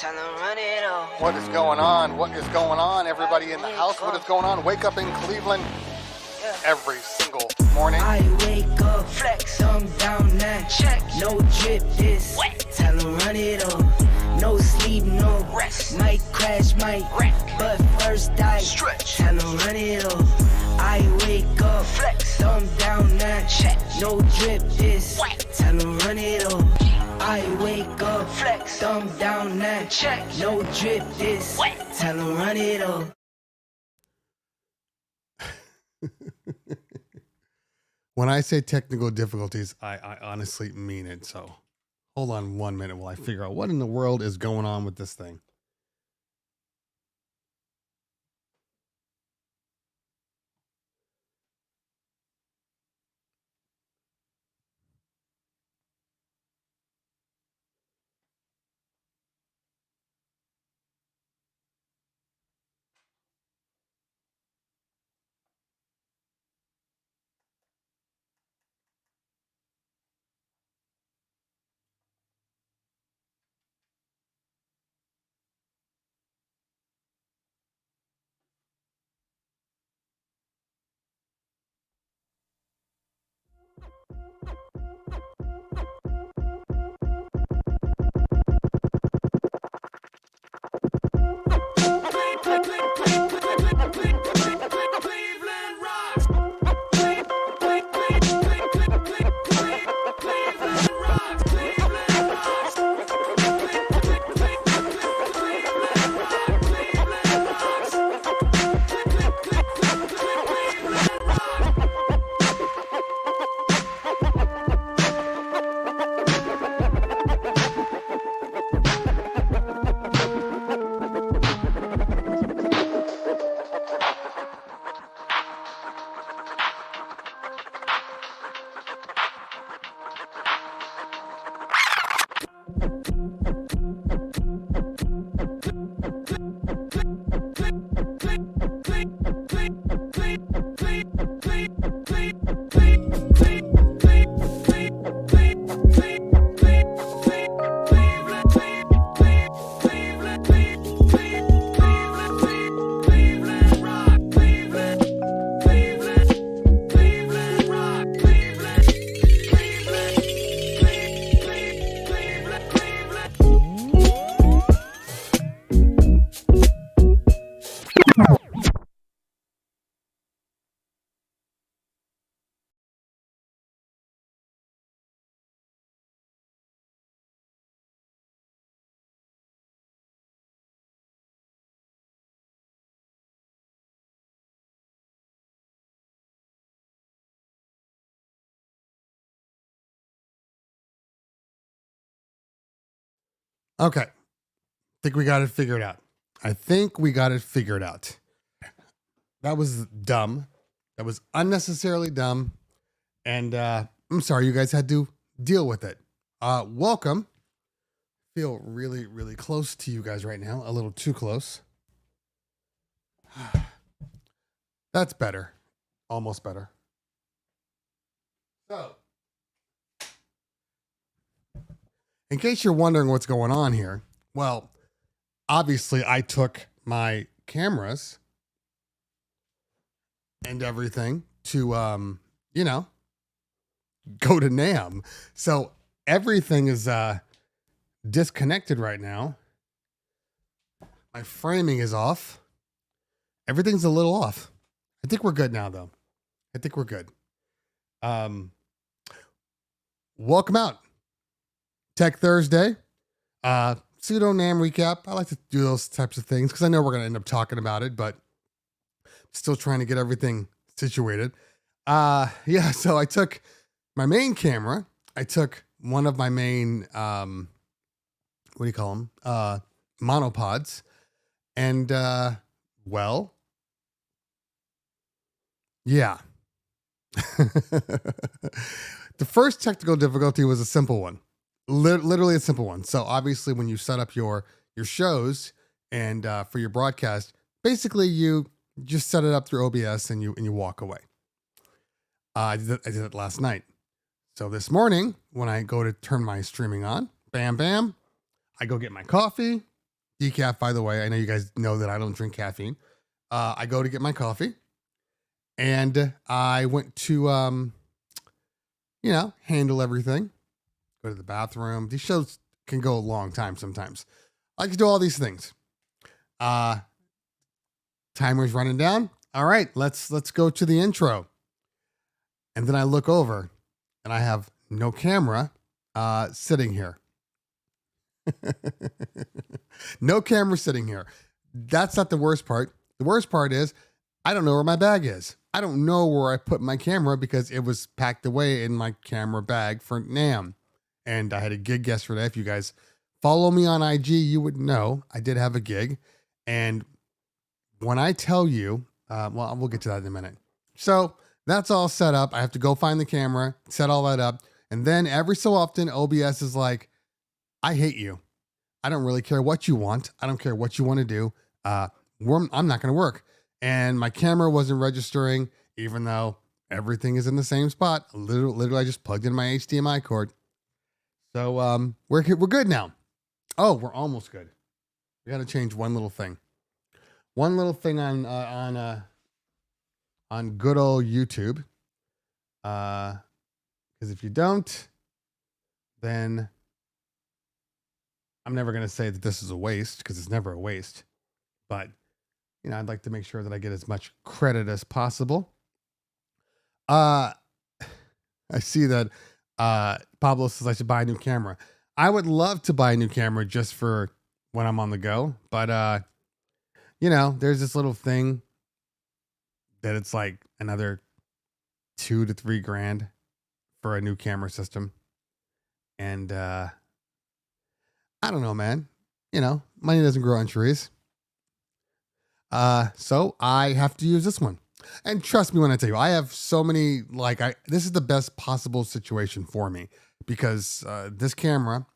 Tell 'em run it up. What is going on? What is going on, everybody in the house? What is going on? Wake up in Cleveland every single morning. I wake up, flex, thumb down, now check. No drip, this wet. Tell 'em run it up. No sleep, no rest. Might crash, might wreck. But first I stretch. Tell 'em run it up. I wake up, flex, thumb down, now check. No drip, this wet. Tell 'em run it up. I wake up, flex, thumb down, now check. No drip, this wet. Tell 'em run it up. When I say technical difficulties, I honestly mean it. So hold on 1 minute while I figure out what in the world is going on with this thing. Okay. I think we got it figured out. That was dumb. That was unnecessarily dumb. And I'm sorry you guys had to deal with it. Welcome. Feel really, really close to you guys right now. A little too close. That's better. Almost better. So, in case you're wondering what's going on here, well, obviously I took my cameras and everything to, go to Namm. So everything is disconnected right now. My framing is off. Everything's a little off. I think we're good now, though. I think we're good. Welcome out. Tech Thursday, pseudo Namm recap. I like to do those types of things because I know we're going to end up talking about it, but still trying to get everything situated. So I took my main camera. I took one of my main, what do you call them? Monopods. And, well, yeah. The first technical difficulty was a simple one. Literally a simple one. So obviously when you set up your shows and for your broadcast, basically you just set it up through OBS and you walk away. I did it last night. So this morning when I go to turn my streaming on, bam, bam, I go get my coffee. Decaf, by the way. I know you guys know that I don't drink caffeine. I go to get my coffee, and I went to, handle everything, go to the bathroom. These shows can go a long time sometimes. I like to do all these things. Timer's running down. All right, let's go to the intro. And then I look over, and I have no camera sitting here. No camera sitting here. That's not the worst part. The worst part is I don't know where my bag is. I don't know where I put my camera because it was packed away in my camera bag for Namm. And I had a gig yesterday. If you guys follow me on IG, you would know I did have a gig. And when I tell you, we'll get to that in a minute. So that's all set up. I have to go find the camera, set all that up. And then every so often, OBS is like, I hate you. I don't really care what you want. I don't care what you want to do. I'm not going to work. And my camera wasn't registering, even though everything is in the same spot. Literally, I just plugged in my HDMI cord. So we're good now. Oh, we're almost good. We got to change one little thing. One little thing on good old YouTube. Because if you don't, then I'm never going to say that this is a waste, because it's never a waste. But, I'd like to make sure that I get as much credit as possible. I see that Pablo says I should buy a new camera. I would love to buy a new camera just for when I'm on the go. But, there's this little thing that it's like another $2,000 to $3,000 for a new camera system. And I don't know, man. Money doesn't grow on trees. So I have to use this one. And trust me when I tell you, I have so many, this is the best possible situation for me because this camera,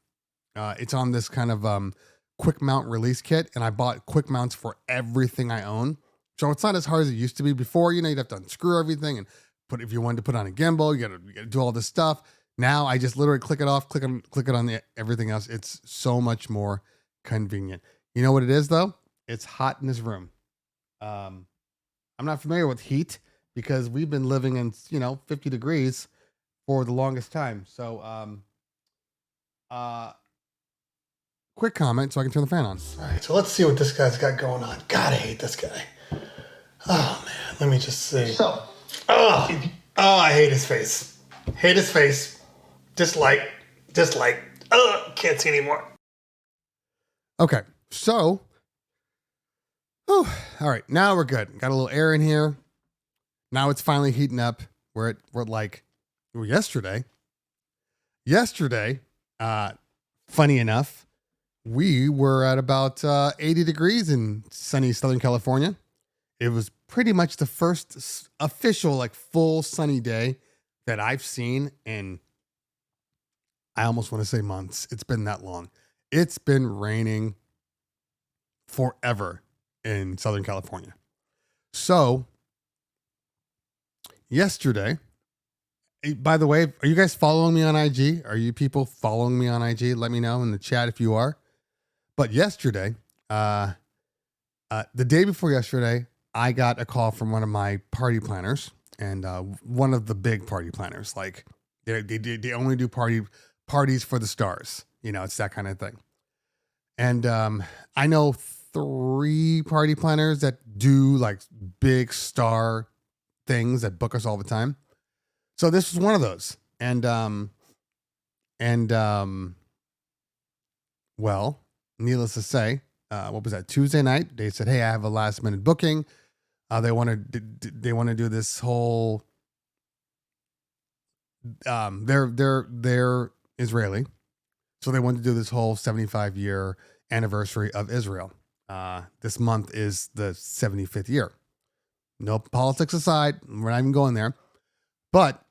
it's on this kind of quick mount release kit, and I bought quick mounts for everything I own. So it's not as hard as it used to be before. You'd have to unscrew everything and if you wanted to put on a gimbal, you gotta do all this stuff. Now I just literally click it off, click it on everything else. It's so much more convenient. You know what it is though? It's hot in this room. I'm not familiar with heat because we've been living in, 50 degrees for the longest time. So, quick comment so I can turn the fan on. All right. So let's see what this guy's got going on. God, I hate this guy. Oh man. Let me just see. So, I hate his face. Hate his face. Dislike. Can't see anymore. Okay. So, all right, now we're good. Got a little air in here. Now it's finally heating up. We're yesterday. Funny enough, we were at about 80 degrees in sunny Southern California. It was pretty much the first official, full sunny day that I've seen in, I almost want to say months. It's been that long. It's been raining forever in Southern California. So yesterday, by the way, are you guys following me on IG? Are you people following me on IG? Let me know in the chat if you are. But yesterday, the day before yesterday, I got a call from one of my party planners, and one of the big party planners. They only do parties for the stars. It's that kind of thing. And I know 3 party planners that do big star things that book us all the time. So this was one of those. And well, needless to say, what was that? Tuesday night, they said, "Hey, I have a last minute booking. They want to do this whole, they're Israeli. So they want to do this whole 75-year anniversary of Israel. This month is the 75th year. No politics aside, we're not even going there. But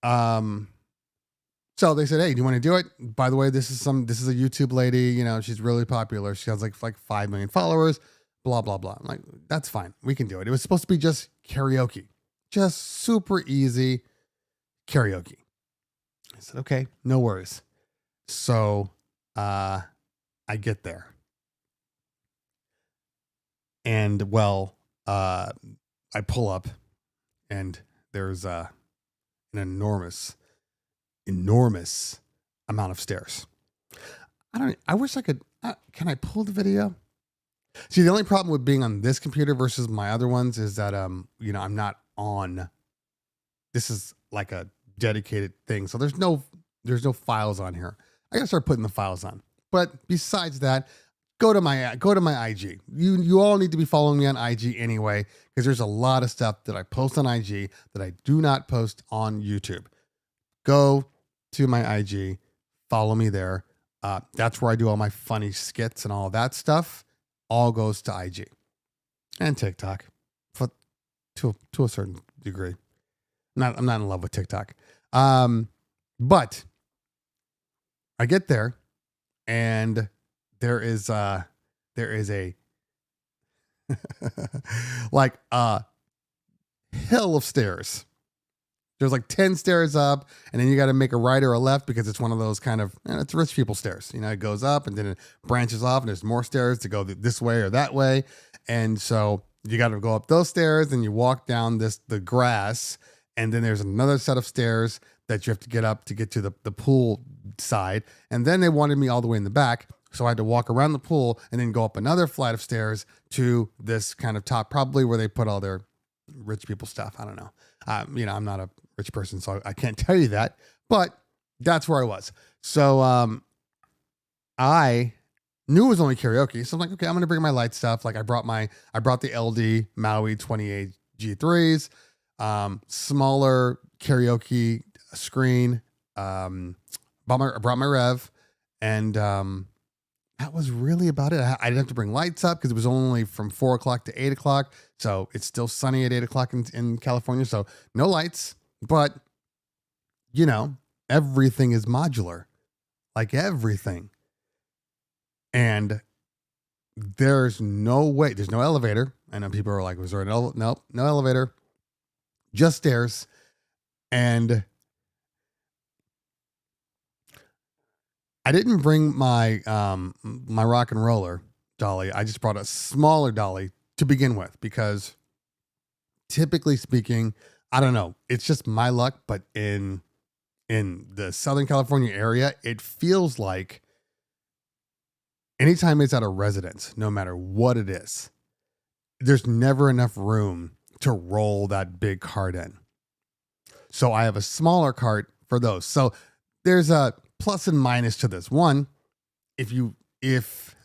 so they said, "Hey, do you want to do it? By the way, this is a YouTube lady. She's really popular. She has like 5 million followers. Blah blah blah." I'm like, "That's fine. We can do it." It was supposed to be just karaoke, just super easy karaoke. I said, "Okay, no worries." So I get there. And well, I pull up and there's an enormous amount of stairs. I wish I could, can I pull the video? See, the only problem with being on this computer versus my other ones is that, I'm not on, this is like a dedicated thing. So there's no files on here. I gotta start putting the files on. But besides that, go to my IG. You all need to be following me on IG anyway, because there's a lot of stuff that I post on IG that I do not post on YouTube. Go to my IG, follow me there. That's where I do all my funny skits and all that stuff. All goes to IG and TikTok, to a certain degree. I'm not in love with TikTok, but I get there, and there is a like a hill of stairs. There's like 10 stairs up, and then you got to make a right or a left because it's one of those kind of, it's rich people stairs. It goes up and then it branches off, and there's more stairs to go this way or that way. And so you got to go up those stairs, and you walk down the grass, and then there's another set of stairs that you have to get up to get to the pool side. And then they wanted me all the way in the back. So I had to walk around the pool and then go up another flight of stairs to this kind of top, probably where they put all their rich people stuff. I don't know. I'm not a rich person, so I can't tell you that, but that's where I was. So I knew it was only karaoke. So I'm like, okay, I'm going to bring my light stuff. Like I brought the LD Maui 28 G3s, smaller karaoke screen, brought my Rev, and that was really about it. I didn't have to bring lights up because it was only from 4 o'clock to 8 o'clock. So it's still sunny at 8 o'clock in California. So no lights, but everything is modular, like everything. And there's no way, there's no elevator. I know people are like, was there an elevator? Nope, no elevator, just stairs. And I didn't bring my my rock and roller dolly. I just brought a smaller dolly to begin with because, typically speaking, I don't know. It's just my luck, but in the Southern California area, it feels like anytime it's at a residence, no matter what it is, there's never enough room to roll that big cart in. So I have a smaller cart for those. So there's a plus and minus to this. One, if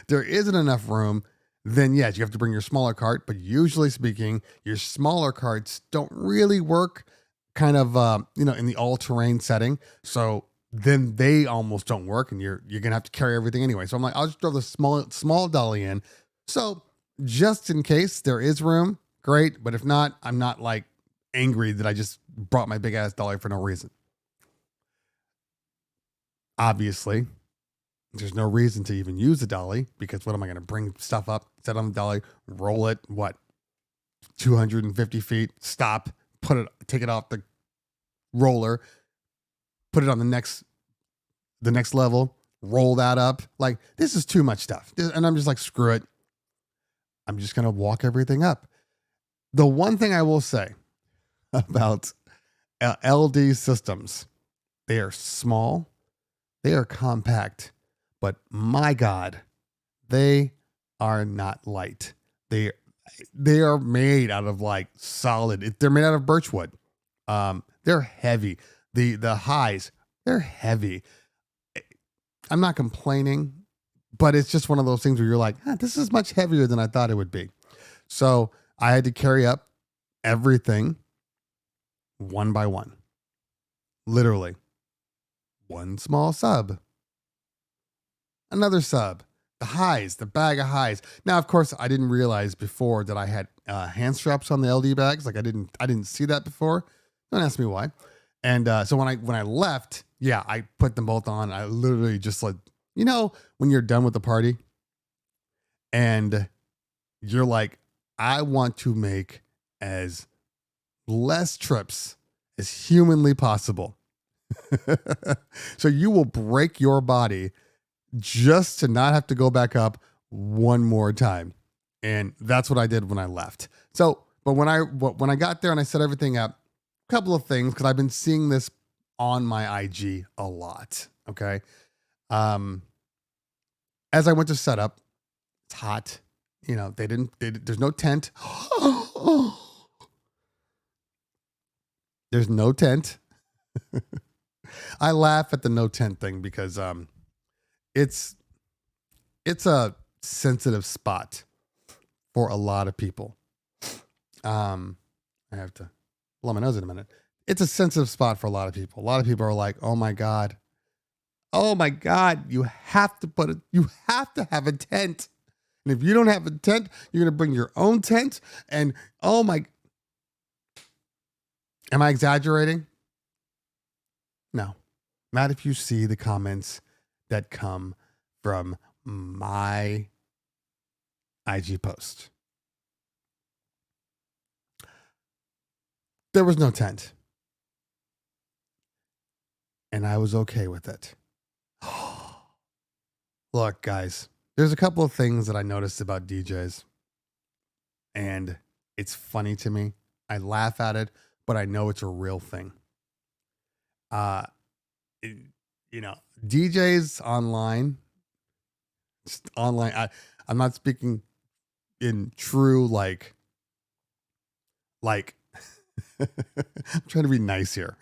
there isn't enough room, then yes, you have to bring your smaller cart. But usually speaking, your smaller carts don't really work kind of, in the all-terrain setting. So then they almost don't work, and you're going to have to carry everything anyway. So I'm like, I'll just throw the small dolly in. So just in case there is room, great. But if not, I'm not like angry that I just brought my big ass dolly for no reason. Obviously, there's no reason to even use the dolly because what am I going to bring stuff up, set on the dolly, roll it, 250 feet, stop, take it off the roller, put it on the next level, roll that up. Like, this is too much stuff. And I'm just like, screw it. I'm just going to walk everything up. The one thing I will say about LD systems, they are small. They are compact, but my God, they are not light. They are made out of like solid. They're made out of birchwood. They're heavy. The highs, they're heavy. I'm not complaining, but it's just one of those things where you're like, this is much heavier than I thought it would be. So I had to carry up everything one by one, literally. One small sub, another sub, the bag of highs. Now, of course, I didn't realize before that I had hand straps on the LD bags. Like I didn't see that before. Don't ask me why. And so when I left, I put them both on. I literally just like, when you're done with the party and you're like, I want to make as less trips as humanly possible. So you will break your body just to not have to go back up one more time. And that's what I did when I left. So, but when I got there and I set everything up, a couple of things, because I've been seeing this on my IG a lot. Okay. As I went to set up, it's hot. You know, there's no tent. There's no tent. I laugh at the no tent thing because it's a sensitive spot for a lot of people. I have to blow my nose in a minute. It's a sensitive spot for a lot of people. A lot of people are like, oh my God, you have to have a tent. And if you don't have a tent, you're going to bring your own tent. And oh my, am I exaggerating? No. Not if you see the comments that come from my IG post. There was no tent. And I was okay with it. Look, guys, there's a couple of things that I noticed about DJs. And it's funny to me. I laugh at it, but I know it's a real thing. DJs online, just online. I'm not speaking in true like I'm trying to be nice here,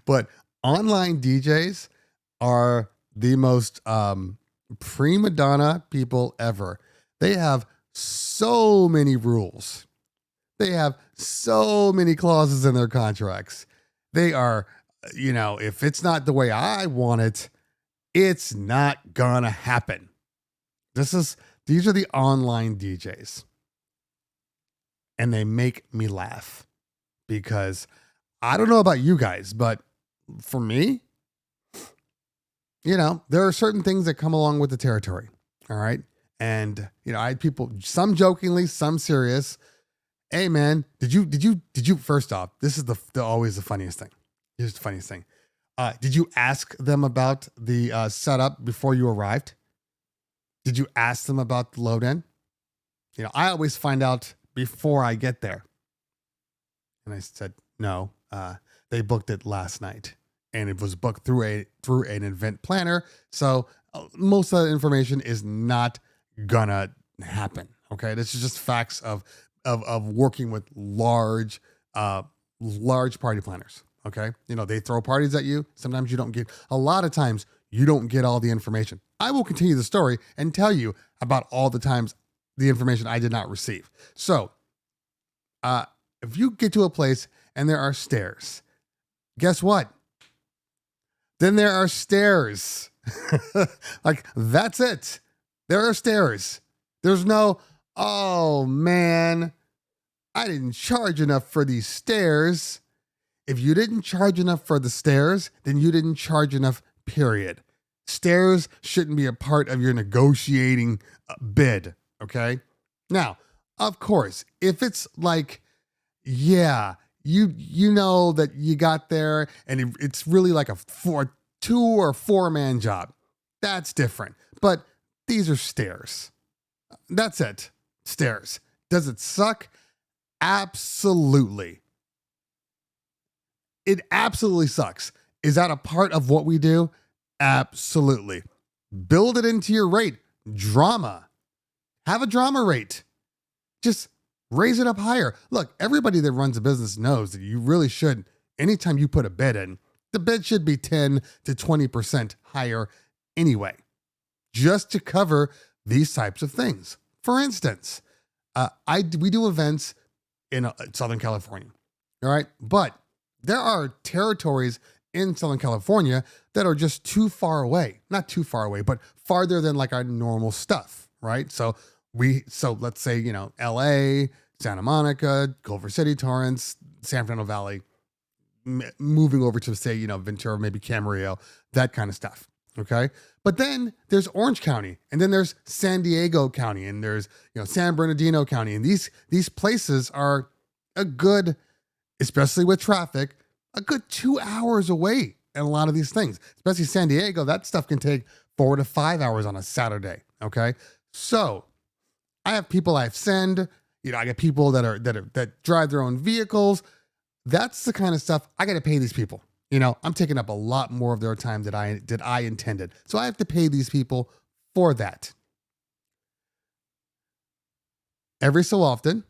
but online DJs are the most prima donna people ever. They have so many rules. They have so many clauses in their contracts. They are, if it's not the way I want it, it's not gonna happen. These are the online DJs. And they make me laugh because I don't know about you guys, but for me, there are certain things that come along with the territory. All right. And, I had people, some jokingly, some serious. Hey man, did you, first off, this is always the funniest thing. Here's the funniest thing. Did you ask them about the setup before you arrived? Did you ask them about the load in? I always find out before I get there. And I said, no, they booked it last night and it was booked through an event planner. So most of the information is not gonna happen. Okay. This is just facts of working with large party planners. Okay. They throw parties at you. Sometimes you don't get, a lot of times you don't get all the information. I will continue the story and tell you about all the times the information I did not receive. So, if you get to a place and there are stairs, guess what? Then there are stairs. Like, that's it. There are stairs. There's no, oh man, I didn't charge enough for these stairs. If you didn't charge enough for the stairs, then you didn't charge enough, period. Stairs shouldn't be a part of your negotiating bid. Okay. Now, of course, if it's like, yeah, you know that you got there and it's really like a 2 or 4 man job. That's different. But these are stairs. That's it. Stairs. Does it suck? Absolutely. It absolutely sucks. Is that a part of what we do? Absolutely. Build it into your rate. Drama. Have a drama rate. Just raise it up higher. Look, everybody that runs a business knows that you really should, anytime you put a bid in, the bid should be 10 to 20% higher anyway, just to cover these types of things. For instance, we do events in Southern California, all right? But there are territories in Southern California that are just too far away. Not too far away, but farther than like our normal stuff, right? So let's say, LA, Santa Monica, Culver City, Torrance, San Fernando Valley, moving over to say, Ventura, maybe Camarillo, that kind of stuff. Okay. But then there's Orange County, and then there's San Diego County, and there's, San Bernardino County. And these places are a good, especially with traffic, a good 2 hours away. And a lot of these things, especially San Diego, that stuff can take 4 to 5 hours on a Saturday. Okay. So I have people I send, I get people that drive their own vehicles. That's the kind of stuff I got to pay these people. I'm taking up a lot more of their time than I intended. So I have to pay these people for that. Every so often,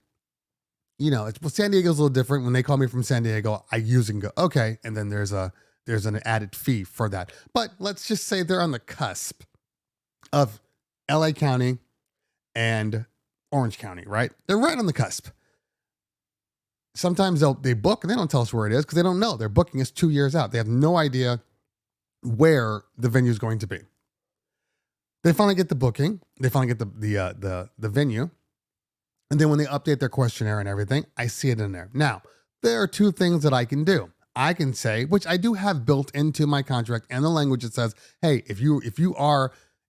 San Diego's a little different. When they call me from San Diego, I use and go, okay. And then there's an added fee for that. But let's just say they're on the cusp of LA County and Orange County, right? They're right on the cusp. Sometimes they book and they don't tell us where it is because they don't know. They're booking us 2 years out. They have no idea where the venue is going to be. They finally get the booking. They finally get the venue. And then when they update their questionnaire and everything, I see it in there. Now, there are two things that I can do. I can say, which I do have built into my contract and the language that says, hey, if your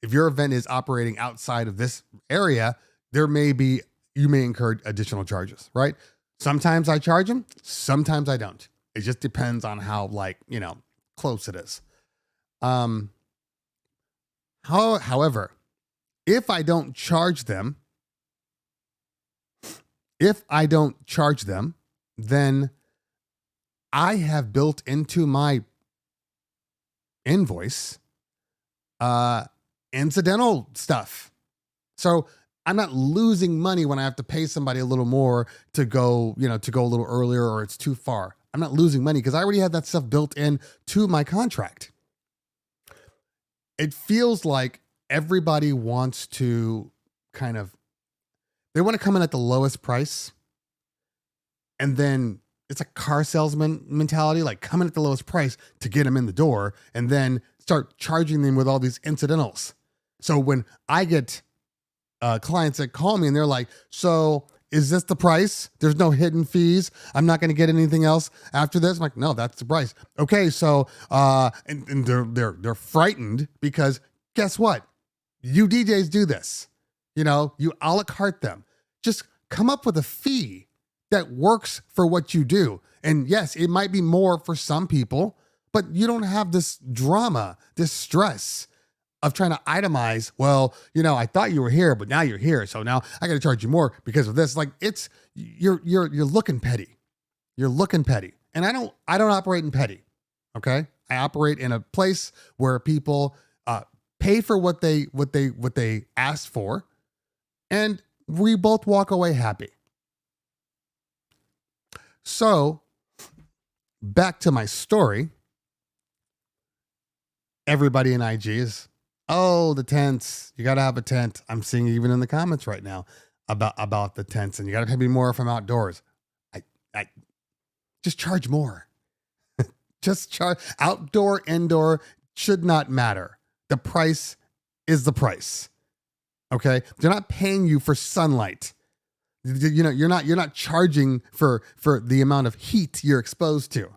event is operating outside of this area, you may incur additional charges, right? Sometimes I charge them, sometimes I don't. It just depends on how close it is. However, if I don't charge them, then I have built into my invoice incidental stuff. So I'm not losing money when I have to pay somebody a little more to go a little earlier or it's too far. I'm not losing money because I already have that stuff built in to my contract. It feels like everybody wants to they want to come in at the lowest price. And then it's a car salesman mentality, like come in at the lowest price to get them in the door and then start charging them with all these incidentals. So when I get clients that call me and they're like, so is this the price? There's no hidden fees. I'm not going to get anything else after this. I'm like, no, that's the price. Okay. So, and they're frightened because guess what? You DJs do this, you a la carte them. Just come up with a fee that works for what you do. And yes, it might be more for some people, but you don't have this drama, this stress of trying to itemize. Well, I thought you were here, but now you're here. So now I got to charge you more because of this. Like you're looking petty. You're looking petty. And I don't operate in petty. Okay. I operate in a place where people pay for what they asked for. And we both walk away happy. So back to my story. Everybody in IG is, the tents. You got to have a tent. I'm seeing even in the comments right now about the tents, and you got to pay me more from outdoors. I just charge more. Just charge. Outdoor, indoor should not matter. The price is the price. Okay, they're not paying you for sunlight. You're not charging for the amount of heat you're exposed to.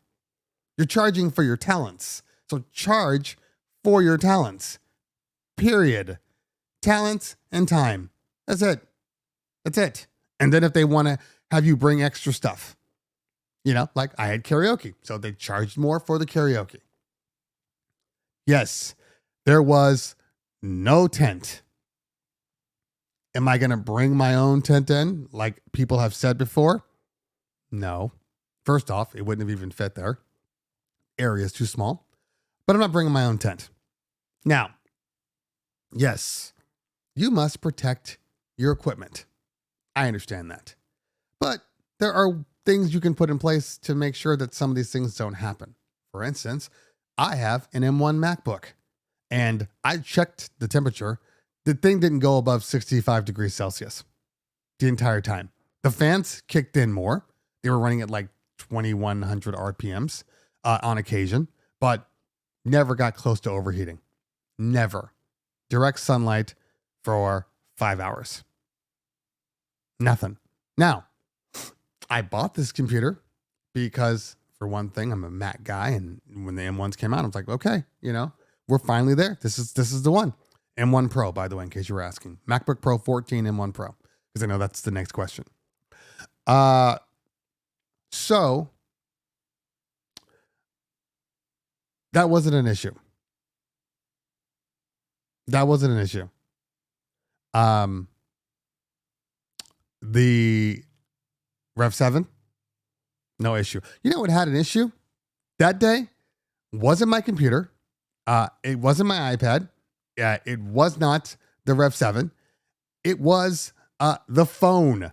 You're charging for your talents. So charge for your talents. Period. Talents and time. That's it. And then if they want to have you bring extra stuff, like I had karaoke, so they charged more for the karaoke. Yes, there was no tent. Am I going to bring my own tent in like people have said before? No. First off, it wouldn't have even fit there. Area is too small. But I'm not bringing my own tent. Now, yes, you must protect your equipment. I understand that. But there are things you can put in place to make sure that some of these things don't happen. For instance, I have an M1 MacBook, and I checked the temperature. The thing didn't go above 65 degrees Celsius the entire time. The fans kicked in more. They were running at like 2,100 RPMs on occasion, but never got close to overheating. Never. Direct sunlight for 5 hours. Nothing. Now, I bought this computer because, for one thing, I'm a Mac guy, and when the M1s came out, I was like, okay, we're finally there. This is the one. M1 Pro, by the way, in case you were asking. MacBook Pro 14, M1 Pro, because I know that's the next question. So that wasn't an issue. The Rev 7, no issue. You know what had an issue that day? Wasn't my computer. It wasn't my iPad. It was not the Rev 7. It was the phone.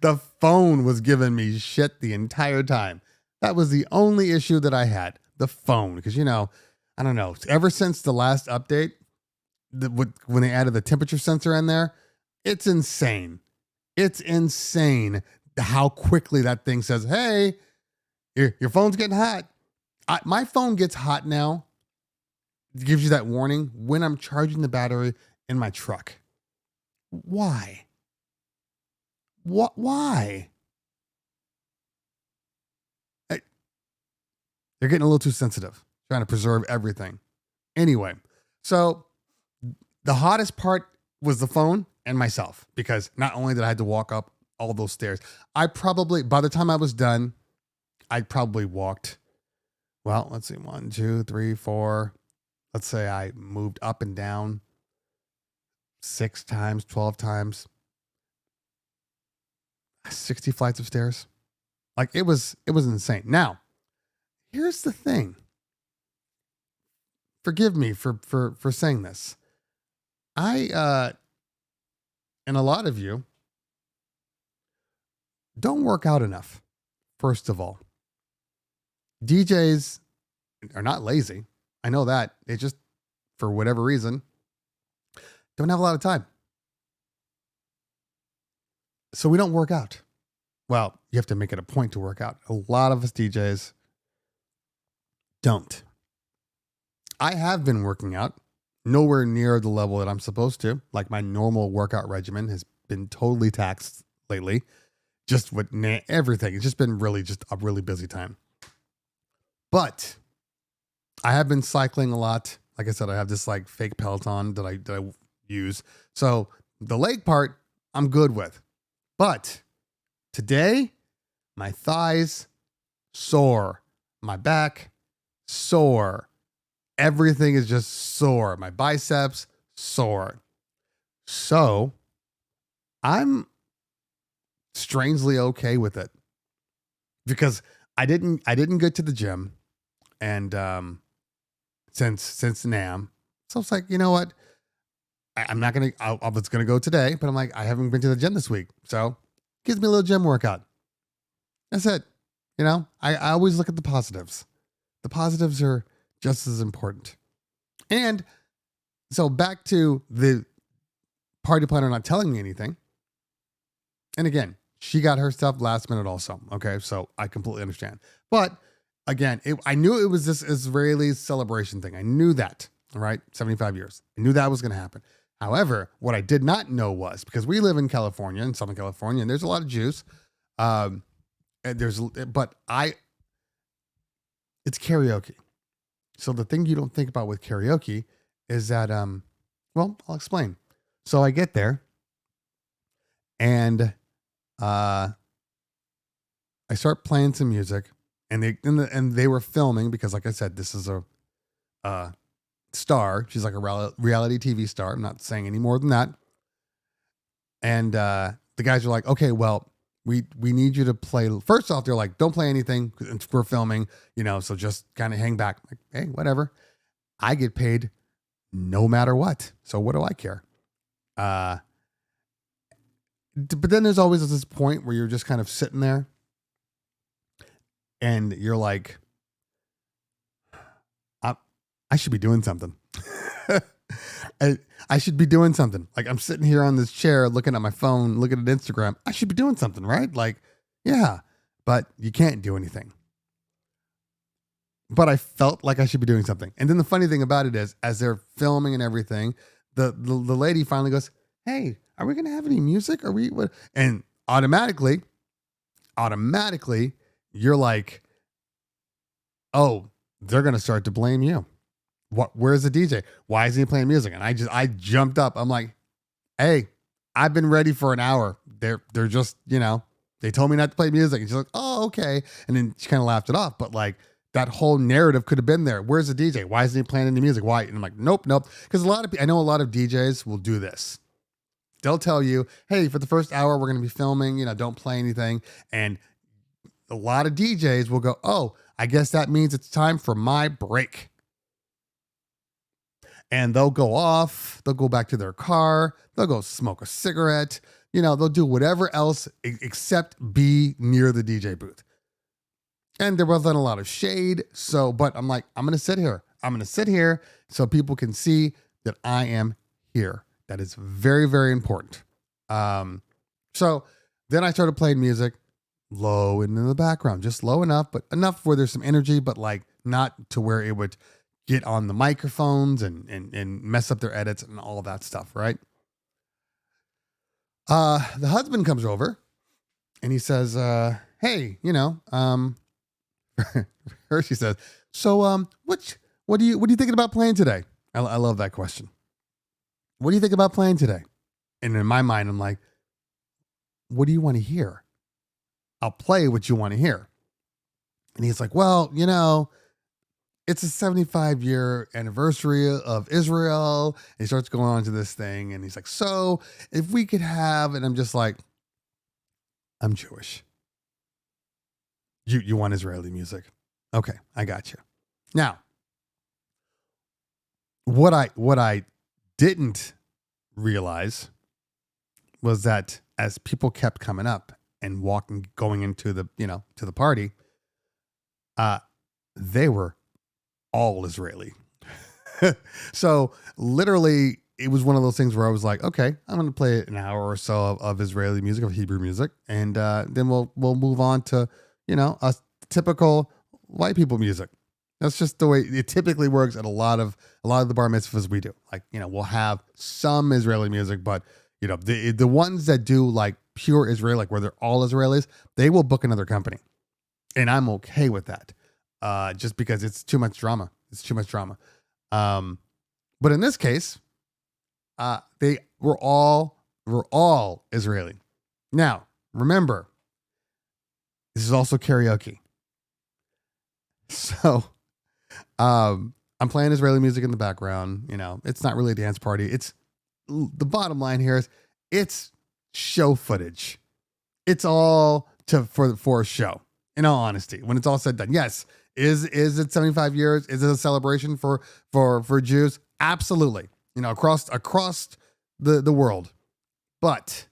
The phone was giving me shit the entire time. That was the only issue that I had. The phone. Because, you know, I don't know. Ever since the last update, when they added the temperature sensor in there, it's insane. It's insane how quickly that thing says, hey, your phone's getting hot. My phone gets hot now. It gives you that warning when I'm charging the battery in my truck. Why? What? Why? They're getting a little too sensitive, trying to preserve everything. Anyway, so the hottest part was the phone and myself, because not only did I have to walk up all those stairs, by the time I was done, I probably walked, well, let's see, 1, 2, 3, 4. Let's say I moved up and down 6 times, 12 times, 60 flights of stairs. Like it was insane. Now, here's the thing. Forgive me for saying this. And a lot of you don't work out enough. First of all, DJs are not lazy. I know that. They just, for whatever reason, don't have a lot of time. So we don't work out. Well, you have to make it a point to work out. A lot of us DJs don't. I have been working out, nowhere near the level that I'm supposed to. Like my normal workout regimen has been totally taxed lately. Just with everything. It's just been just a really busy time. But I have been cycling a lot. Like I said, I have this like fake Peloton that I use. So the leg part, I'm good with. But today, my thighs sore. My back sore. Everything is just sore. My biceps sore. So I'm strangely okay with it, because I didn't get to the gym, and since Namm, so I was like, you know what, I was gonna go today, but I'm like, I haven't been to the gym this week, so gives me a little gym workout. That's it. You know, I always look at the positives. The positives are just as important. And so back to the party planner not telling me anything. And again, she got her stuff last minute also. Okay, so I completely understand. But again, I knew it was this Israeli celebration thing. I knew that, all right? 75 years. I knew that was going to happen. However, what I did not know was, because we live in California, in Southern California, and there's a lot of Jews. It's karaoke. So the thing you don't think about with karaoke is that, well, I'll explain. So I get there, and I start playing some music, and they were filming, because like I said, this is a star. She's like a reality TV star. I'm not saying any more than that. And the guys are like, okay, well, we need you to play. First off, they're like, don't play anything. We're filming, so just kind of hang back. Like, hey, whatever. I get paid no matter what. So what do I care? But then there's always this point where you're just kind of sitting there and you're like, I should be doing something. I should be doing something. Like, I'm sitting here on this chair looking at my phone, looking at Instagram. I should be doing something, right? Like, yeah, but you can't do anything. But I felt like I should be doing something. And then the funny thing about it is, as they're filming and everything, the lady finally goes, hey, are we going to have any music? Are we? What? And automatically, you're like, oh, they're going to start to blame you. Where's the DJ? Why isn't he playing music? And I jumped up. I'm like, hey, I've been ready for an hour. They're just, they told me not to play music. And she's like, oh, okay. And then she kind of laughed it off. But like, that whole narrative could have been there. Where's the DJ? Why isn't he playing any music? Why? And I'm like, nope. Because I know a lot of DJs will do this. They'll tell you, hey, for the first hour, we're going to be filming, don't play anything. And a lot of DJs will go, oh, I guess that means it's time for my break. And they'll go off, they'll go back to their car, they'll go smoke a cigarette, they'll do whatever else except be near the DJ booth. And there wasn't a lot of shade. But I'm like, I'm going to sit here. I'm going to sit here so people can see that I am here. That is very, very important. So then I started playing music low and in the background, just low enough, but enough where there's some energy, but like not to where it would get on the microphones and mess up their edits and all that stuff, right? The husband comes over and he says, hey, she says, so what are you thinking about playing today? I love that question. What do you think about playing today? And in my mind, I'm like, what do you want to hear? I'll play what you want to hear. And he's like, well, it's a 75-year anniversary of Israel. And he starts going on to this thing. And he's like, so if we could have, and I'm just like, I'm Jewish. You want Israeli music. Okay, I got you. Now, what I didn't realize was that as people kept coming up and going into the, to the party, they were all Israeli. So literally it was one of those things where I was like, okay, I'm going to play an hour or so of Israeli music, of Hebrew music. And then we'll move on to, a typical white people music. That's just the way it typically works at a lot of the bar mitzvahs we do. Like, we'll have some Israeli music, but the ones that do like pure Israel, like where they're all Israelis, they will book another company. And I'm okay with that. Just because it's too much drama. It's too much drama. But in this case, they were all Israeli. Now, remember, this is also karaoke. So, I'm playing Israeli music in the background. It's not really a dance party. The bottom line here is it's show footage. It's all for a show. In all honesty, when it's all said and done, yes. Is it 75 years? Is it a celebration for Jews? Absolutely. Across the world. But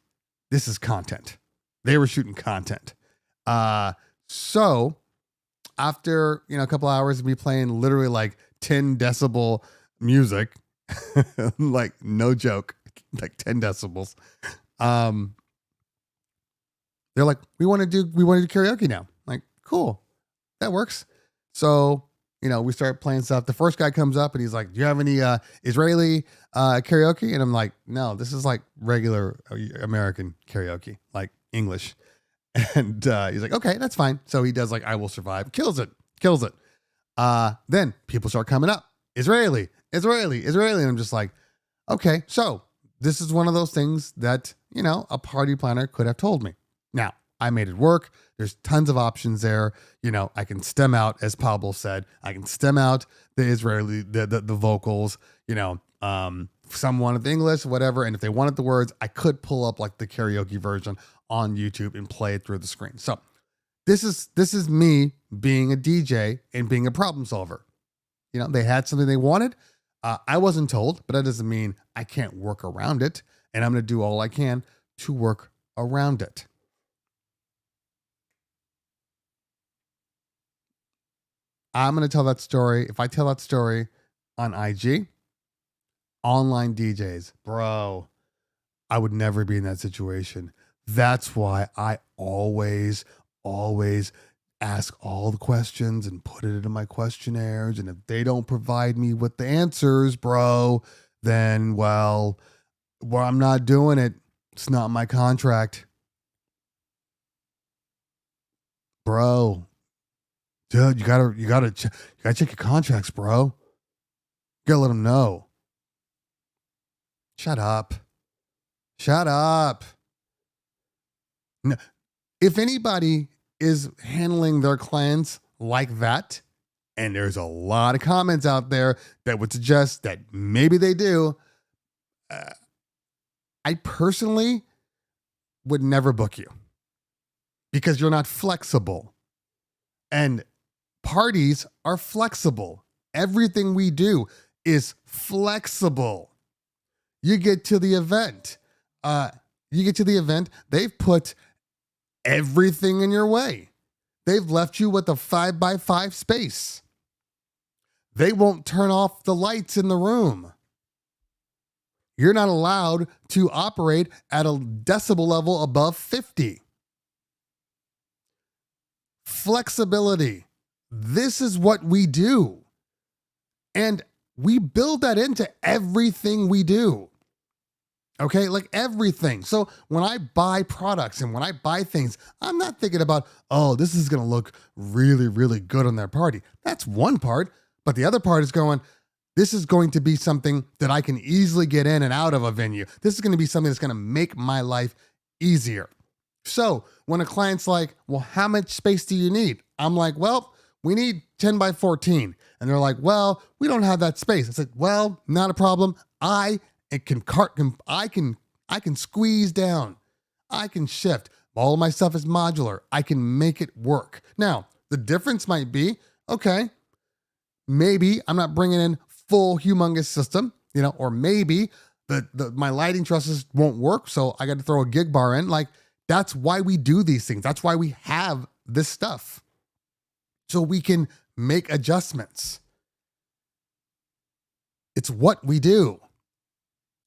this is content. They were shooting content. So after, a couple hours of me playing literally like 10 decibel music, like no joke, like 10 decibels. They're like, we want to do karaoke now. Like, cool. That works. So, we start playing stuff. The first guy comes up and he's like, do you have any Israeli karaoke? And I'm like, no, this is like regular American karaoke, like English. And he's like, okay, that's fine. So he does like I Will Survive. Kills it. Then people start coming up. Israeli. And I'm just like, okay, so this is one of those things that, a party planner could have told me. Now, I made it work. There's tons of options there. I can stem out, as Pablo said, I can stem out the Israeli, the vocals, some wanted the English, whatever. And if they wanted the words, I could pull up like the karaoke version on YouTube and play it through the screen. So this is me being a DJ and being a problem solver. They had something they wanted. I wasn't told, but that doesn't mean I can't work around it. And I'm going to do all I can to work around it. I'm going to tell that story. If I tell that story on IG, online DJs, bro, I would never be in that situation. That's why I always ask all the questions and put it into my questionnaires. And if they don't provide me with the answers, bro, then, well, I'm not doing it. It's not my contract. Bro, dude, you gotta check your contracts, bro. You gotta let them know. Shut up. No, if anybody is handling their clients like that, and there's a lot of comments out there that would suggest that maybe they do, I personally would never book you because you're not flexible. And parties are flexible. Everything we do is flexible. You get to the event. They've put everything in your way. They've left you with a 5x5 space. They won't turn off the lights in the room. You're not allowed to operate at a decibel level above 50. Flexibility. This is what we do. And we build that into everything we do. Okay, like everything. So when I buy products and when I buy things, I'm not thinking about, oh, this is going to look really, really good on their party. That's one part. But the other part is going, this is going to be something that I can easily get in and out of a venue. This is going to be something that's going to make my life easier. So when a client's like, well, how much space do you need? I'm like, well, we need 10 by 14. And they're like, well, we don't have that space. I said, well, not a problem. I can squeeze down. I can shift. All of my stuff is modular. I can make it work. Now, the difference might be, okay, maybe I'm not bringing in full humongous system, or maybe my lighting trusses won't work, so I got to throw a gig bar in. Like, that's why we do these things. That's why we have this stuff. So we can make adjustments. It's what we do.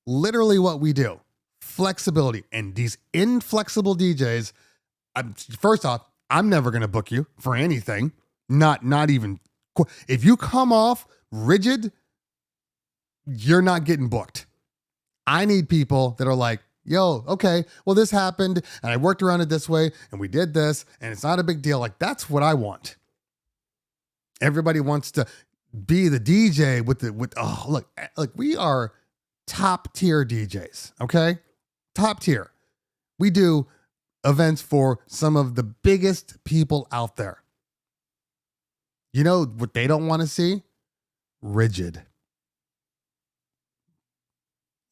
Literally what we do. Flexibility. And these inflexible DJs, first off, I'm never going to book you for anything. Not even. If you come off rigid, you're not getting booked. I need people that are like, yo, okay, well, this happened and I worked around it this way and we did this and it's not a big deal. Like, that's what I want. Everybody wants to be the DJ look, we are top tier DJs, okay? Top tier. We do events for some of the biggest people out there. You know what they don't want to see? Rigid.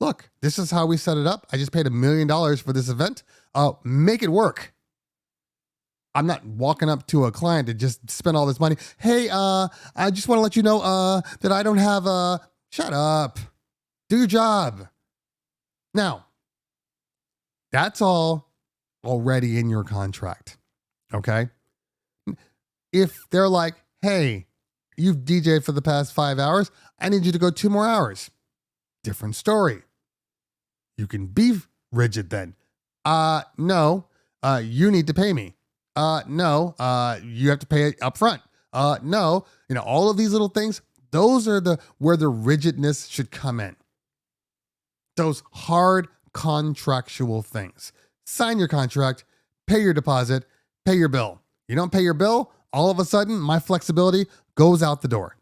Look, this is how we set it up. I just paid $1 million for this event. Make it work. I'm not walking up to a client to just spend all this money. Hey, I just want to let you know that I don't have shut up. Do your job. Now, that's all already in your contract. Okay? If they're like, hey, you've DJed for the past 5 hours, I need you to go 2 more hours. Different story. You can be rigid then. No, you need to pay me. No, you have to pay it up front. No, all of these little things, those are where the rigidness should come in. Those hard contractual things. Sign your contract, pay your deposit, pay your bill. You don't pay your bill, all of a sudden, my flexibility goes out the door.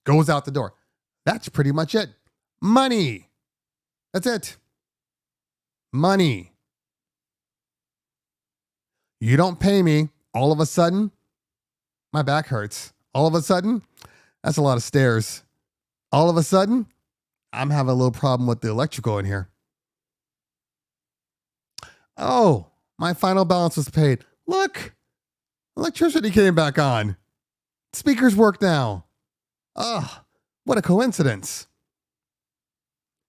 Goes out the door. That's pretty much it. Money. That's it. Money. You don't pay me, all of a sudden, my back hurts. All of a sudden, that's a lot of stairs. All of a sudden, I'm having a little problem with the electrical in here. Oh, my final balance was paid. Look, electricity came back on. Speakers work now. Oh, what a coincidence.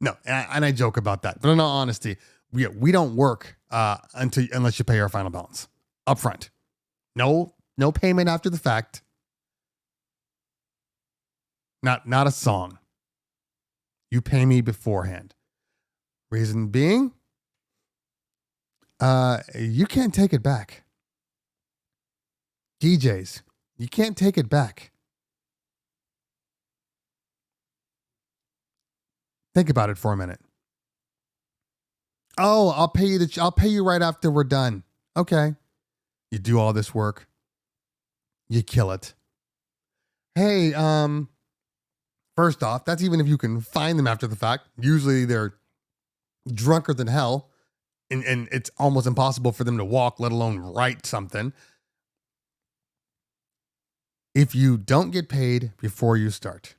No, and I joke about that. But in all honesty, we don't work unless you pay our final balance up front. No payment after the fact. Not a song. You pay me beforehand. Reason being, you can't take it back. DJs, you can't take it back. Think about it for a minute. Oh, I'll pay you right after we're done. Okay. You do all this work. You kill it. Hey, first off, that's even if you can find them after the fact. Usually they're drunker than hell, and it's almost impossible for them to walk, let alone write something. If you don't get paid before you start,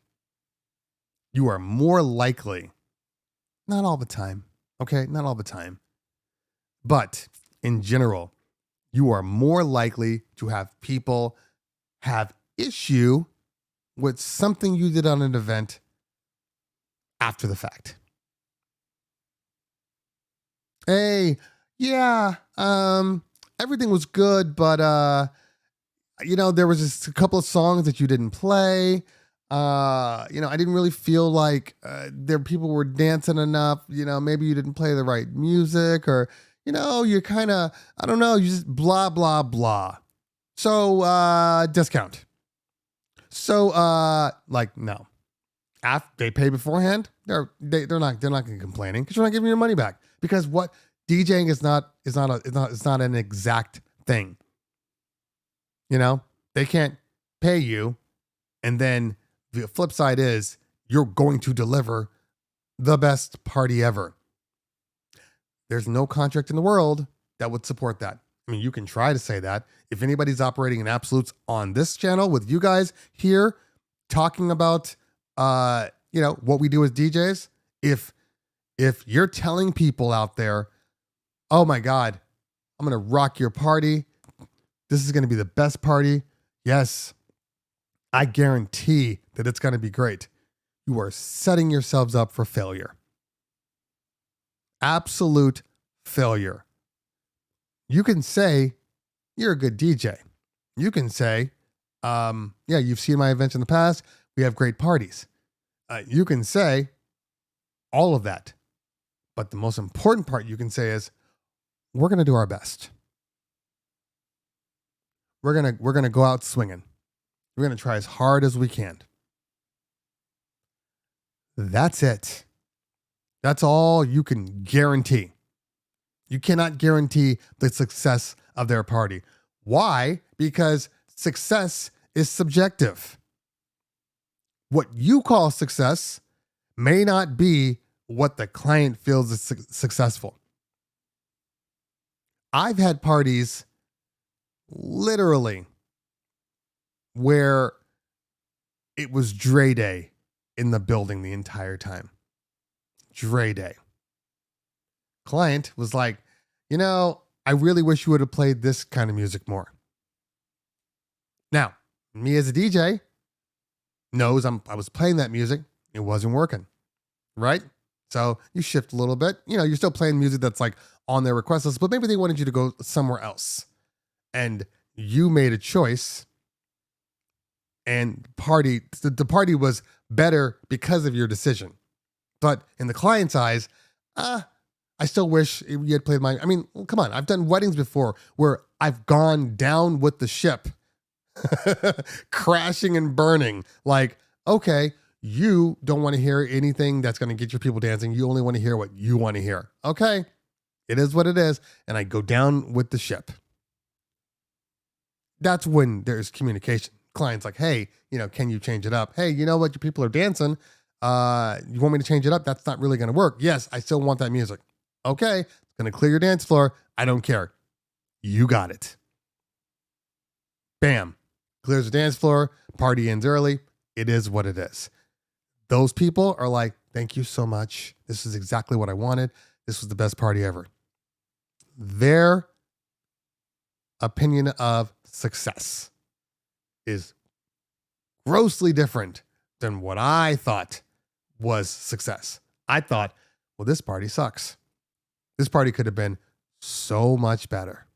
you are more likely, not all the time, Okay, not all the time. But in general, you are more likely to have people have issue with something you did on an event after the fact. Hey, yeah, everything was good, but there was just a couple of songs that you didn't play. I didn't really feel like there people were dancing enough. Maybe you didn't play the right music, or you kind of, I don't know, you just blah blah blah. So discount. So no. After they pay beforehand, they're not going to complaining because you're not giving your money back. Because what DJing is not an exact thing. They can't pay you, and then the flip side is you're going to deliver the best party ever. There's no contract in the world that would support that. I mean, you can try to say that. If anybody's operating in absolutes on this channel with you guys here talking about what we do as DJs, if you're telling people out there, "Oh my God, I'm going to rock your party. This is going to be the best party." Yes, I guarantee that it's going to be great. You are setting yourselves up for failure. Absolute failure. You can say you're a good DJ. You can say, you've seen my events in the past. We have great parties. You can say all of that. But the most important part you can say is, we're going to do our best. We're going to go out swinging. We're going to try as hard as we can. That's it. That's all you can guarantee. You cannot guarantee the success of their party. Why? Because success is subjective. What you call success may not be what the client feels is successful. I've had parties literally where it was Dre Day in the building the entire time. Dre Day. Client was like, I really wish you would have played this kind of music more. Now, me as a DJ knows I was playing that music. It wasn't working, right? So you shift a little bit. You're still playing music that's like on their request list, but maybe they wanted you to go somewhere else. And you made a choice, and the party was better because of your decision. But in the client's eyes, I still wish you had played I mean, come on. I've done weddings before where I've gone down with the ship, crashing and burning. Like, okay, you don't want to hear anything that's going to get your people dancing. You only want to hear what you want to hear. Okay, it is what it is. And I go down with the ship. That's when there's communication. Clients like, hey, can you change it up? Hey, you know what? Your people are dancing. You want me to change it up? That's not really going to work. Yes, I still want that music. Okay, it's going to clear your dance floor. I don't care. You got it. Bam. Clears the dance floor. Party ends early. It is what it is. Those people are like, thank you so much. This is exactly what I wanted. This was the best party ever. Their opinion of success is grossly different than what I thought was success. I thought, well, this party sucks. This party could have been so much better.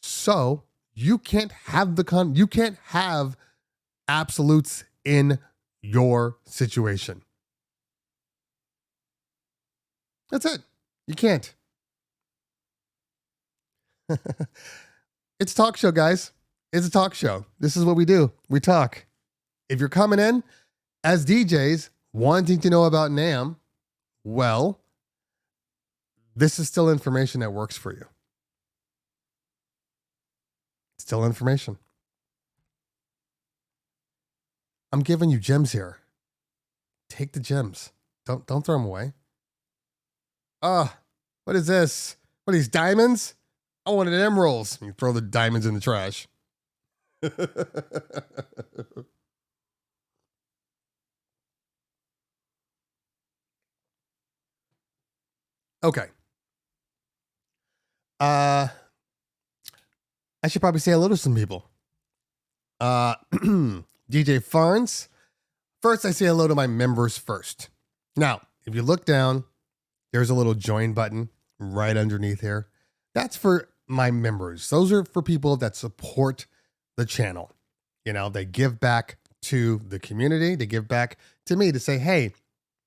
So you can't have you can't have absolutes in your situation. That's it. You can't. It's a talk show, guys. It's a talk show. This is what we do. We talk. If you're coming in as DJs wanting to know about Namm, well, this is still information that works for you. Still information. I'm giving you gems here. Take the gems. Don't throw them away. What is this? What are these, diamonds? I wanted emeralds. You throw the diamonds in the trash. Okay. I should probably say hello to some people. DJ Farns. First, I say hello to my members first. Now, if you look down, there's a little join button right underneath here. That's for my members. Those are for people that support the channel. You know, they give back to the community. They give back to me to say, hey,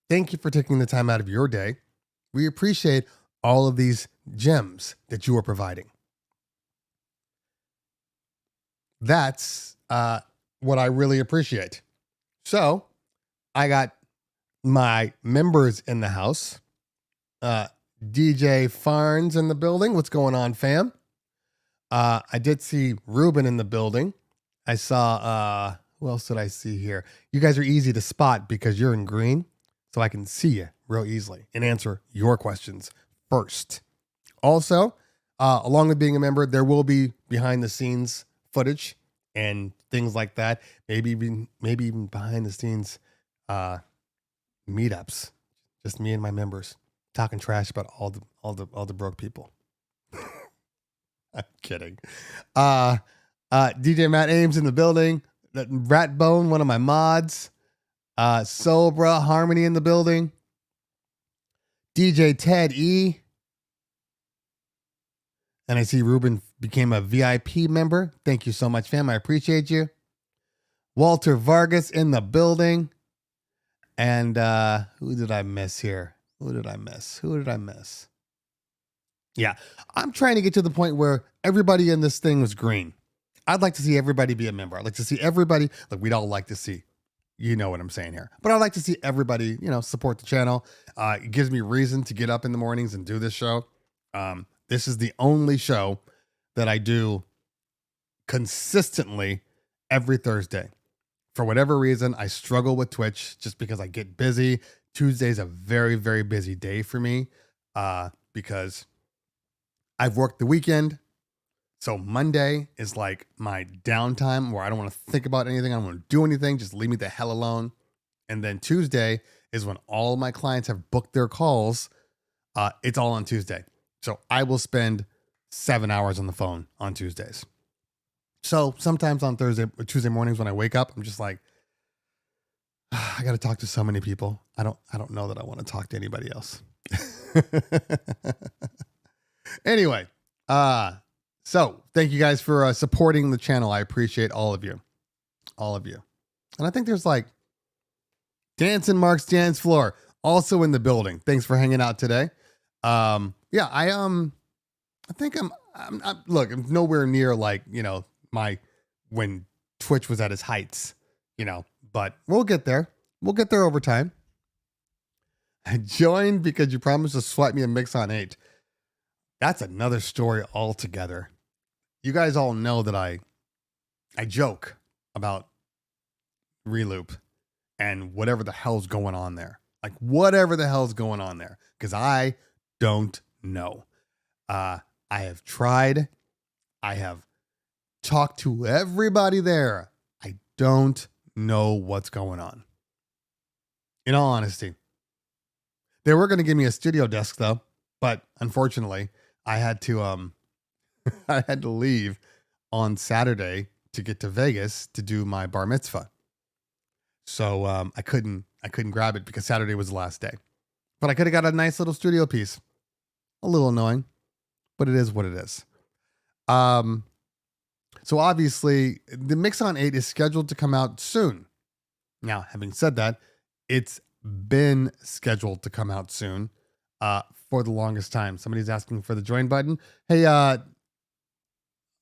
thank you for taking the time out of your day. We appreciate all of these gems that you are providing. That's what I really appreciate. So I got my members in the house. DJ Farns in the building. What's going on, fam? I did see Ruben in the building. I saw, who else did I see here? You guys are easy to spot because you're in green, so I can see you real easily and answer your questions first. Also, along with being a member, there will be behind the scenes footage and things like that. Maybe even behind the scenes meetups. Just me and my members talking trash about all the broke people. I'm kidding. DJ Matt Ames in the building. Ratbone, one of my mods. Sobra Harmony in the building. DJ Ted E. And I see Ruben became a VIP member. Thank you so much, fam. I appreciate you. Walter Vargas in the building. And who did I miss here? Who did I miss? Yeah, I'm trying to get to the point where everybody in this thing was green. I'd like to see everybody be a member. I'd like to see everybody, like we'd all like to see, you know what I'm saying here. But I'd like to see everybody, support the channel. It gives me reason to get up in the mornings and do this show. This is the only show that I do consistently every Thursday. For whatever reason, I struggle with Twitch just because I get busy. Tuesday's a very, very busy day for me because I've worked the weekend. So Monday is like my downtime where I don't want to think about anything. I don't want to do anything. Just leave me the hell alone. And then Tuesday is when all my clients have booked their calls. It's all on Tuesday. So I will spend 7 hours on the phone on Tuesdays. So sometimes on Tuesday mornings when I wake up, I'm just like, I got to talk to so many people. I don't know that I want to talk to anybody else. Anyway, so thank you guys for supporting the channel. I appreciate all of you. And I think there's like Dancing Mark's Dance Floor also in the building. Thanks for hanging out today. Yeah, I think I'm look, I'm nowhere near like, when Twitch was at its heights, but we'll get there. We'll get there over time. I joined because you promised to swipe me a mix on 8. That's another story altogether. You guys all know that I joke about Reloop and whatever the hell's going on there. Like whatever the hell's going on there. Because I don't know. I have tried. I have talked to everybody there. I don't know what's going on. In all honesty. They were going to give me a studio desk though, but unfortunately, I had to I had to leave on Saturday to get to Vegas to do my bar mitzvah. So I couldn't grab it because Saturday was the last day. But I could have got a nice little studio piece. A little annoying, but it is what it is. So obviously the Mix-On 8 is scheduled to come out soon. Now, having said that, it's been scheduled to come out soon for the longest time. Somebody's asking for the join button. Hey,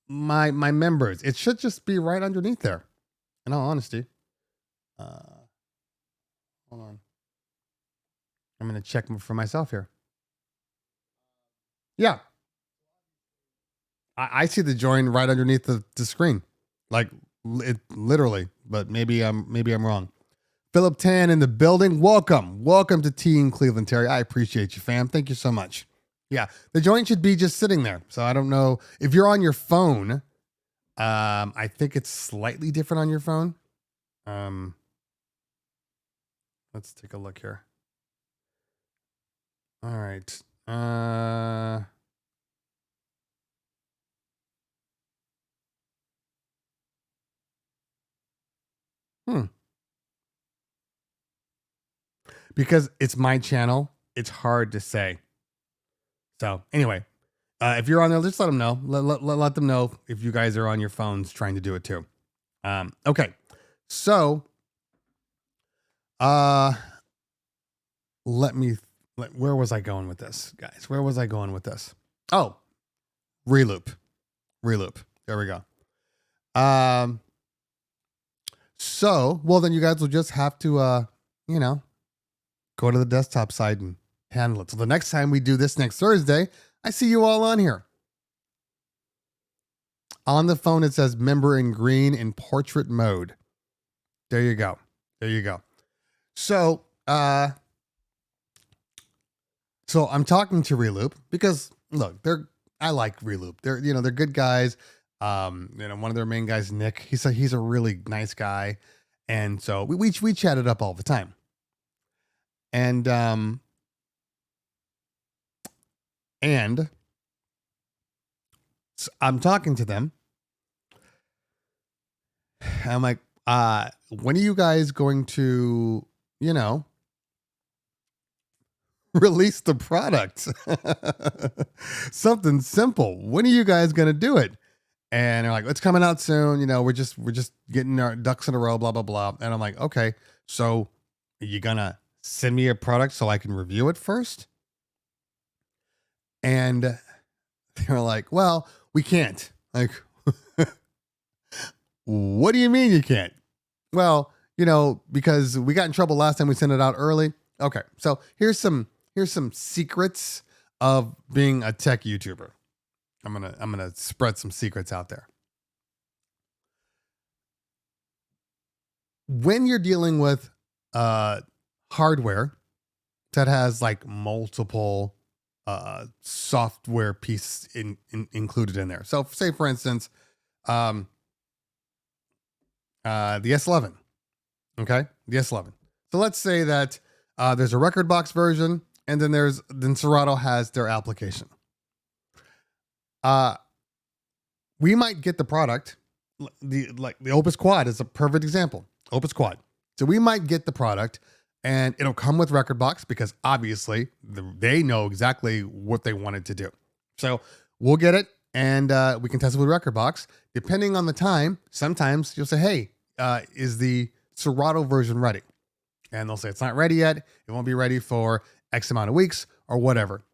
my members, it should just be right underneath there. In all honesty. Hold on. I'm going to check for myself here. Yeah. I see the join right underneath the screen. Like it literally, but maybe I'm wrong. Philip Tan in the building. Welcome to Team Cleveland, Terry. I appreciate you, fam. Thank you so much. Yeah, the joint should be just sitting there. So I don't know if you're on your phone. I think it's slightly different on your phone. Let's take a look here. All right. Uh, hmm. Because it's my channel, it's hard to say. So anyway, if you're on there, just let them know. Let them know if you guys are on your phones trying to do it too. Okay. So, uh, where was I going with this, guys? Where was I going with this? Oh, reloop. There we go. So, well, then you guys will just have to, go to the desktop side and handle it. So the next time we do this next Thursday, I see you all on here. On the phone, it says member in green in portrait mode. There you go. So, I'm talking to Reloop because look, I like Reloop. They're good guys. One of their main guys, Nick, he's a really nice guy. And so we chatted up all the time. And so I'm talking to them. I'm like, when are you guys going to, release the product? Something simple. When are you guys going to do it? And they're like, it's coming out soon. We're just getting our ducks in a row, blah, blah, blah. And I'm like, okay, so are you going to send me a product so I can review it first? And they're like, well, we can't. Like, what do you mean you can't? Well, because we got in trouble last time we sent it out early. Okay. So here's some secrets of being a tech YouTuber. I'm going to spread some secrets out there. When you're dealing with hardware that has like multiple software pieces included in there. So say for instance, the S11. Okay. The S11. So let's say that there's a record box version and then Serato has their application. We might get the product. The Opus Quad is a perfect example. Opus Quad. So we might get the product and it'll come with record box because obviously they know exactly what they wanted to do. So we'll get it and we can test it with record box. Depending on the time, sometimes you'll say, hey, is the Serato version ready? And they'll say it's not ready yet. It won't be ready for X amount of weeks or whatever.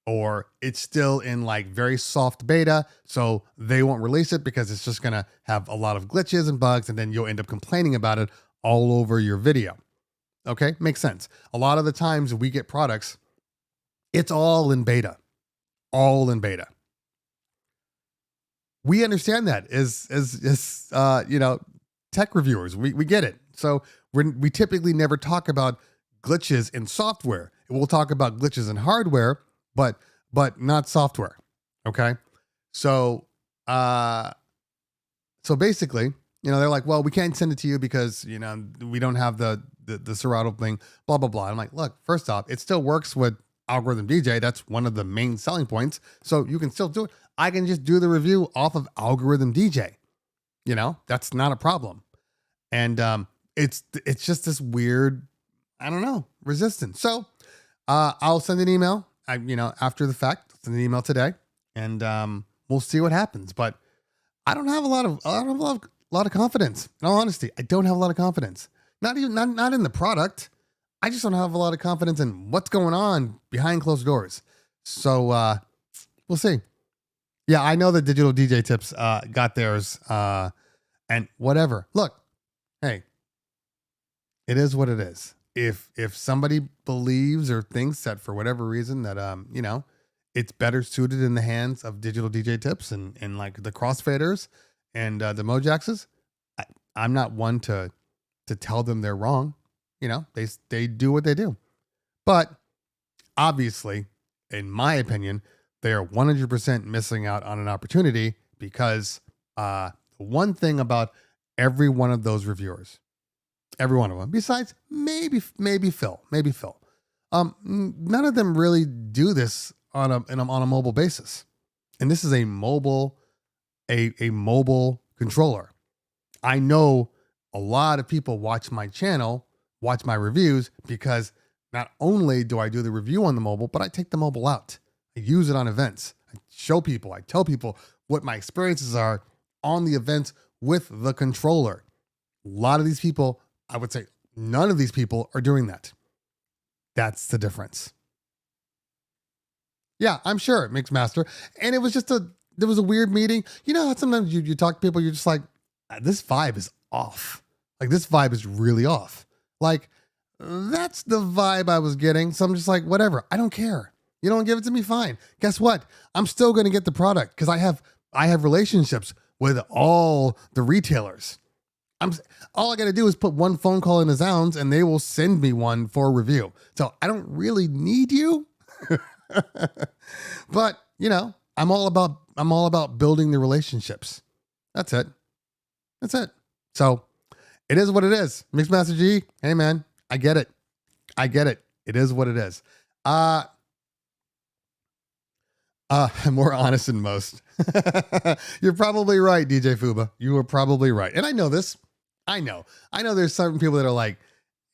Or it's still in like very soft beta, so they won't release it because it's just going to have a lot of glitches and bugs, and then you'll end up complaining about it all over your video. Okay, makes sense. A lot of the times we get products, it's all in beta. We understand that as tech reviewers. We get it. So we typically never talk about glitches in software. We'll talk about glitches in hardware, but not software. Okay. So basically, they're like, well, we can't send it to you because, we don't have the Serato thing, blah, blah, blah. I'm like, look, first off, it still works with Algorithm DJ. That's one of the main selling points. So you can still do it. I can just do the review off of Algorithm DJ. That's not a problem. And it's just this weird, I don't know, resistance. So I'll send an email. After the fact, send an email today, and we'll see what happens. But I don't have a lot of confidence. In all honesty, I don't have a lot of confidence. Not in the product. I just don't have a lot of confidence in what's going on behind closed doors. So we'll see. Yeah, I know that Digital DJ Tips got theirs, and whatever. Look, hey, it is what it is. If somebody believes or thinks that for whatever reason that it's better suited in the hands of Digital DJ Tips and like the crossfaders and the Mojaxes, I'm not one to tell them they're wrong. They do what they do. But obviously, in my opinion, they are 100% missing out on an opportunity because the one thing about every one of those reviewers, every one of them, besides maybe Phil, none of them really do this on a mobile basis. And this is a mobile controller. I know a lot of people watch my channel, watch my reviews, because not only do I do the review on the mobile, but I take the mobile out. I use it on events. I show people, I tell people what my experiences are on the events with the controller. A lot of these people, I would say none of these people are doing that. That's the difference. Yeah, I'm sure, Mixmaster. And it was just there was a weird meeting. You know how sometimes you talk to people, you're just like, this vibe is off. Like, this vibe is really off. Like, that's the vibe I was getting. So I'm just like, whatever. I don't care. You don't give it to me, fine. Guess what? I'm still going to get the product because I have relationships with all the retailers. All I got to do is put one phone call in the Zounds and they will send me one for review. So I don't really need you. But, you know, I'm all about building the relationships. That's it. So it is what it is. Mixmaster G, hey man, I get it. It is what it is. More honest than most. You're probably right, DJ Fuba. You are probably right. And I know this. I know there's certain people that are like,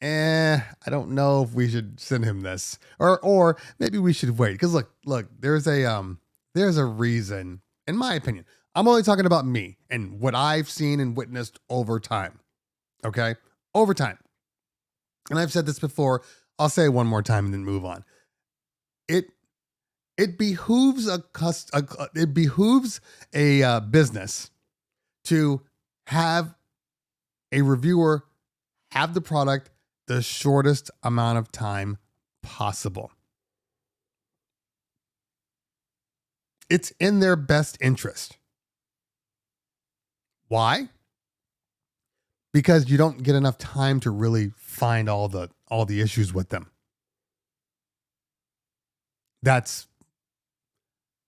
I don't know if we should send him this, or maybe we should wait. Cause look, there's a reason, in my opinion. I'm only talking about me and what I've seen and witnessed over time. Okay. Over time. And I've said this before. I'll say it one more time and then move on. It behooves a business to have a reviewer have the product the shortest amount of time possible. It's in their best interest. Why? Because you don't get enough time to really find all the issues with them.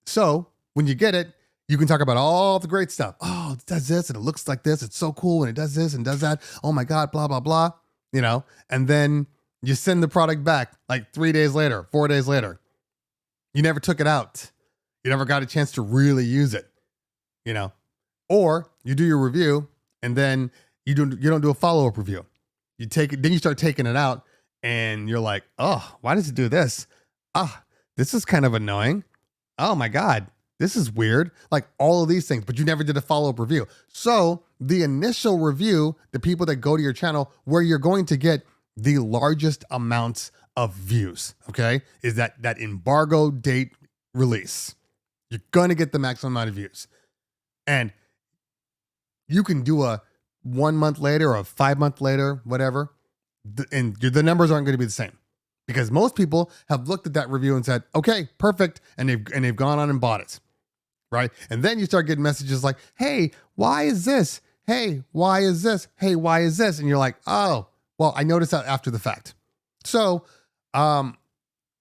So when you get it, you can talk about all the great stuff. Oh, it does this and it looks like this. It's so cool. And it does this and does that. Oh my God, blah, blah, blah. You know, and then you send the product back like 3 days later, 4 days later. You never took it out. You never got a chance to really use it, you know, or you do your review and then you don't do a follow-up review. You take it, then you start taking it out and you're like, oh, why does it do this? This is kind of annoying. Oh my God, this is weird. Like all of these things, but you never did a follow-up review. So the initial review, the people that go to your channel where you're going to get the largest amounts of views, okay, is that embargo date release. You're going to get the maximum amount of views. And you can do a 1 month later or a 5 month later, whatever. And the numbers aren't going to be the same. Because most people have looked at that review and said, okay, perfect. And they've gone on and bought it. Right. And then you start getting messages like, hey, why is this? Hey, why is this? Hey, why is this? And you're like, oh, well, I noticed that after the fact. So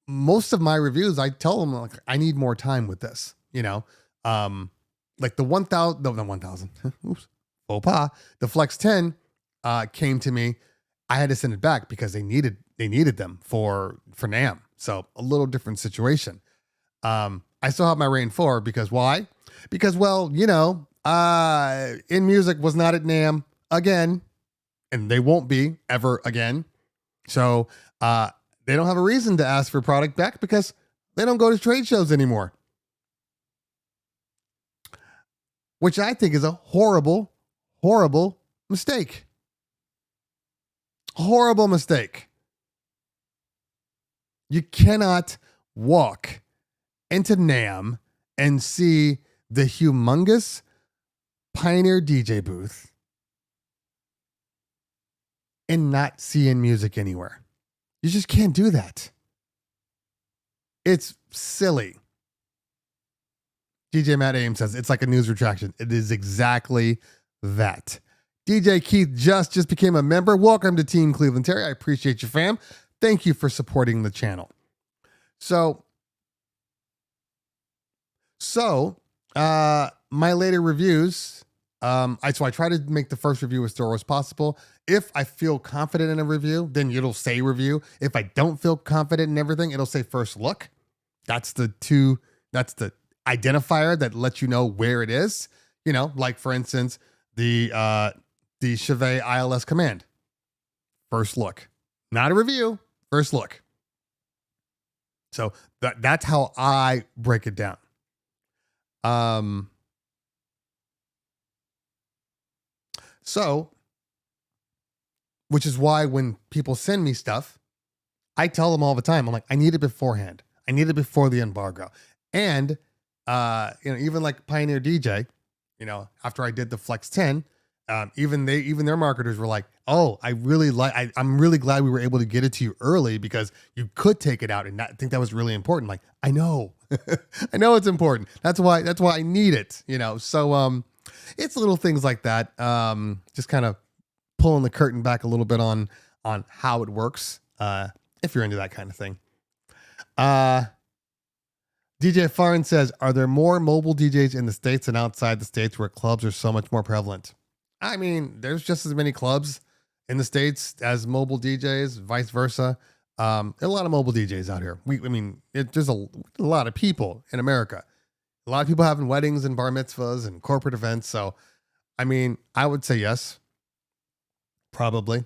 most of my reviews, I tell them like, I need more time with this, you know, like the 1,000, oops, faux pas, the Flex 10 came to me. I had to send it back because they needed them for Namm. So a little different situation. I still have my Rain 4 because why? Because, well, you know, In Music was not at Namm again, and they won't be ever again. So they don't have a reason to ask for product back because they don't go to trade shows anymore. Which I think is a horrible, horrible mistake. Horrible mistake. You cannot walk into Namm and see the humongous Pioneer DJ booth and not see In Music anywhere. You just can't do that. It's silly. DJ Matt Ames says it's like a news retraction. It is exactly that. DJ Keith just became a member. Welcome to Team Cleveland Terry. I appreciate you, fam. Thank you for supporting the channel. So my later reviews, I try to make the first review as thorough as possible. If I feel confident in a review, then it'll say review. If I don't feel confident in everything, it'll say first look. That's the identifier that lets you know where it is. Like for instance, the Chevet ILS command. First look. Not a review, first look. So that's how I break it down. So, which is why when people send me stuff, I tell them all the time, I'm like, I need it beforehand. I need it before the embargo. And, even like Pioneer DJ, after I did the Flex 10, even their marketers were like, oh, I'm really glad we were able to get it to you early because you could take it out. And I think that was really important. Like, I know, I know it's important. That's why I need it, So, it's little things like that. Just kind of pulling the curtain back a little bit on how it works. If you're into that kind of thing. DJ Farn says, are there more mobile DJs in the States than outside the States where clubs are so much more prevalent? I mean, there's just as many clubs in the States as mobile DJs, vice versa. A lot of mobile DJs out here. There's a lot of people in America. A lot of people having weddings and bar mitzvahs and corporate events. So, I would say yes, probably.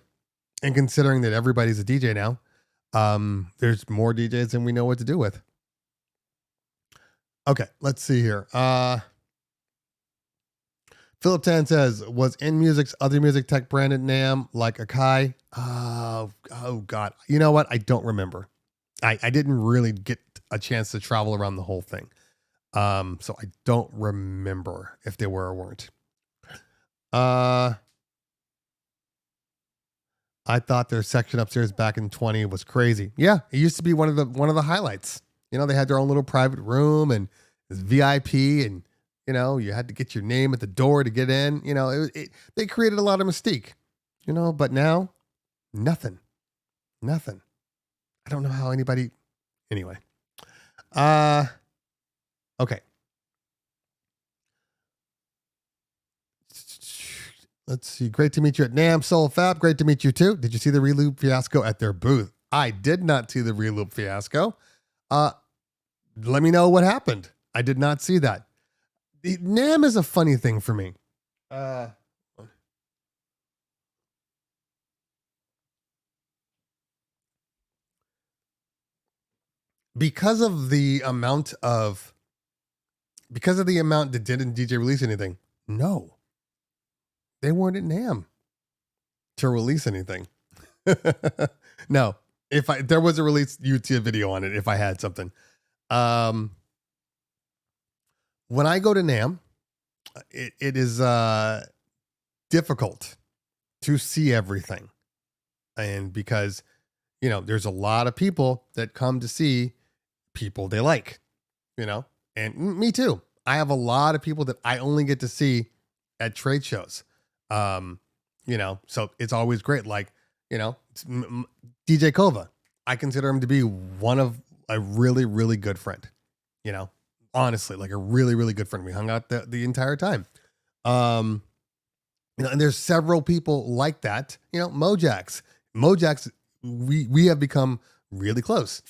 And considering that everybody's a DJ now, there's more DJs than we know what to do with. Okay, let's see here. Philip Tan says, was In Music's other music tech branded Namm like Akai? Oh God. You know what? I don't remember. I didn't really get a chance to travel around the whole thing. So I don't remember if they were or weren't. I thought their section upstairs back in 20 was crazy. Yeah, it used to be one of the highlights. They had their own little private room and it was VIP, and you had to get your name at the door to get in. They created a lot of mystique. But now nothing. I don't know how anybody. Anyway. Okay. Let's see. Great to meet you at Namm Soul Fab. Great to meet you too. Did you see the Reloop fiasco at their booth? I did not see the Reloop fiasco. Let me know what happened. I did not see that. Namm is a funny thing for me. Because of the amount that didn't DJ release anything. No, they weren't at Namm to release anything. No, if there was a release YouTube video on it, if I had something. When I go to Namm, it is difficult to see everything. And because, there's a lot of people that come to see people they like, and me too. I have a lot of people that I only get to see at trade shows. So it's always great. Like, DJ Kova, I consider him to be a really, really good friend, honestly, like a really, really good friend. We hung out the entire time. And there's several people like that, Mojax, we have become really close.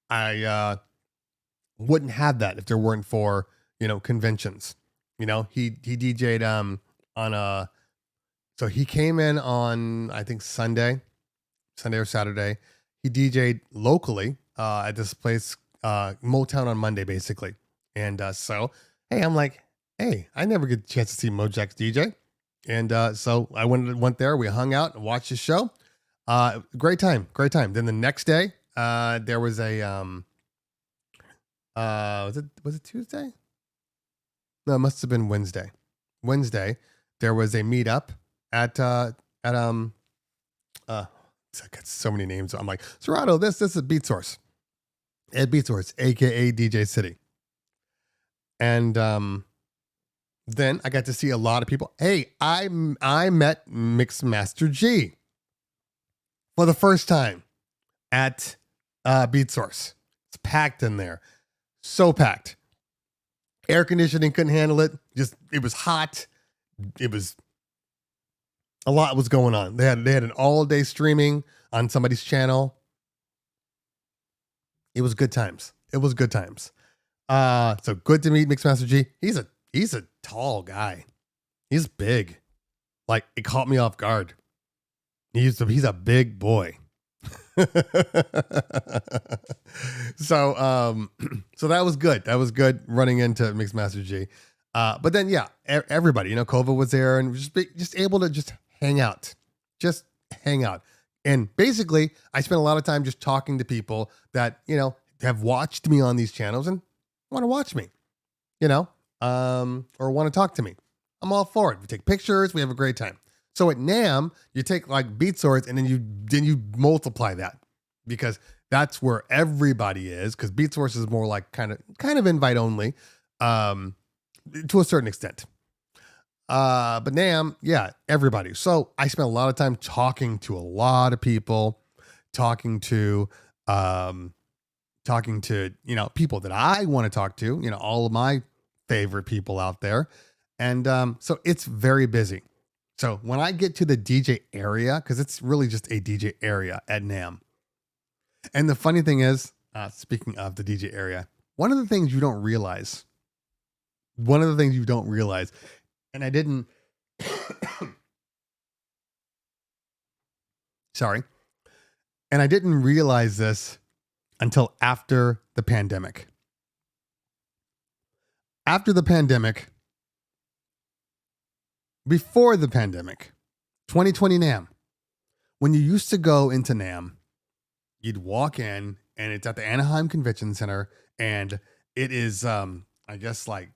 I wouldn't have that if there weren't for, conventions. He DJ'd so he came in on, I think Sunday or Saturday. He DJ'd locally at this place, Motown on Monday, basically. And so, hey, I'm like, hey, I never get a chance to see Mojax DJ. And so I went there. We hung out and watched the show. Great time. Then the next day, there was a was it Tuesday? No, it must have been Wednesday. There was a meetup at I got so many names. I'm like, Serato, this is Beat Source. At Beat Source, aka DJ City. And then I got to see a lot of people. Hey, I met Mixmaster G for the first time at Beat Source. It's packed in there. So packed. Air conditioning couldn't handle it. It was hot. It was a lot was going on. They had an all-day streaming on somebody's channel. It was good times. It was good times. So good to meet Mixmaster G. He's a tall guy. He's big. Like, it caught me off guard. He's a big boy. so so that was good. That was good running into Mixmaster G. But then everybody, Kova was there and just able to just hang out. Just hang out. And basically, I spent a lot of time just talking to people that, have watched me on these channels and want to watch me, or want to talk to me. I'm all for it. We take pictures. We have a great time. So at Namm, you take like beat swords and then you multiply that, because that's where everybody is. Because beat swords is more like kind of invite only, to a certain extent. But Namm, everybody. So I spent a lot of time talking to a lot of people, talking to people that I want to talk to, all of my favorite people out there. And so it's very busy. So when I get to the DJ area, because it's really just a DJ area at Namm. And the funny thing is, speaking of the DJ area, one of the things you don't realize, and I didn't, sorry, and I didn't realize this until after the pandemic. Before the pandemic, 2020 Namm, when you used to go into Namm, you'd walk in and it's at the Anaheim Convention Center, and it is, I guess, like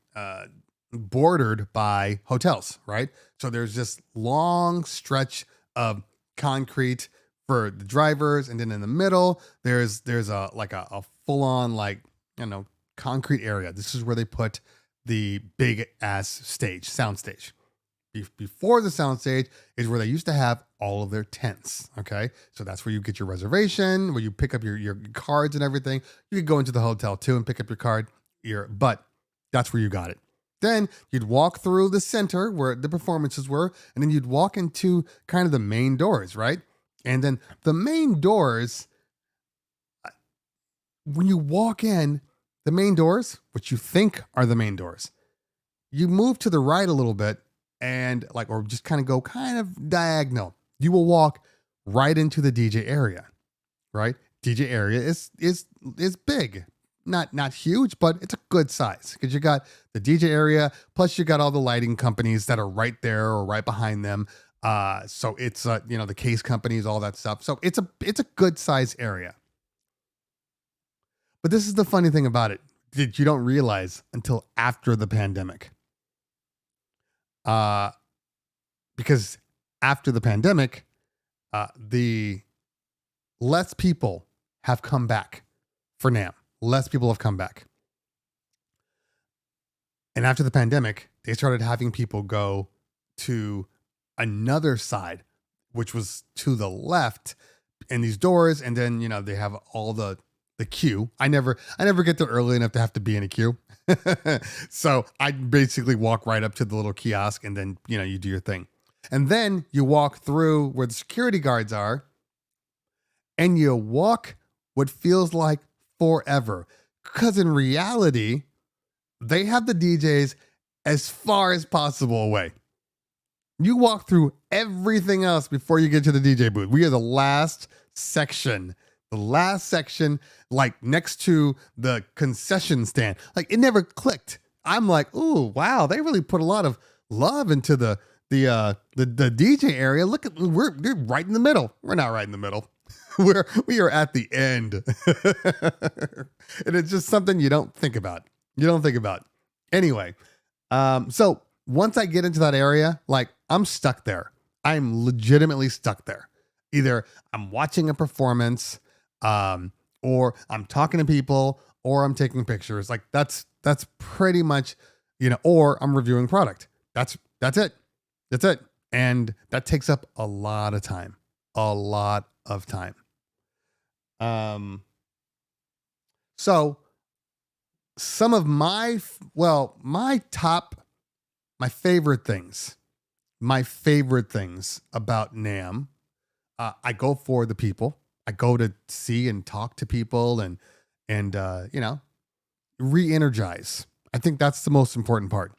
bordered by hotels, right? So there's this long stretch of concrete for the drivers, and then in the middle, there's a full on concrete area. This is where they put the big ass sound stage. Before the soundstage is where they used to have all of their tents. Okay. So that's where you get your reservation, where you pick up your cards and everything. You could go into the hotel too and pick up your card, but that's where you got it. Then you'd walk through the center where the performances were, and then you'd walk into kind of the main doors, right? And then the main doors, when you walk in, the main doors, which you think are the main doors, you move to the right a little bit, and or just kind of go kind of diagonal. You will walk right into the DJ area, right? DJ area is big, not huge, but it's a good size, because you got the DJ area, plus you got all the lighting companies that are right there or right behind them. So it's the case companies, all that stuff. So it's a good size area. But this is the funny thing about it that you don't realize until after the pandemic. Because after the pandemic, the less people have come back for Namm. Less people have come back. And after the pandemic, they started having people go to another side, which was to the left in these doors. And then, they have all the queue. I never get there early enough to have to be in a queue. So I basically walk right up to the little kiosk, and then, you do your thing. And then you walk through where the security guards are, and you walk what feels like forever. Because in reality, they have the DJs as far as possible away. You walk through everything else before you get to the DJ booth. We are the last section, like next to the concession stand. Like, it never clicked. I'm like, ooh, wow, they really put a lot of love into the DJ area. Look at, we're right in the middle. We're not right in the middle. We are at the end. And it's just something you don't think about. Anyway, so once I get into that area, I'm stuck there. I'm legitimately stuck there. Either I'm watching a performance, or I'm talking to people, or I'm taking pictures. That's pretty much, or I'm reviewing product. That's it. And that takes up a lot of time. So some of my favorite things about Namm, I go for the people. I go to see and talk to people and re-energize. I think that's the most important part.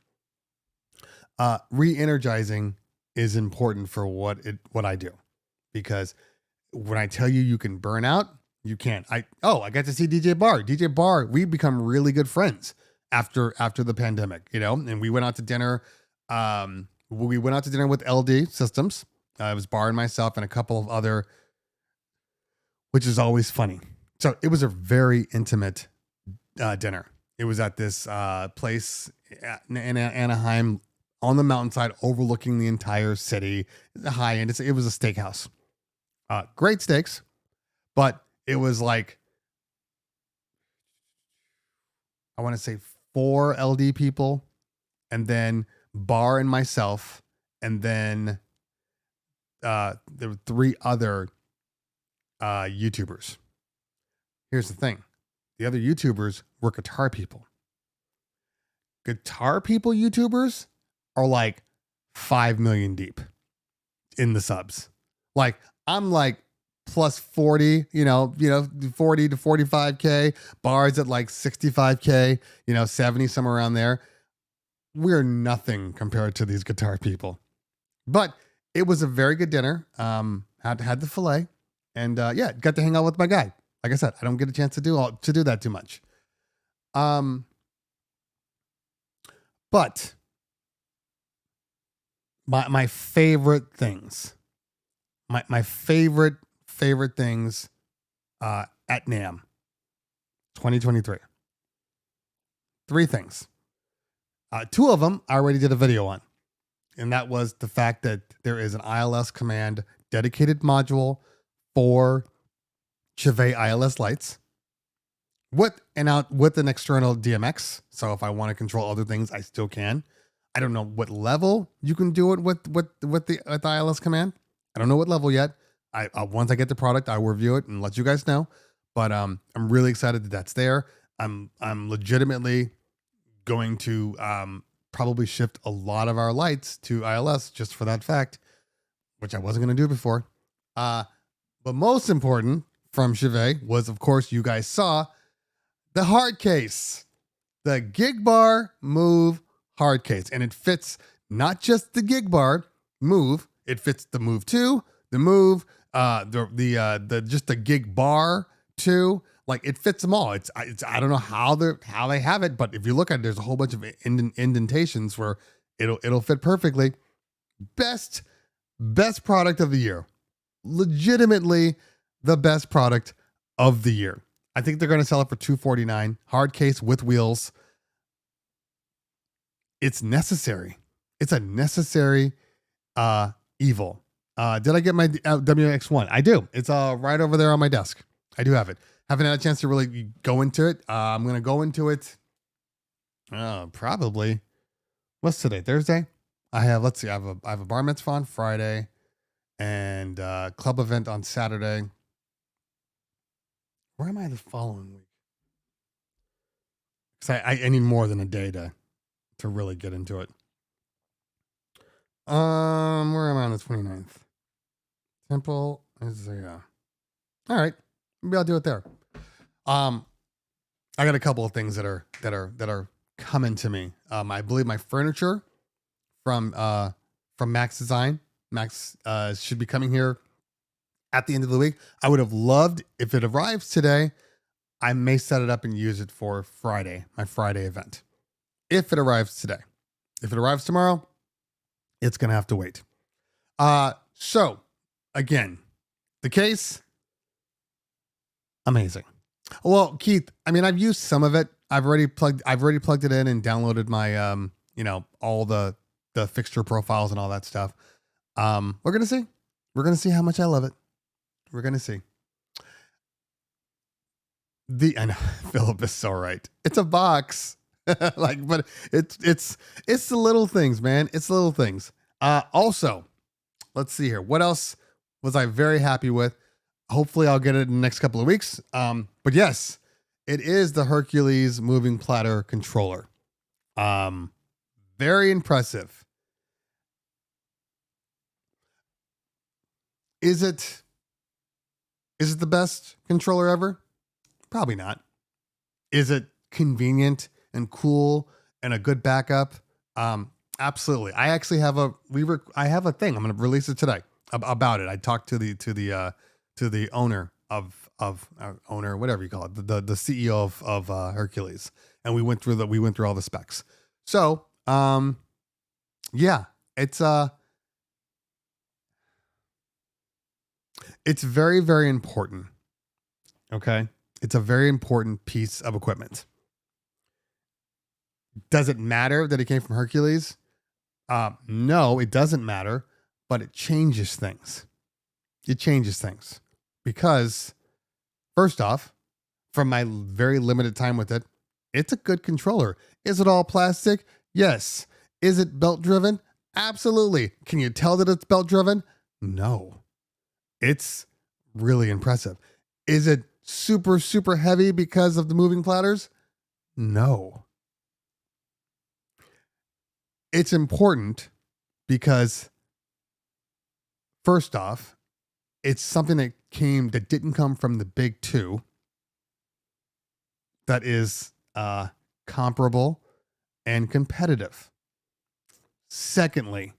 Re-energizing is important for what I do, because when I tell you can burn out, you can't. I got to see DJ Bar. DJ Bar, we become really good friends after the pandemic, and we went out to dinner. We went out to dinner with LD Systems. It was Bar and myself and a couple of other, which is always funny. So it was a very intimate dinner. It was at this place in Anaheim on the mountainside overlooking the entire city. The high end. It was a steakhouse. Great steaks, but it was like, I want to say 4 LD people, and then Bar and myself, and then there were 3 other YouTubers. Here's the thing. The other YouTubers were guitar people. Guitar people YouTubers are like 5 million deep in the subs. Like, I'm like plus 40, 40 to 45K. Bars at like 65K, 70, somewhere around there. We're nothing compared to these guitar people. But it was a very good dinner. Had the filet, and got to hang out with my guy. Like I said, I don't get a chance to do that too much. But my favorite things, my favorite things at Namm 2023. 3 things. 2 of them I already did a video on. And that was the fact that there is an ILS command dedicated module for Chauvet ILS lights with an external DMX. So if I want to control other things, I still can. I don't know what level you can do it with the ILS command. I don't know what level yet. I once I get the product, I will review it and let you guys know. But I'm really excited that that's there. I'm legitimately going to probably shift a lot of our lights to ILS just for that fact, which I wasn't going to do before. But most important from Chauvet was, of course, you guys saw the hard case, the Gig Bar Move hard case, and it fits not just the Gig Bar Move, it fits the Move 2, the Move, just the Gig Bar 2. Like, it fits them all. It's I don't know how they have it, but if you look at it, there's a whole bunch of indentations where it'll fit perfectly. Best product of the year. Legitimately the best product of the year. I think they're going to sell it for $249. Hard case with wheels. It's necessary. It's a necessary evil. Did I get my WX1? I do. It's right over there on my desk. I do have it. Haven't had a chance to really go into it. I'm going to go into it probably. What's today? Thursday? I have a bar mitzvah on Friday and club event on Saturday. Where am I the following week? Because I need more than a day to really get into it. Where am I on the 29th? Temple is there. All right. Maybe I'll do it there. I got a couple of things that are coming to me. I believe my furniture from Max Design. Max should be coming here at the end of the week. I would have loved if it arrives today. I may set it up and use it for Friday, my Friday event. If it arrives today. If it arrives tomorrow, it's going to have to wait. So again, the case, amazing. Well, Keith, I mean, I've used some of it. I've already plugged it in and downloaded my, all the fixture profiles and all that stuff. We're going to see how much I love it. We're going to see. I know Philip is so right. It's a box. But it's the little things, man. It's the little things. Also, let's see here. What else was I very happy with? Hopefully I'll get it in the next couple of weeks. But yes, it is the Hercules moving platter controller. Very impressive. Is it the best controller ever? Probably not. Is it convenient and cool and a good backup, absolutely. I actually have I have a thing. I'm going to release it today about it. I talked to the owner of owner, whatever you call it, the CEO of Hercules, and we went through all the specs. So, yeah, it's very, very important. Okay. It's a very important piece of equipment. Does it matter that it came from Hercules? No, it doesn't matter, but it changes things. It changes things because, first off, from my very limited time with it, it's a good controller. Is it all plastic? Yes. Is it belt driven? Absolutely. Can you tell that it's belt driven? No. It's really impressive. Is it super, super heavy because of the moving platters? No. It's important because, first off, it's something that didn't come from the big two, that is comparable and competitive. Secondly,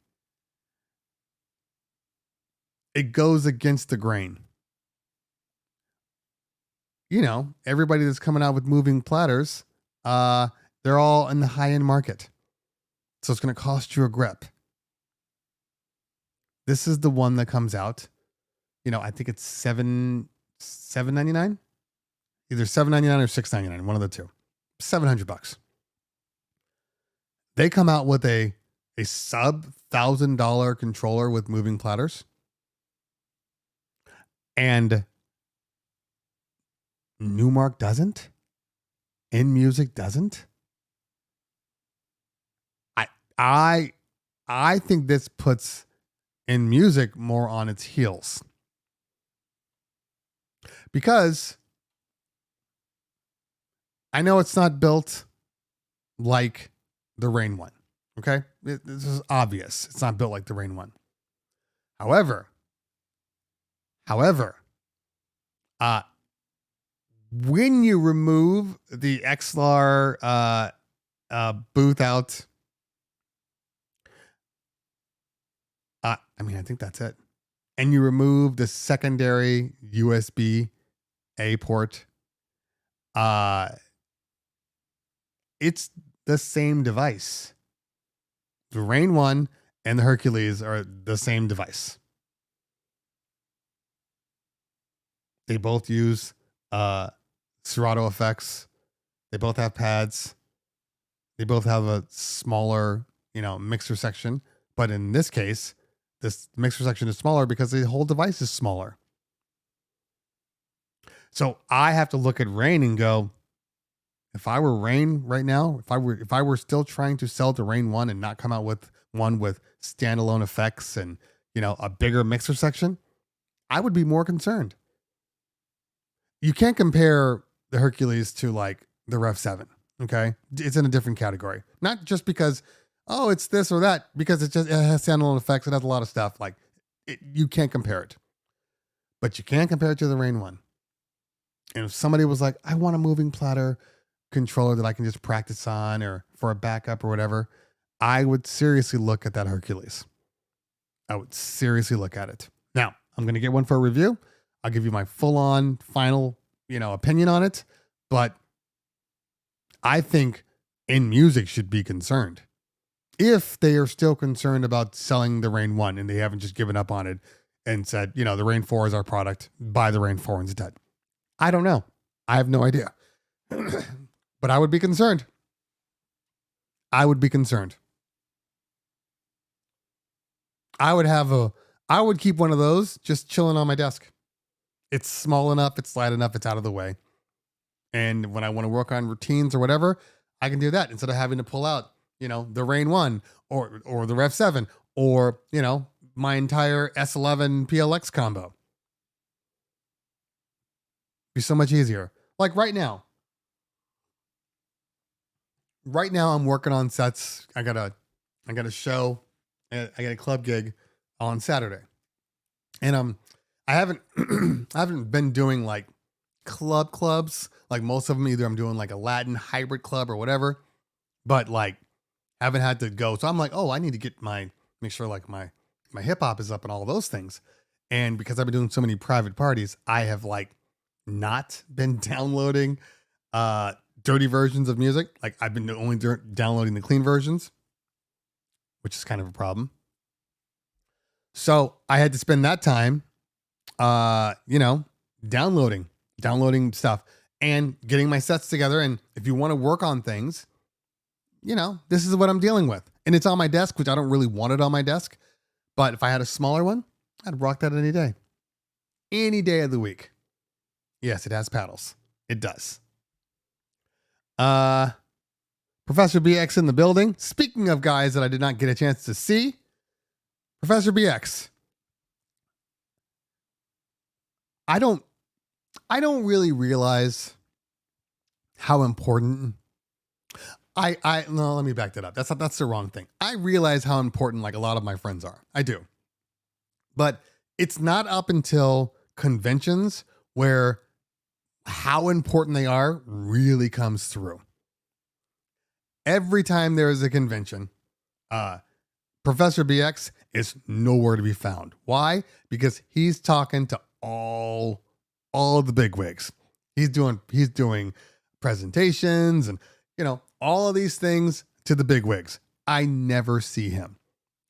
it goes against the grain. Everybody that's coming out with moving platters, they're all in the high-end market. So it's going to cost you a grip. This is the one that comes out. I think it's $7.99. Either $7.99 or $6.99, one of the two. $700. They come out with a sub $1,000 controller with moving platters, and Newmark doesn't. InMusic doesn't. I think this puts InMusic more on its heels, because I know it's not built like the Rain one. Okay, this is obvious. It's not built like the Rain one. However, when you remove the XLR booth out, I think that's it. And you remove the secondary USB-A port, it's the same device. The Rain 1 and the Hercules are the same device. They both use Serato effects. They both have pads. They both have a smaller, mixer section. But in this case, this mixer section is smaller because the whole device is smaller. So I have to look at Rain and go, if I were Rain right now, if I were still trying to sell the Rain 1 and not come out with one with standalone effects and, a bigger mixer section, I would be more concerned. You can't compare the Hercules to like the Rev 7. Okay. It's in a different category. Not just because, it's this or that, because it has standalone effects. It has a lot of stuff. Like you can't compare it, but you can compare it to the Rain 1. And if somebody was like, I want a moving platter controller that I can just practice on or for a backup or whatever, I would seriously look at that Hercules. I would seriously look at it. Now, I'm going to get one for a review. I'll give you my full-on final, opinion on it. But I think InMusic should be concerned. If they are still concerned about selling the Rain 1 and they haven't just given up on it and said, the Rain 4 is our product, buy the Rain 4 instead. I don't know. I have no idea. But I would be concerned. I would keep one of those just chilling on my desk. It's small enough, it's light enough, it's out of the way. And when I want to work on routines or whatever, I can do that instead of having to pull out, the Rain 1 or the Rev 7 or, my entire S11 PLX combo. Be so much easier. Like right now I'm working on sets. I got a show. I got a club gig on Saturday. And I haven't been doing like clubs. Like most of them, either I'm doing like a Latin hybrid club or whatever, but like haven't had to go. So I'm like, oh, I need to make sure like my hip hop is up and all of those things. And because I've been doing so many private parties, I have like not been downloading dirty versions of music. Like I've been only downloading the clean versions, which is kind of a problem. So I had to spend that time, downloading stuff and getting my sets together. And if you want to work on things, this is what I'm dealing with. And it's on my desk, which I don't really want it on my desk. But if I had a smaller one, I'd rock that any day. Any day of the week. Yes, it has paddles. It does. Professor BX in the building. Speaking of guys that I did not get a chance to see, Professor BX. I don't really realize how important no, let me back that up. That's the wrong thing. I realize how important like a lot of my friends are. I do. But it's not up until conventions where how important they are really comes through. Every time there is a convention, Professor BX is nowhere to be found. Why? Because he's talking to all of the bigwigs. He's doing presentations and all of these things to the bigwigs. I never see him.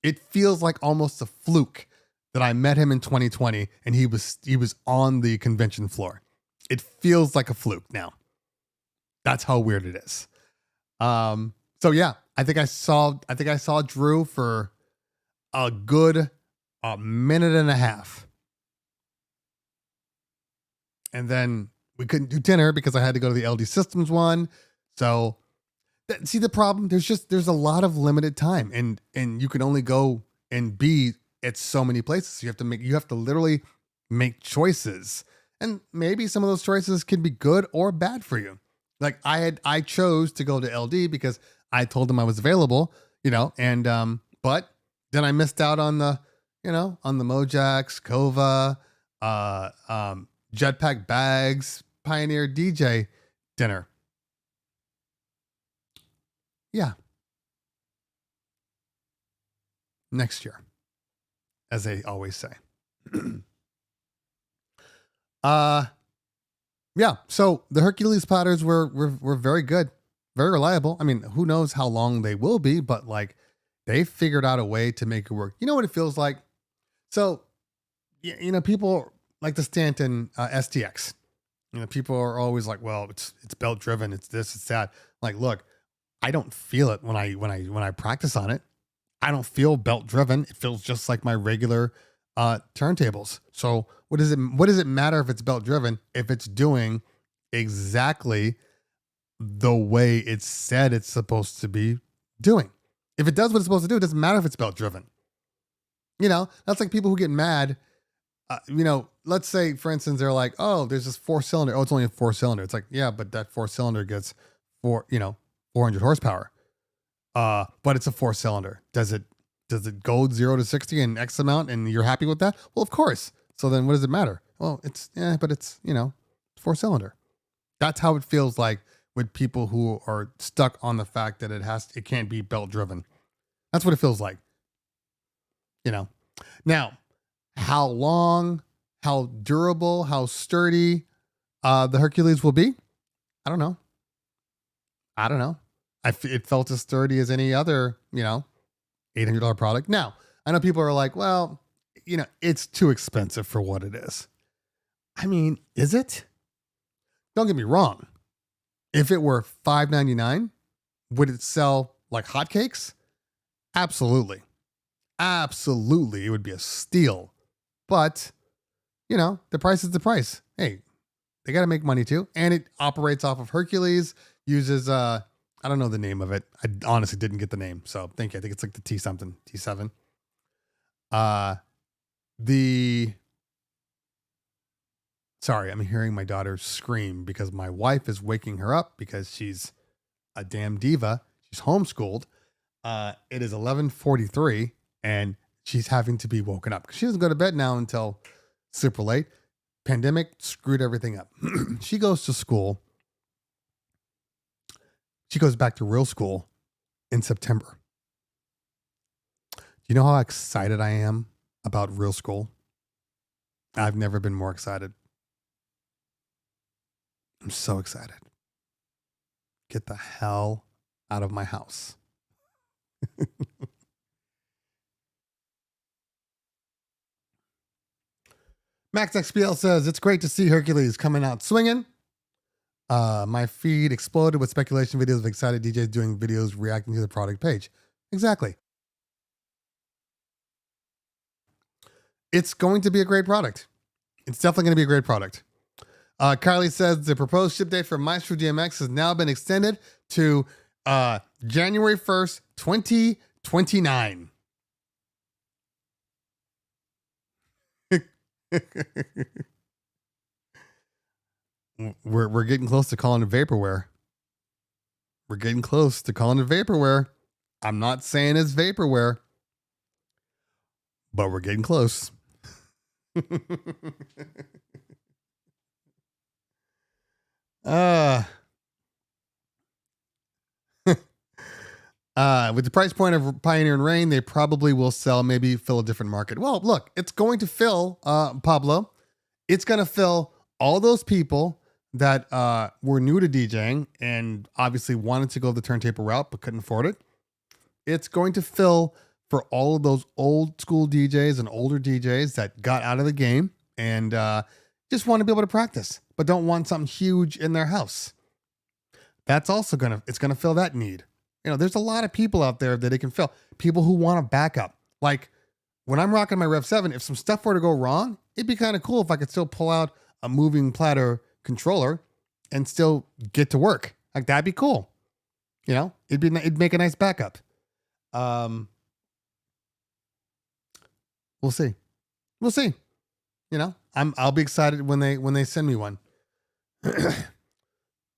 It feels like almost a fluke that I met him in 2020 and he was on the convention floor. It feels like a fluke now. That's how weird it is. So yeah, I think I saw Drew for a good minute and a half. And then we couldn't do dinner because I had to go to the LD Systems one. So see the problem, there's a lot of limited time and you can only go and be at so many places. You have to literally make choices. And maybe some of those choices can be good or bad for you. Like I chose to go to LD because I told them I was available, and but then I missed out on the Mojax, Kova, Jetpack Bags, Pioneer DJ dinner. Yeah. Next year, as they always say. Yeah. So the Hercules platters were very good, very reliable. I mean, who knows how long they will be, but like they figured out a way to make it work. You know what it feels like? So, people like the Stanton STX. People are always like, well, it's belt driven. It's this, it's that. Like, look, I don't feel it when I practice on it. I don't feel belt driven. It feels just like my regular turntables. So what does it matter if it's belt driven if it's doing exactly the way it's said it's supposed to be doing? If it does what it's supposed to do, it doesn't matter if it's belt driven. That's like people who get mad. Let's say, for instance, they're like, oh, there's this 4-cylinder. Oh, it's only a 4-cylinder. It's like, yeah, but that 4-cylinder gets 400 horsepower. But it's a 4-cylinder. Does it go 0 to 60 in X amount and you're happy with that? Well, of course. So then what does it matter? Well, it's 4-cylinder. That's how it feels like with people who are stuck on the fact that it can't be belt driven. That's what it feels like. Now, how long, how durable, how sturdy the Hercules will be, I don't know. It felt as sturdy as any other, $800 product. Now, I know people are like, well, it's too expensive for what it is. I mean, is it? Don't get me wrong. If it were $599, would it sell like hotcakes? Absolutely. Absolutely. It would be a steal. But, the price is the price. Hey, they got to make money too. And it operates off of Hercules, uses, I don't know the name of it. I honestly didn't get the name. So thank you. I think it's like the T something, T7. Sorry, I'm hearing my daughter scream because my wife is waking her up because she's a damn diva. She's homeschooled. It is 11:43 and she's having to be woken up because she doesn't go to bed now until super late. Pandemic screwed everything up. She goes to school. She goes back to real school in September. Do you know how excited I am about real school? I've never been more excited. I'm so excited. Get the hell out of my house. Max XPL says, it's great to see Hercules coming out swinging. My feed exploded with speculation videos of excited DJs doing videos reacting to the product page. Exactly. It's going to be a great product. It's definitely going to be a great product. Kylie says the proposed ship date for Maestro DMX has now been extended to January 1st, 2029. We're getting close to calling it vaporware. We're getting close to calling it vaporware. I'm not saying it's vaporware, but we're getting close. With the price point of Pioneer and Reign, they probably will sell, maybe fill a different market. Well, look, it's going to fill, Pablo. It's going to fill all those people that were new to DJing and obviously wanted to go the turntable route but couldn't afford it. It's going to fill for all of those old school DJs and older DJs that got out of the game and just want to be able to practice, but don't want something huge in their house. That's also it's going to fill that need. You know, there's a lot of people out there that it can fill. People who want a backup. Like when I'm rocking my Rev 7, if some stuff were to go wrong, it'd be kind of cool if I could still pull out a moving platter controller and still get to work. Like that'd be cool. You know, it'd make a nice backup. We'll see. We'll see. You know, I'll be excited when they send me one.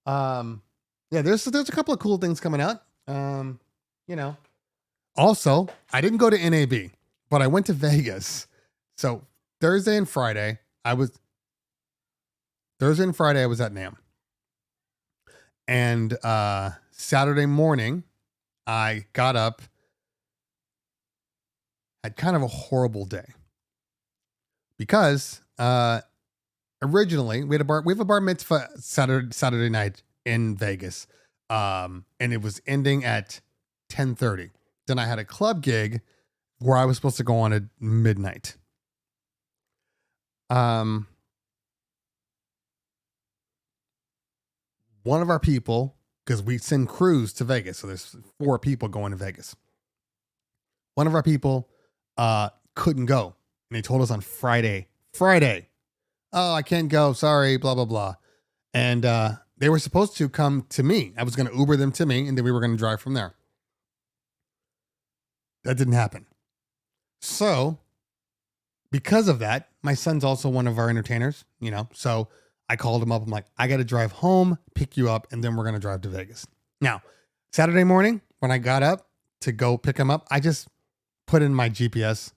Yeah, there's a couple of cool things coming out. You know, also, I didn't go to NAB, but I went to Vegas. So Thursday and Friday, I was at Namm. And Saturday morning, I got up, had kind of a horrible day. Because originally we have a bar mitzvah Saturday night in Vegas. And it was ending at 10:30. Then I had a club gig where I was supposed to go on at midnight. One of our people, because we send crews to Vegas, so there's 4 people going to Vegas. One of our people couldn't go. And they told us on Friday, oh, I can't go. Sorry, blah, blah, blah. And they were supposed to come to me. I was going to Uber them to me, and then we were going to drive from there. That didn't happen. So, because of that, my son's also one of our entertainers, you know. So, I called him up. I'm like, I got to drive home, pick you up, and then we're going to drive to Vegas. Now, Saturday morning, when I got up to go pick him up, I just put in my GPS.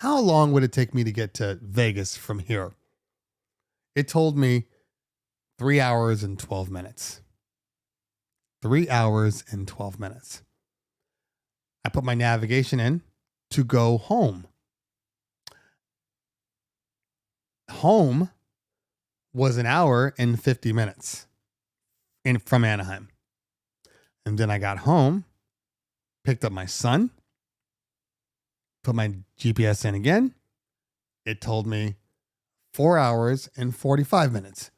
How long would it take me to get to Vegas from here? It told me 3 hours and 12 minutes. 3 hours and 12 minutes. I put my navigation in to go home. Home was an hour and 50 minutes from Anaheim. And then I got home, picked up my son, put my GPS in again. It told me 4 hours and 45 minutes.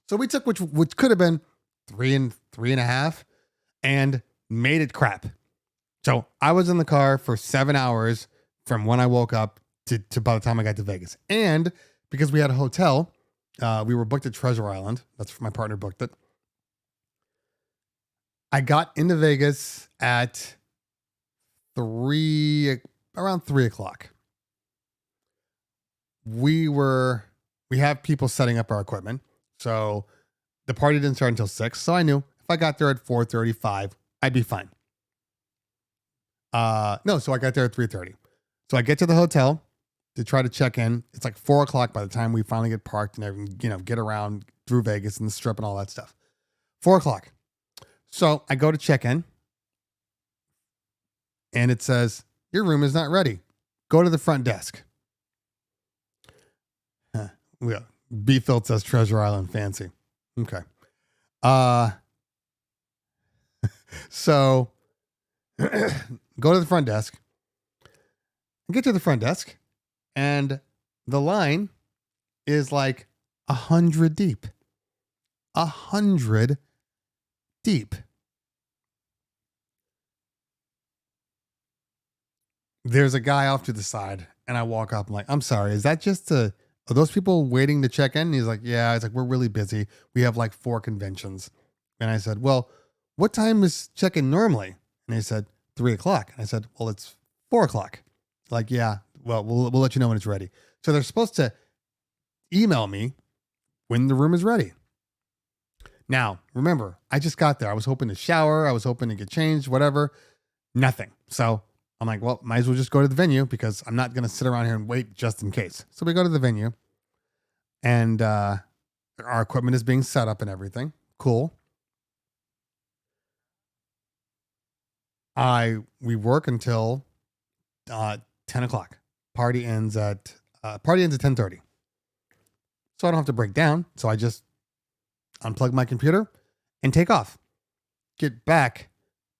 So we took which could have been 3 and a half and made it crap. So I was in the car for 7 hours from when I woke up to by the time I got to Vegas. And because we had a hotel, we were booked at Treasure Island. That's where my partner booked it. I got into Vegas at around 3 o'clock. We have people setting up our equipment. So the party didn't start until 6. So I knew if I got there at 4:35, I'd be fine. So I got there at 3:30. So I get to the hotel to try to check in. It's like 4:00 by the time we finally get parked and everything, get around through Vegas and the strip and all that stuff. 4:00. So I go to check in and it says, your room is not ready. Go to the front desk. Huh. Yeah. B-Filt says Treasure Island fancy. Okay. So go to the front desk. Get to the front desk, and the line is like 100 deep. 100 deep. There's a guy off to the side, and I walk up. I'm like, I'm sorry, is that just are those people waiting to check in? And he's like, yeah. It's like, we're really busy. We have like 4 conventions. And I said, well, what time is check-in normally? And they said 3:00. And I said, well, it's 4:00. Like, yeah, well, we'll let you know when it's ready. So they're supposed to email me when the room is ready. Now, remember, I just got there. I was hoping to shower. I was hoping to get changed, whatever. Nothing. So I'm like, well, might as well just go to the venue because I'm not going to sit around here and wait just in case. So we go to the venue and our equipment is being set up and everything. Cool. We work until 10:00. Party ends at 10:30. So I don't have to break down. So I just unplug my computer and take off. Get back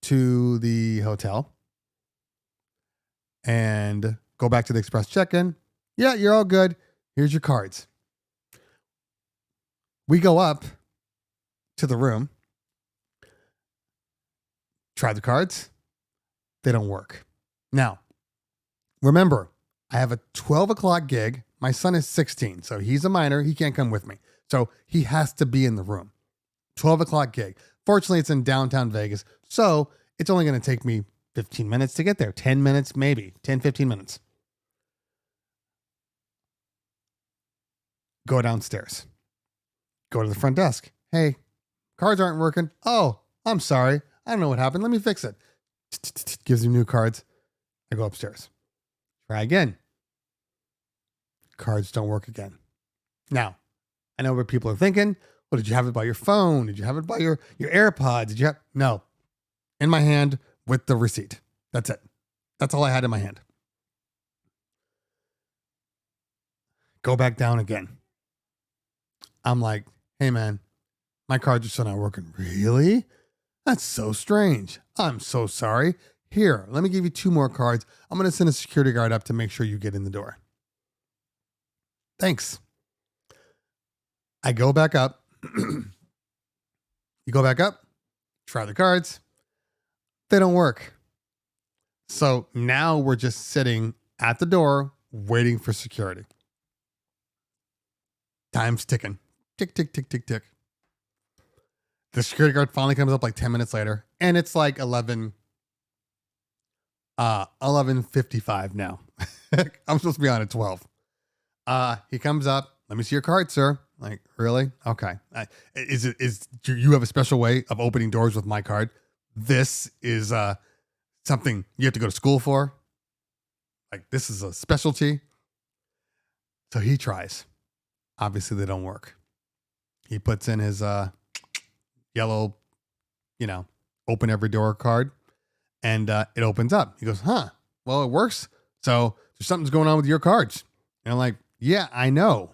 to the hotel and go back to the express check-in. Yeah, you're all good. Here's your cards. We go up to the room. Try the cards. They don't work. Now, remember, I have a 12:00 gig. My son is 16, so he's a minor. He can't come with me. So he has to be in the room. 12:00 gig. Fortunately, it's in downtown Vegas. So it's only going to take me 15 minutes to get there. 10 minutes, maybe. 10, 15 minutes. Go downstairs. Go to the front desk. Hey, cards aren't working. Oh, I'm sorry. I don't know what happened. Let me fix it. Gives him new cards. I go upstairs. Try again. Cards don't work again. Now, I know what people are thinking. Well, did you have it by your phone? Did you have it by your AirPods? Did you have... No. In my hand with the receipt. That's it. That's all I had in my hand. Go back down again. I'm like, hey man, my cards are still not working. Really? That's so strange. I'm so sorry. Here, let me give you 2 more cards. I'm going to send a security guard up to make sure you get in the door. Thanks. I go back up. You go back up, try the cards. They don't work. So now we're just sitting at the door waiting for security. Time's ticking. Tick, tick, tick, tick, tick. The security guard finally comes up like 10 minutes later, and it's like 11:55 now. I'm supposed to be on at 12. He comes up. Let me see your card, sir. Like, really? Okay. Do you have a special way of opening doors with my card? This is something you have to go to school for. Like, this is a specialty. So he tries. Obviously, they don't work. He puts in his yellow, open every door card, and it opens up. He goes, huh, well, it works. So something's going on with your cards. And I'm like, yeah, I know.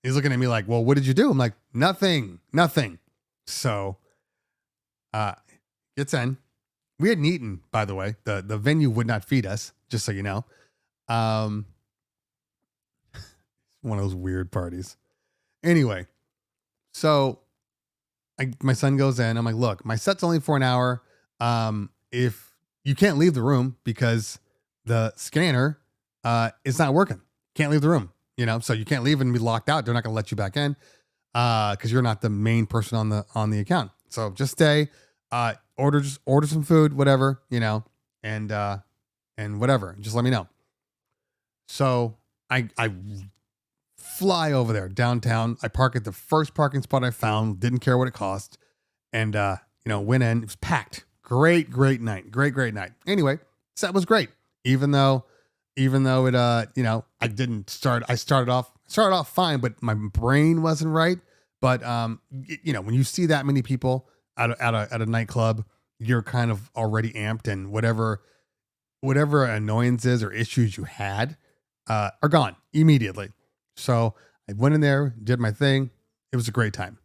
He's looking at me like, well, what did you do? I'm like, nothing. So gets in. We hadn't eaten, by the way. The venue would not feed us, just so you know. One of those weird parties. Anyway, so my son goes in. I'm like, look, my set's only for an hour. If you can't leave the room because the scanner is not working, can't leave the room, so you can't leave and be locked out. They're not going to let you back in because you're not the main person on the account. So just stay, order some food, whatever, and whatever. Just let me know. So I fly over there downtown. I park at the first parking spot I found. Didn't care what it cost, and went in. It was packed. Great night. Great night. Anyway, set was great, even though even though it, I started off fine, but my brain wasn't right. But, when you see that many people at a nightclub, you're kind of already amped, and whatever annoyances or issues you had, are gone immediately. So I went in there, did my thing. It was a great time.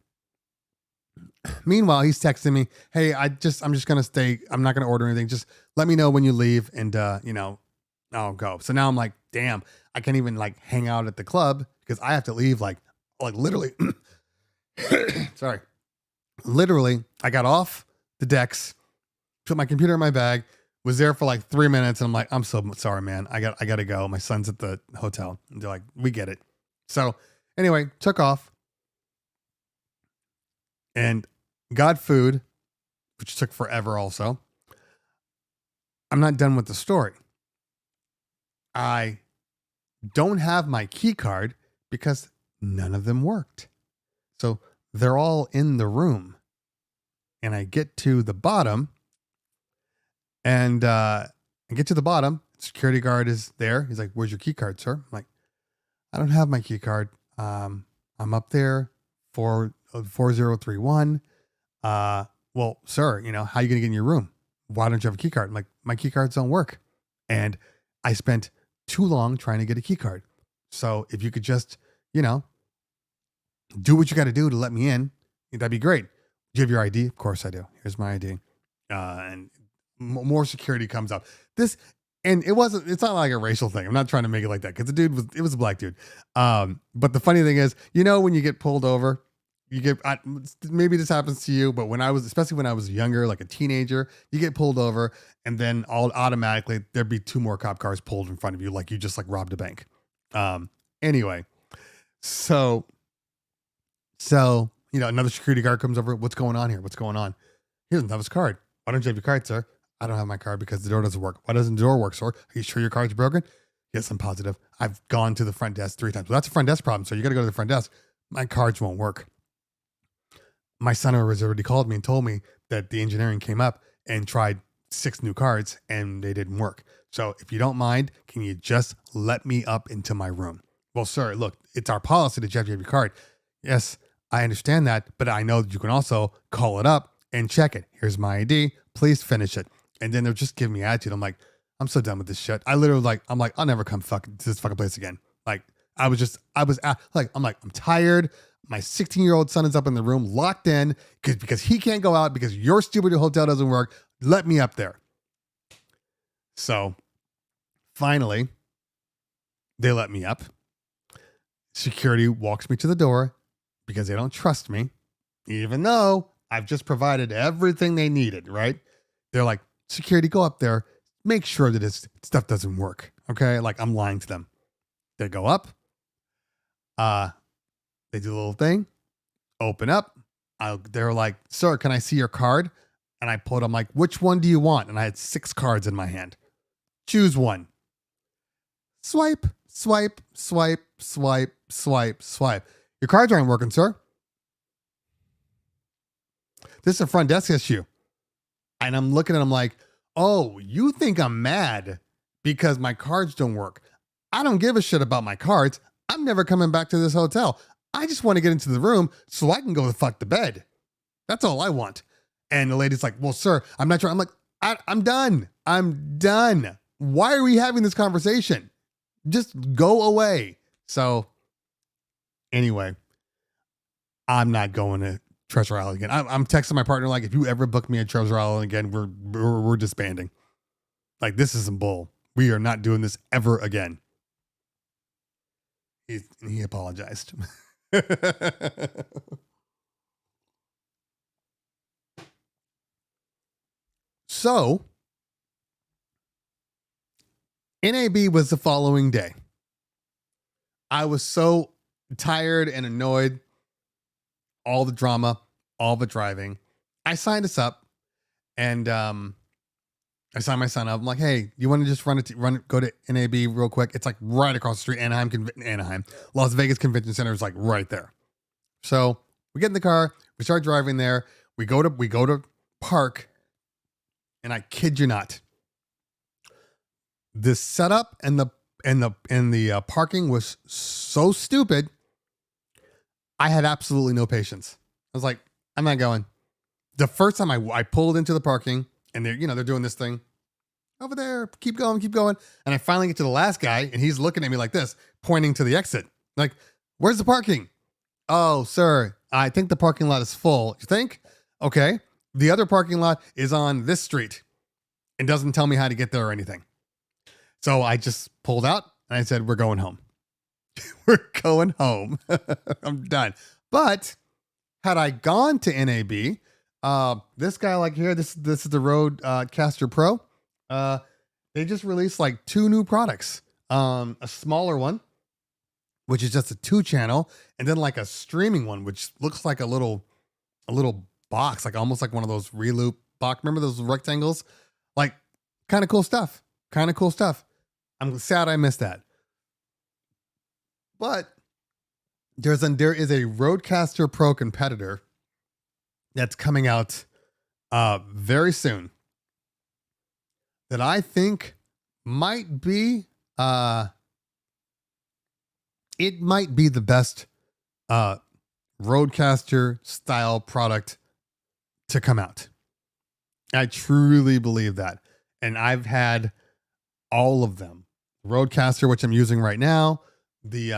Meanwhile, he's texting me, "Hey, I'm just gonna stay. I'm not gonna order anything. Just let me know when you leave, and I'll go." So now I'm like, "Damn, I can't even like hang out at the club because I have to leave like literally." Sorry, literally, I got off the decks, put my computer in my bag, was there for like 3 minutes, and I'm like, "I'm so sorry, man. I gotta go. My son's at the hotel." And they're like, "We get it." So anyway, took off and got food, which took forever also. I'm not done with the story. I don't have my key card because none of them worked. So they're all in the room. And I get to the bottom, and security guard is there. He's like, "Where's your key card, sir?" I'm like, "I don't have my key card. I'm up there for 4031. Well, sir, how are you going to get in your room? Why don't you have a key card?" I'm like, "My key cards don't work. And I spent too long trying to get a key card. So if you could just, do what you got to do to let me in, that'd be great. Do you have your ID?" "Of course I do. Here's my ID." And more security comes up. It's not like a racial thing. I'm not trying to make it like that, because it was a black dude. But the funny thing is, when you get pulled over, maybe this happens to you, but especially when I was younger, like a teenager, you get pulled over, and then automatically there'd be 2 more cop cars pulled in front of you, like you just like robbed a bank. Anyway, so another security guard comes over. "What's going on here? What's going on?" "He doesn't have his card." "Why don't you have your card, sir?" "I don't have my card because the door doesn't work." "Why doesn't the door work, sir?" "Are you sure your card's broken?" "Yes, I'm positive. I've gone to the front desk 3 times." "Well, that's a front desk problem, so you got to go to the front desk." "My cards won't work." My son has already called me and told me that the engineering came up and tried 6 new cards and they didn't work. "So if you don't mind, can you just let me up into my room?" "Well, sir, look, it's our policy that you have to have your card." "Yes, I understand that, but I know that you can also call it up and check it. Here's my ID. Please finish it." And then they're just giving me attitude. I'm like, I'm so done with this shit. I literally I'm like, I'll never come to this fucking place again. Like, I'm tired. My 16-year-old son is up in the room locked in because he can't go out because your stupid hotel doesn't work. Let me up there. So finally, they let me up. Security walks me to the door because they don't trust me, even though I've just provided everything they needed, right? They're like, "Security, go up there. Make sure that this stuff doesn't work." Okay? Like, I'm lying to them. They go up. They do a little thing. Open up. They're like, "Sir, can I see your card?" And I pulled, I'm like, "Which one do you want?" And I had 6 cards in my hand. "Choose one." Swipe, swipe, swipe, swipe, swipe, swipe. "Your cards aren't working, sir." "This is a front desk issue." And I'm looking at them like, "Oh, you think I'm mad because my cards don't work? I don't give a shit about my cards. I'm never coming back to this hotel. I just want to get into the room so I can go the fuck to bed. That's all I want." And the lady's like, "Well, sir, I'm not sure." I'm like, I'm done. I'm done. Why are we having this conversation? Just go away. So anyway, I'm not going to Treasure Island again. I'm texting my partner like, "If you ever book me at Treasure Island again, we're disbanding. Like, this is some bull. We are not doing this ever again." He apologized. So NAB was the following day. I was so tired and annoyed. All the drama, all the driving. I signed us up, and I signed my son up. I'm like, "Hey, you want to just go to NAB real quick? It's like right across the street. Anaheim, Las Vegas Convention Center is like right there." So we get in the car, we start driving there. We go to park, and I kid you not, the setup and the the parking was so stupid. I had absolutely no patience. I was like, I'm not going. The first time I pulled into the parking and they're doing this thing over there, keep going. And I finally get to the last guy and he's looking at me like this, pointing to the exit. Like, where's the parking? Oh, sir, I think the parking lot is full. You think? Okay. The other parking lot is on this street and doesn't tell me how to get there or anything. So I just pulled out and I said, we're going home. We're going home. I'm done. But had I gone to NAB, this guy like here, this is the Rodecaster Pro. They just released like 2 new products. A smaller one, which is just a 2-channel, and then like a streaming one, which looks like a little box, like almost like one of those reloop box. Remember those rectangles? Like kind of cool stuff. I'm sad I missed that. But there is a Rodecaster Pro competitor that's coming out very soon that I think might be it might be the best Rodecaster style product to come out. I truly believe that. And I've had all of them. Rodecaster, which I'm using right now, the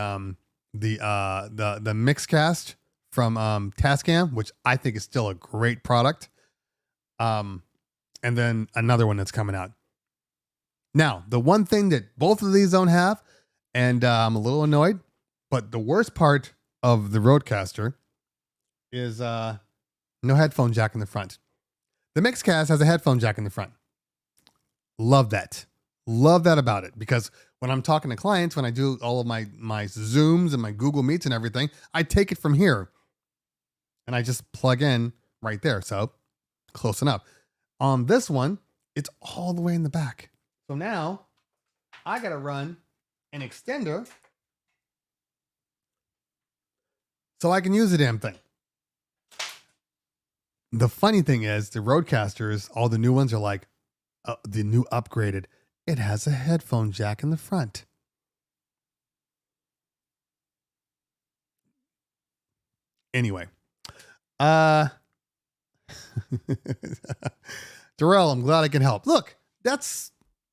Mixcast from Tascam, which I think is still a great product. And then another one that's coming out. Now, the one thing that both of these don't have, and I'm a little annoyed, but the worst part of the Rodecaster is no headphone jack in the front. The Mixcast has a headphone jack in the front. Love that. Love that about it, because when I'm talking to clients, when I do all of my Zooms and my Google Meets and everything, I take it from here and I just plug in right there. So close enough. On this one, it's all the way in the back. So now I got to run an extender so I can use the damn thing. The funny thing is the Rodecasters, all the new ones are like the new upgraded. It has a headphone jack in the front. Anyway, Darrell, I'm glad I can help. Look,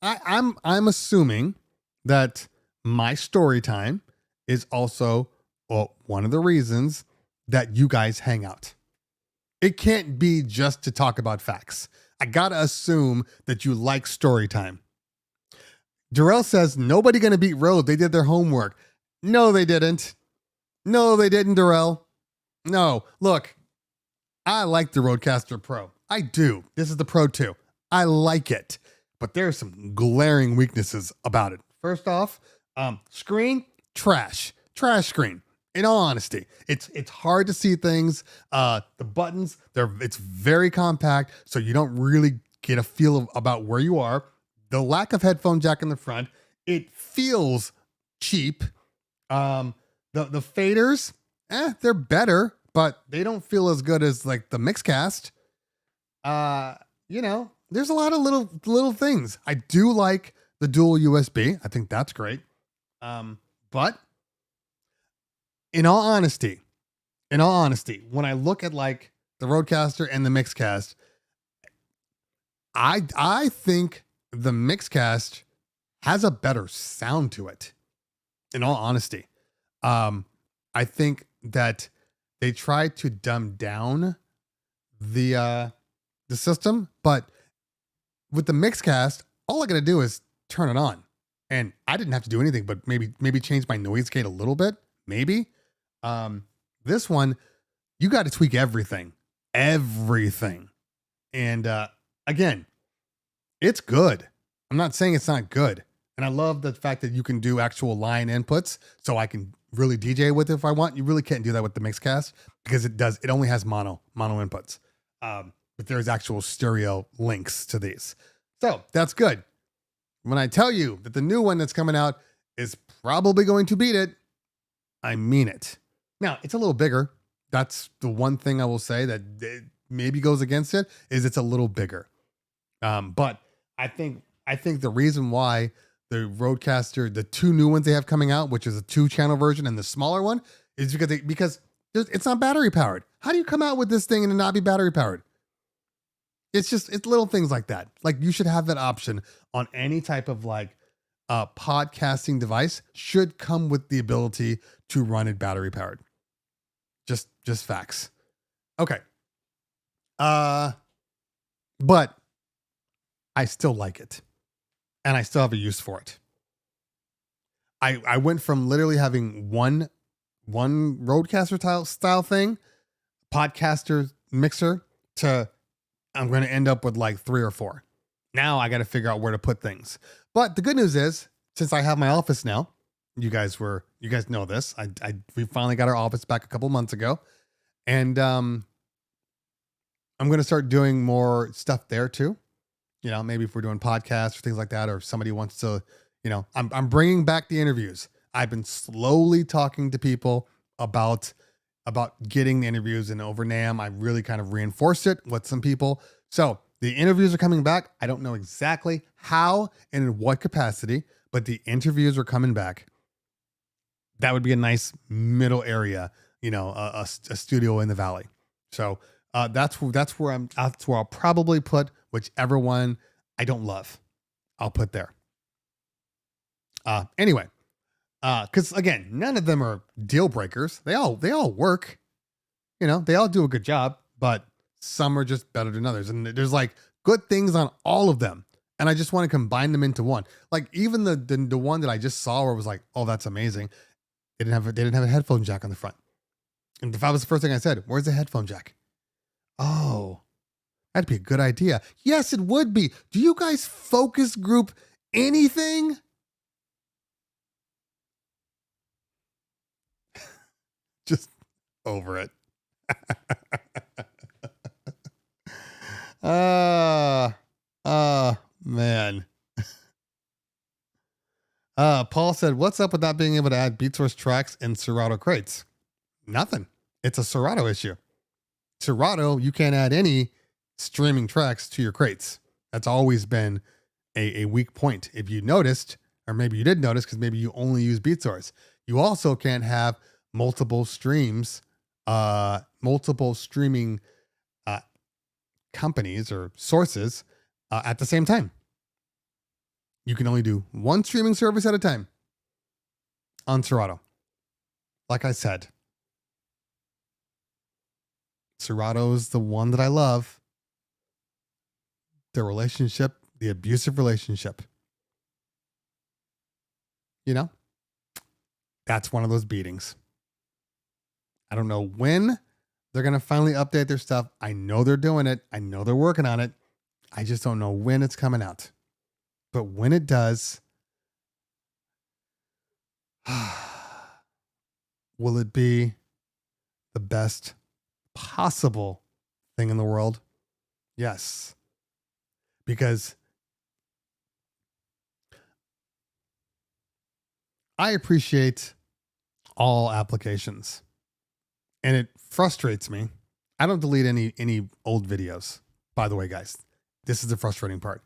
I'm assuming that my story time is also one of the reasons that you guys hang out. It can't be just to talk about facts. I gotta assume that you like story time. Darrell says, nobody gonna beat Rode. They did their homework. No, they didn't. No, they didn't, Darrell. No, look, I like the Rodecaster Pro. I do. This is the Pro 2. I like it, but there's some glaring weaknesses about it. First off, screen, trash screen. In all honesty, it's hard to see things. The buttons, it's very compact, so you don't really get a feel about where you are. The lack of headphone jack in the front, it feels cheap. The faders, they're better, but they don't feel as good as like the Mixcast. There's a lot of little things. I do like the dual USB. I think that's great. But in all honesty, when I look at like the Rodecaster and the Mixcast, I think the Mixcast has a better sound to it. In all honesty, I think that they try to dumb down the system, but with the Mixcast, all I got to do is turn it on, and I didn't have to do anything but maybe change my noise gate a little bit, maybe. This one, you got to tweak everything. And again, it's good. I'm not saying it's not good. And I love the fact that you can do actual line inputs, so I can really DJ with it if I want. You really can't do that with the Mixcast because it only has mono inputs. But there's actual stereo links to these. So that's good. When I tell you that the new one that's coming out is probably going to beat it, I mean it. Now, it's a little bigger. That's the one thing I will say that maybe goes against it, is it's a little bigger. But I think the reason why the Rodecaster, the two new ones they have coming out, which is a 2-channel version and the smaller one, is because it's not battery powered. How do you come out with this thing and it not be battery powered? It's little things like that. Like, you should have that option on any type of like podcasting device. Should come with the ability to run it battery powered. Just facts. Okay. But I still like it. And I still have a use for it. I went from literally having one Rodecaster style thing, podcaster mixer, to I'm going to end up with like 3 or 4. Now I got to figure out where to put things. But the good news is, since I have my office now, you guys know this. We finally got our office back a couple months ago, and I'm going to start doing more stuff there too. You know, maybe if we're doing podcasts or things like that, or if somebody wants to, you know, I'm bringing back the interviews. I've been slowly talking to people about getting the interviews, and over Namm, I really kind of reinforced it with some people. So the interviews are coming back. I don't know exactly how and in what capacity, but the interviews are coming back. That would be a nice middle area, you know, a studio in the valley. So that's where I'll probably put whichever one I don't love. I'll put there. Anyway, because again, none of them are deal breakers. They all work. You know, they all do a good job, but some are just better than others. And there's like good things on all of them. And I just want to combine them into one. Like even the one that I just saw where it was like, oh, that's amazing. They didn't have a headphone jack on the front. And if that was the first thing I said, where's the headphone jack? Oh, that'd be a good idea. Yes, it would be. Do you guys focus group anything? Just over it. Man. Paul said, what's up with not being able to add BeatSource tracks in Serato crates? Nothing. It's a Serato issue. Serato, you can't add any streaming tracks to your crates. That's always been a weak point. If you noticed, or maybe you did notice because maybe you only use BeatSource, you also can't have multiple streaming companies or sources at the same time. You can only do one streaming service at a time on Serato. Like I said, Serato is the one that I love. The relationship, the abusive relationship. You know, that's one of those beatings. I don't know when they're going to finally update their stuff. I know they're doing it. I know they're working on it. I just don't know when it's coming out. But when it does, will it be the best possible thing in the world? Yes. Because I appreciate all applications. And it frustrates me. I don't delete any old videos, by the way, guys. This is the frustrating part.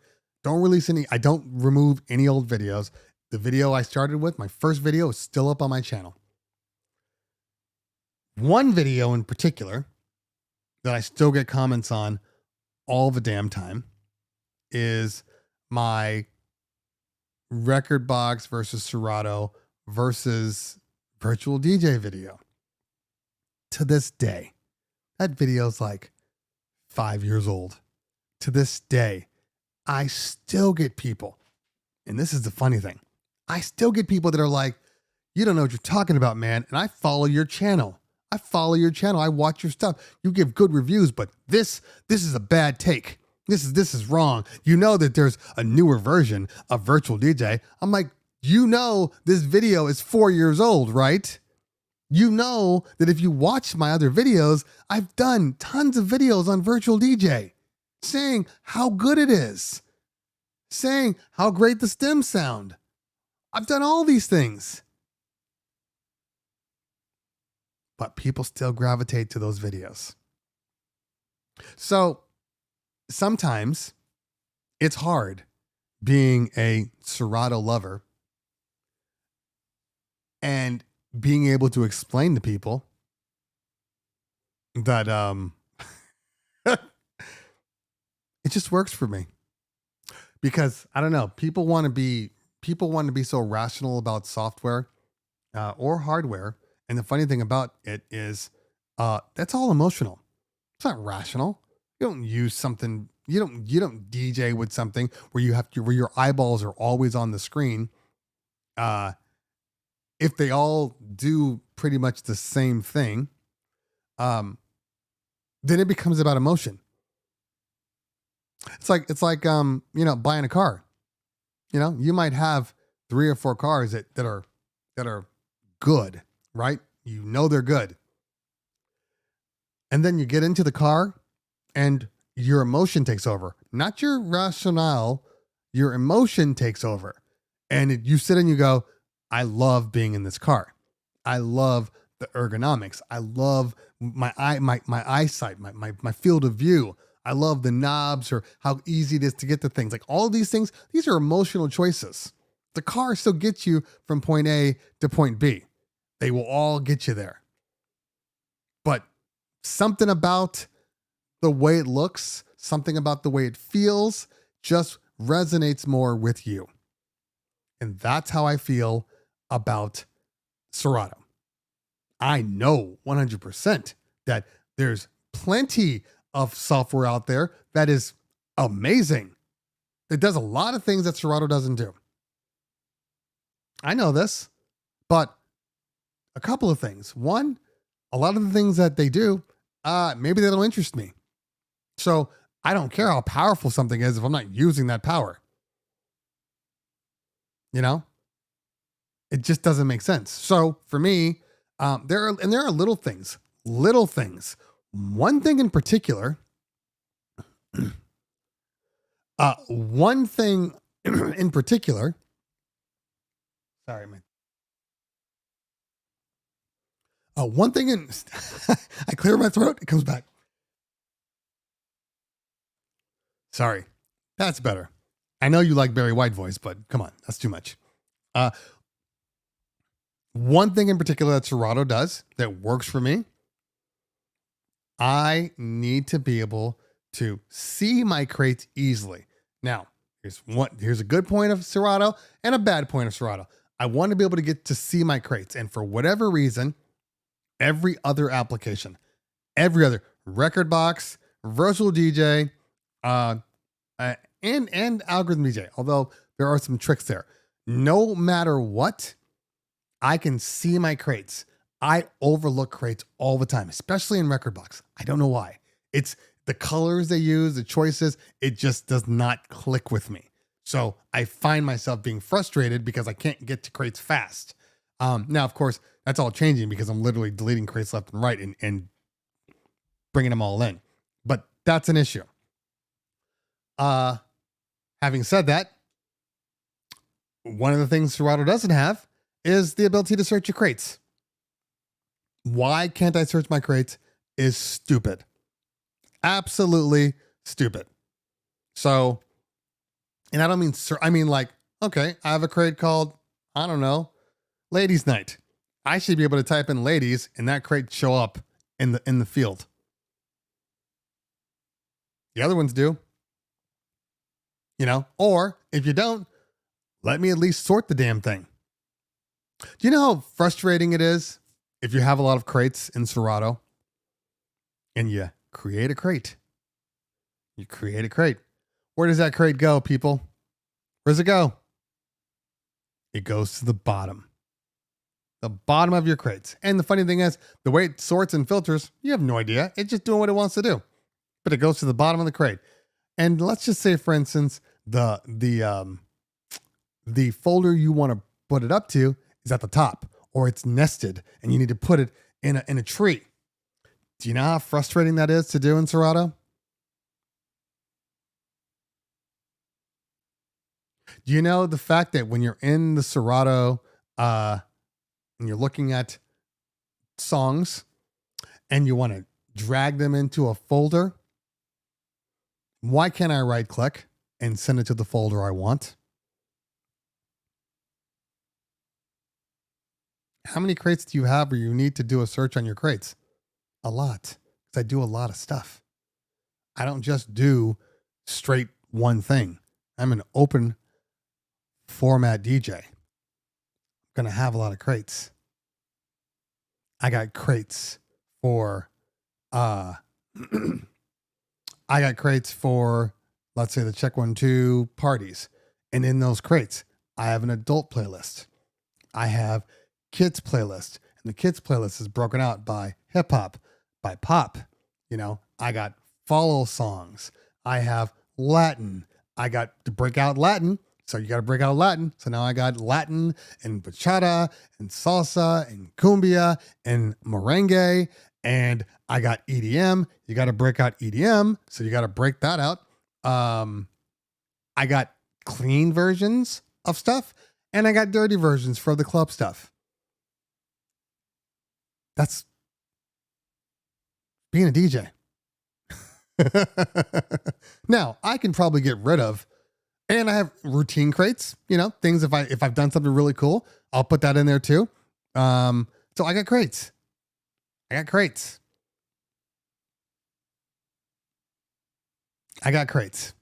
I don't remove any old videos. The video I started with, my first video, is still up on my channel. One video in particular that I still get comments on all the damn time is my record box versus Serato versus virtual DJ video. To this day, that video is like 5 years old. To this day, I still get people, and this is the funny thing, I still get people that are like, you don't know what you're talking about, man, and I follow your channel. I watch your stuff. You give good reviews, but this is a bad take. This is wrong. You know that there's a newer version of Virtual DJ. I'm like, you know this video is 4 years old, right? You know that if you watch my other videos, I've done tons of videos on Virtual DJ saying how good it is, saying how great the stems sound. I've done all these things. But people still gravitate to those videos. So sometimes it's hard being a Serato lover and being able to explain to people that it just works for me. Because I don't know, people want to be so rational about software or hardware. And the funny thing about it is that's all emotional. It's not rational. You don't use something, you don't DJ with something where your eyeballs are always on the screen. If they all do pretty much the same thing, then it becomes about emotion. It's like buying a car. You might have 3 or 4 cars that are good, right? They're good. And then you get into the car and your emotion takes over. Not your rationale, your emotion takes over. And you sit and you go, I love being in this car. I love the ergonomics. I love my eyesight, my field of view. I love the knobs or how easy it is to get to things. Like all of these things, these are emotional choices. The car still gets you from point A to point B. They will all get you there. But something about the way it looks, something about the way it feels just resonates more with you. And that's how I feel about Serato. I know 100% that there's plenty of software out there that is amazing. It does a lot of things that Serato doesn't do. I know this, but a couple of things. One, a lot of the things that they do, maybe they don't interest me. So I don't care how powerful something is if I'm not using that power. It just doesn't make sense. So for me, there are little things. One thing in particular, sorry, man. One thing in, I clear my throat, it comes back. Sorry, that's better. I know you like Barry White voice, but come on, that's too much. One thing in particular that Serato does that works for me, I need to be able to see my crates easily. Now, here's a good point of Serato and a bad point of Serato. I want to be able to get to see my crates, and for whatever reason, every other application, every other record box, virtual DJ, and algorithm DJ, although there are some tricks there. No matter what, I can see my crates. I overlook crates all the time, especially in record box. I don't know why. It's the colors they use, the choices, it just does not click with me. So I find myself being frustrated because I can't get to crates fast. Now, of course, that's all changing because I'm literally deleting crates left and right and bringing them all in. But that's an issue. Having said that, one of the things Serato doesn't have is the ability to search your crates. Why can't I search my crates is stupid. Absolutely stupid. So, and I don't mean, I mean like, okay, I have a crate called, I don't know, Ladies Night. I should be able to type in ladies and that crate show up in the field. The other ones do. Or if you don't, let me at least sort the damn thing. Do you know how frustrating it is if you have a lot of crates in Serato and you create a crate? You create a crate. Where does that crate go, people? Where does it go? It goes to the bottom. The bottom of your crates. And the funny thing is, the way it sorts and filters, you have no idea. It's just doing what it wants to do. But it goes to the bottom of the crate. And let's just say, for instance, the folder you want to put it up to is at the top, or it's nested and you need to put it in a tree. Do you know how frustrating that is to do in Serato? Do you know the fact that when you're in the Serato and you're looking at songs and you want to drag them into a folder, why can't I right click and send it to the folder I want. How many crates do you have where you need to do a search on your crates? A lot, because I do a lot of stuff. I don't just do straight one thing. I'm an open format DJ. I'm going to have a lot of crates. I got crates for, I got crates for, let's say, the Check 1 2 parties. And in those crates, I have an adult playlist. I have kids playlist. And the kids playlist is broken out by hip hop, by pop. You know, I got follow songs. I have Latin. I got to break out Latin. So you got to break out Latin. So now I got Latin and bachata and salsa and cumbia and merengue. And I got EDM. You got to break out EDM. So you got to break that out. I got clean versions of stuff and I got dirty versions for the club stuff. That's being a DJ. Now I can probably get rid of, and I have routine crates, you know, things if I've done something really cool, I'll put that in there too. So I got crates. I got crates.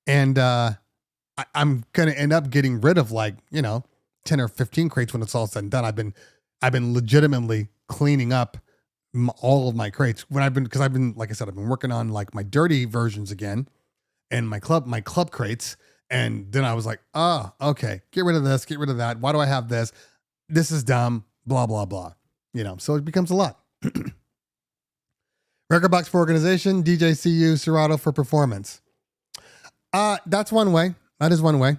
And I'm gonna end up getting rid of, like, you know, 10 or 15 crates when it's all said and done. I've been legitimately cleaning up all of my crates because I've been, like I said, I've been working on like my dirty versions again and my club crates. And then I was like, oh, okay, get rid of this, get rid of that. Why do I have this? This is dumb, blah, blah, blah. You know, so it becomes a lot. Record box for organization, DJCU, Serato for performance. That's one way. That is one way.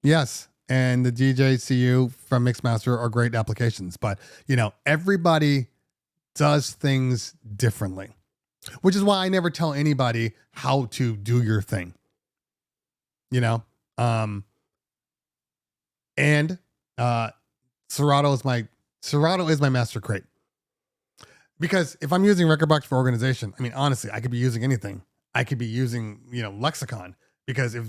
Yes. And the DJCU from Mixmaster are great applications, but you know, everybody does things differently, which is why I never tell anybody how to do your thing, you know? And Serato is my master crate, because if I'm using Record Box for organization, I mean, honestly, I could be using anything. I could be using, you know, Lexicon, because if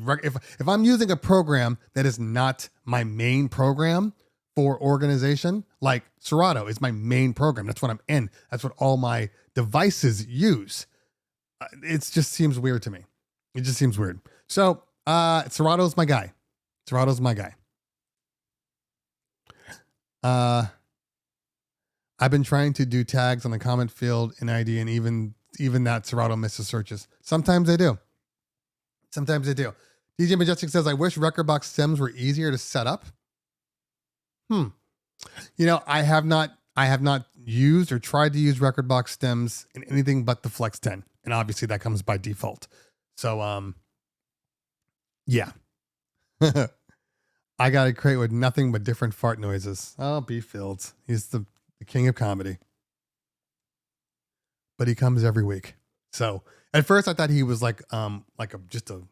I'm using a program that is not my main program for organization, like Serato is my main program. That's what I'm in. That's what all my devices use. It just seems weird to me. It just seems weird. So Serato's my guy. I've been trying to do tags on the comment field in ID, and even that Serato misses searches. Sometimes they do. DJ Majestic says, I wish Record Box stems were easier to set up. You know, I have not used or tried to use Record Box stems in anything but the Flex 10. And obviously that comes by default. So, yeah. I got a crate with nothing but different fart noises. Oh, B Fields. He's the king of comedy. But he comes every week. So at first I thought he was like just a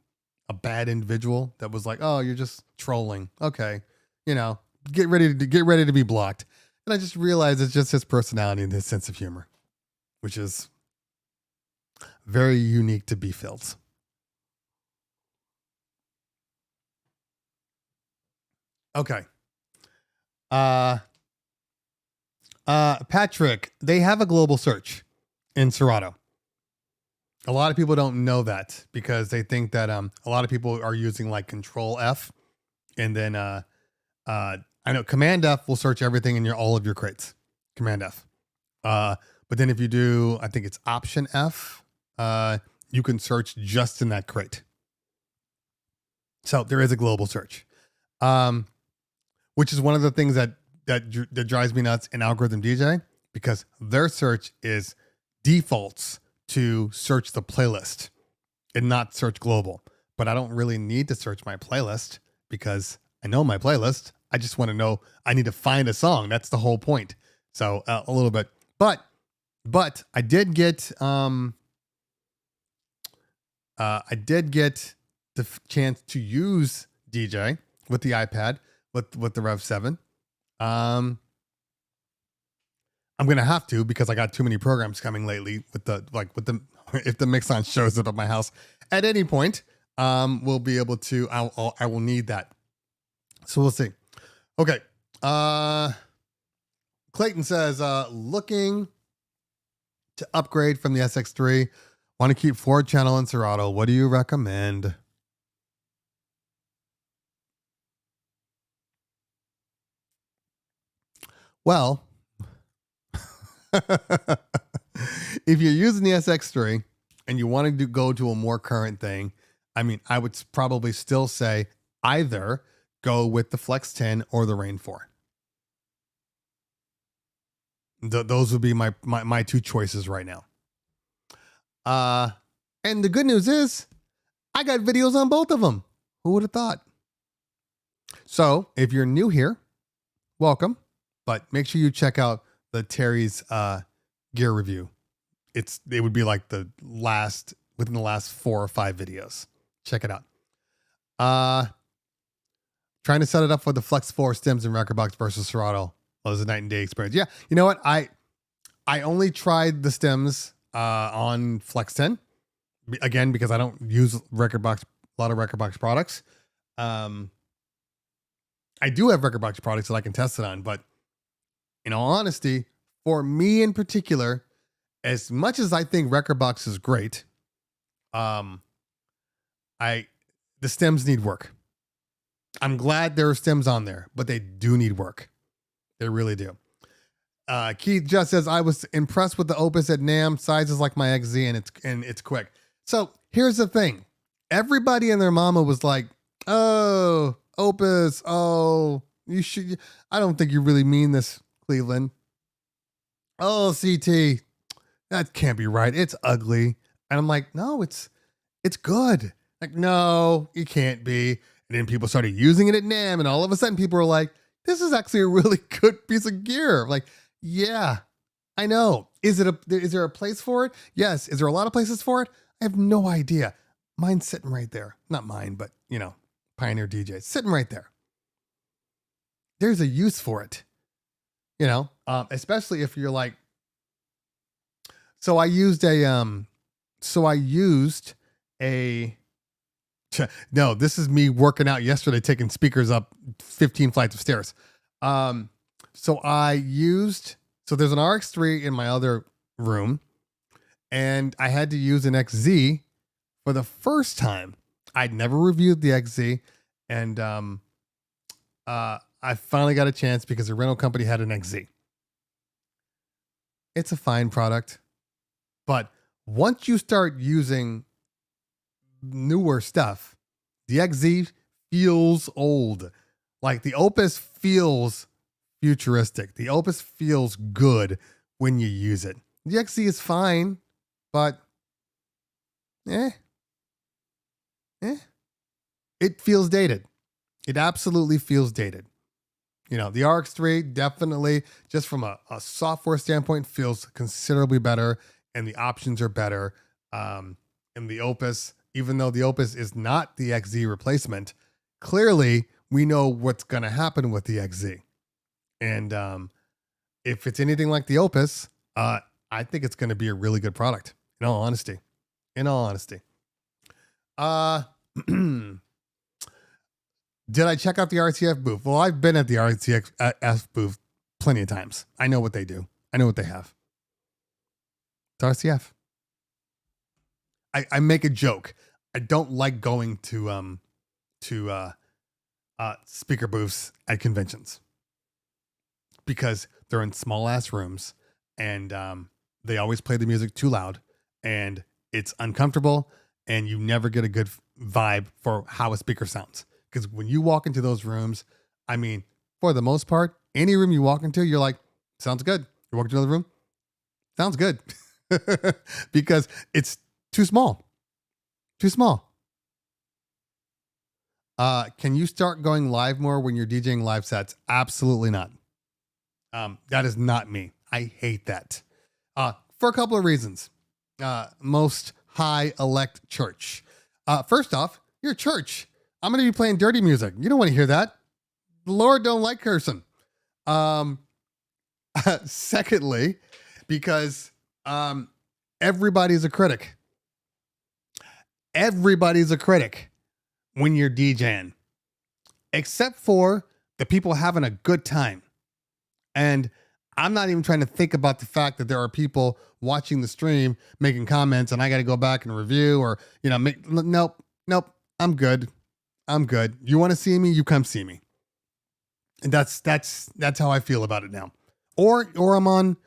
bad individual that was like, oh, you're just trolling. Okay. You know, get ready to be blocked. And I just realized it's just his personality and his sense of humor, which is very unique to B Fields. Okay. Patrick, they have a global search in Serato. A lot of people don't know that because they think that a lot of people are using like Control F, and then I know Command F will search everything in all of your crates. Command F. But then if you do, I think it's Option F, you can search just in that crate. So there is a global search, which is one of the things that drives me nuts in Algorithm DJ, because their search is defaults to search the playlist and not search global. But I don't really need to search my playlist because I know my playlist. I just want to know, I need to find a song. That's the whole point. So a little bit, but I did get the chance to use DJ with the iPad with the Rev 7. I'm going to have to, because I got too many programs coming lately if the Mixon shows up at my house at any point. we'll be able to, I will need that. So we'll see. Okay. Clayton says, looking to upgrade from the SX3. Want to keep 4-channel and Serato. What do you recommend? Well, if you're using the SX3 and you want to go to a more current thing, I mean, I would probably still say either go with the Flex 10 or the Rain 4. Those would be my two choices right now. And the good news is I got videos on both of them. Who would have thought? So if you're new here, welcome. But make sure you check out the Terry's gear review. It would be like within the last 4 or 5 videos. Check it out. Trying to set it up for the Flex 4 stems and Rekordbox versus Serato. Well, it was a night and day experience. Yeah, you know what? I only tried the stems on Flex 10 again because I don't use a lot of Rekordbox products. I do have Rekordbox products that I can test it on, but in all honesty, for me in particular, as much as I think Rekordbox is great, the stems need work. I'm glad there are stems on there, but they do need work. They really do. Keith just says, I was impressed with the Opus at Namm. Size is like my XZ and it's quick. So here's the thing. Everybody and their mama was like, oh, Opus. Oh, you should. I don't think you really mean this, Cleveland. Oh, CT. That can't be right. It's ugly. And I'm like, no, it's good. Like, no, it can't be. And then people started using it at Namm, and all of a sudden people were like, this is actually a really good piece of gear. I'm like, yeah, I know. Is there a place for it? Yes. Is there a lot of places for it? I have no idea. Mine's sitting right there. Not mine, but Pioneer DJ sitting right there. There's a use for it, especially if you're like, so I used no, this is me working out yesterday, taking speakers up 15 flights of stairs. So there's an RX3 in my other room, and I had to use an XZ for the first time. I'd never reviewed the XZ, and I finally got a chance because the rental company had an XZ. It's a fine product, but once you start using newer stuff, the XZ feels old. Like the Opus feels futuristic. The Opus feels good when you use it. The XZ is fine, but it feels dated. It absolutely feels dated. The RX3 definitely, just from a software standpoint, feels considerably better, and the options are better. And the Opus, even though the Opus is not the XZ replacement, clearly we know what's going to happen with the XZ. And if it's anything like the Opus, I think it's going to be a really good product, in all honesty. Did I check out the RTF booth? Well, I've been at the RTF booth plenty of times. I know what they do. I know what they have. It's RTF. I make a joke. I don't like going to speaker booths at conventions because they're in small ass rooms, and they always play the music too loud, and it's uncomfortable, and you never get a good vibe for how a speaker sounds. Because when you walk into those rooms, I mean, for the most part, any room you walk into, you're like, sounds good. You walk into another room, sounds good. Because it's too small. Can you start going live more when you're DJing live sets? Absolutely not. That is not me. I hate that. For a couple of reasons. Most high elect church. First off, you're a church. I'm going to be playing dirty music. You don't want to hear that. The Lord don't like cursing. Secondly, because everybody's a critic. everybody's a critic when you're DJing, except for the people having a good time. And I'm not even trying to think about the fact that there are people watching the stream making comments and I got to go back and review or, nope. I'm good. You want to see me? You come see me. And that's how I feel about it now. Or I'm on,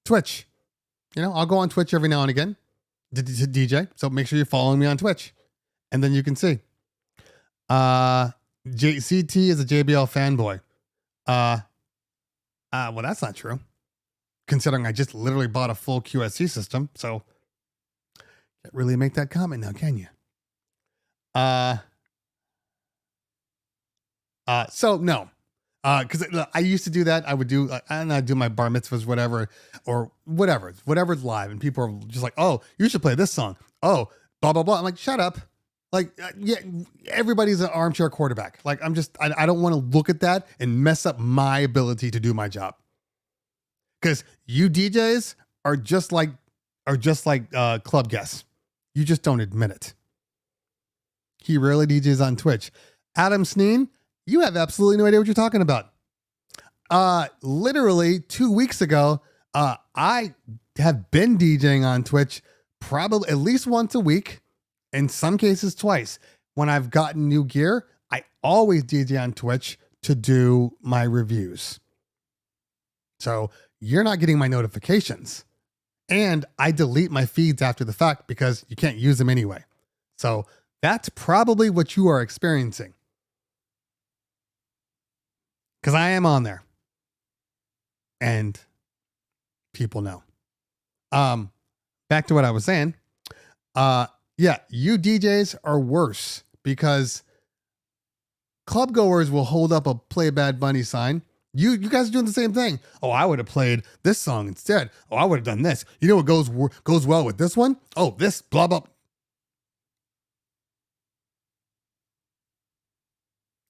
Twitch. I'll go on Twitch every now and again to DJ. So make sure you're following me on Twitch and then you can see. CT is a JBL fanboy. Well, that's not true. Considering I just literally bought a full QSC system, so can't really make that comment now, can you? So no. Because I used to do that. I would do, I do my bar mitzvahs, whatever's live, and people are just like, "Oh, you should play this song." Oh, blah blah blah. I'm like, shut up. Like, yeah, everybody's an armchair quarterback. Like, I don't want to look at that and mess up my ability to do my job. Because you DJs are just like club guests. You just don't admit it. He rarely DJs on Twitch. Adam Sneen, you have absolutely no idea what you're talking about. Literally 2 weeks ago, I have been DJing on Twitch probably at least once a week. In some cases, twice. When I've gotten new gear, I always DJ on Twitch to do my reviews. So you're not getting my notifications. And I delete my feeds after the fact because you can't use them anyway. So that's probably what you are experiencing. Because I am on there. And people know. Back to what I was saying. Yeah, you DJs are worse because club goers will hold up a Play Bad Bunny sign. You guys are doing the same thing. Oh, I would have played this song instead. Oh, I would have done this. You know what goes well with this one? Oh, this blah blah.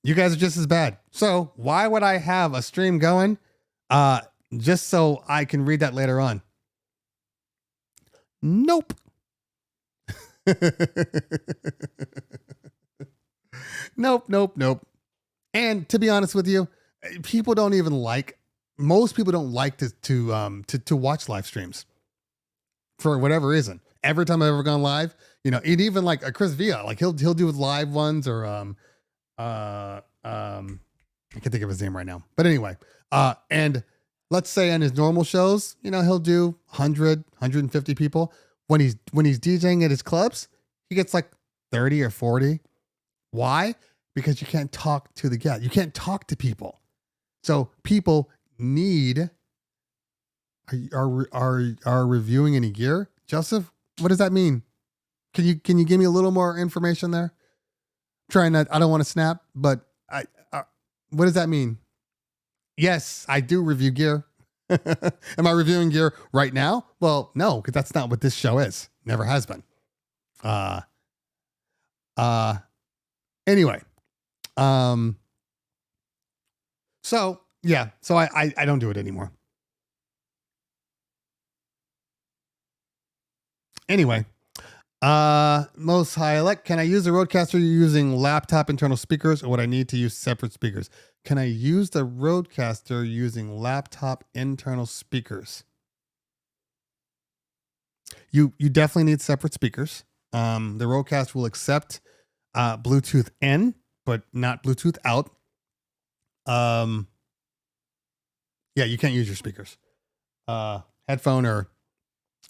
You guys are just as bad. So why would I have a stream going? Just so I can read that later on. Nope. Nope. And to be honest with you, most people don't like to watch live streams for whatever reason. Every time I've ever gone live, and even like a Chris Villa, like he'll do live ones or I can't think of his name right now, but anyway, and let's say on his normal shows, he'll do 100, 150 people. When he's DJing at his clubs, he gets like 30 or 40. Why? Because you can't talk to the guest. You can't talk to people. So people need. Are reviewing any gear, Joseph? What does that mean? Can you give me a little more information there? Trying not. I don't want to snap, but what does that mean? Yes, I do review gear. Am I reviewing gear right now? Well, no, because that's not what this show is. Never has been. Anyway. So yeah, so I don't do it anymore. Anyway, Most High Elect, can I use the Rodecaster using laptop internal speakers, or would I need to use separate speakers? Can I use the Rodecaster using laptop internal speakers? You definitely need separate speakers. The Rodecaster will accept Bluetooth in, but not Bluetooth out. Yeah, you can't use your speakers. Headphone, or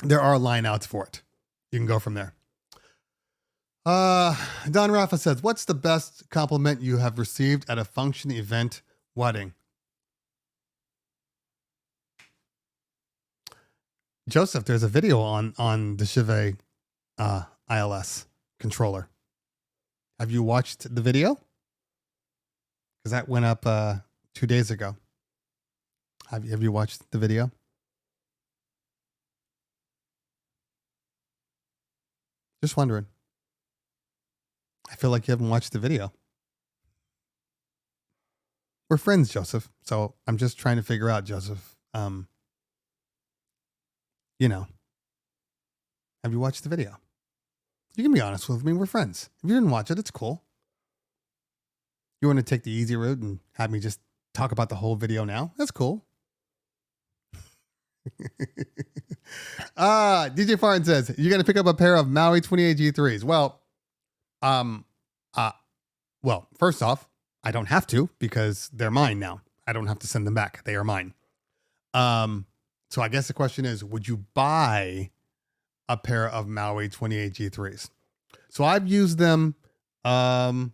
there are line outs for it. You can go from there. Don Rafa says, what's the best compliment you have received at a function, event, wedding? Joseph, there's a video on the Chevy ILS controller. Have you watched the video? Because that went up 2 days ago. Have you watched the video? Just wondering. I feel like you haven't watched the video. We're friends, Joseph. So I'm just trying to figure out, Joseph. Have you watched the video? You can be honest with me. We're friends. If you didn't watch it, it's cool. You want to take the easy route and have me just talk about the whole video now? That's cool. DJ Farn says, you're going to pick up a pair of Maui 28 G3s. Well, first off, I don't have to because they're mine now. I don't have to send them back. They are mine. So I guess the question is, would you buy a pair of Maui 28 G3s? So I've used them. Let's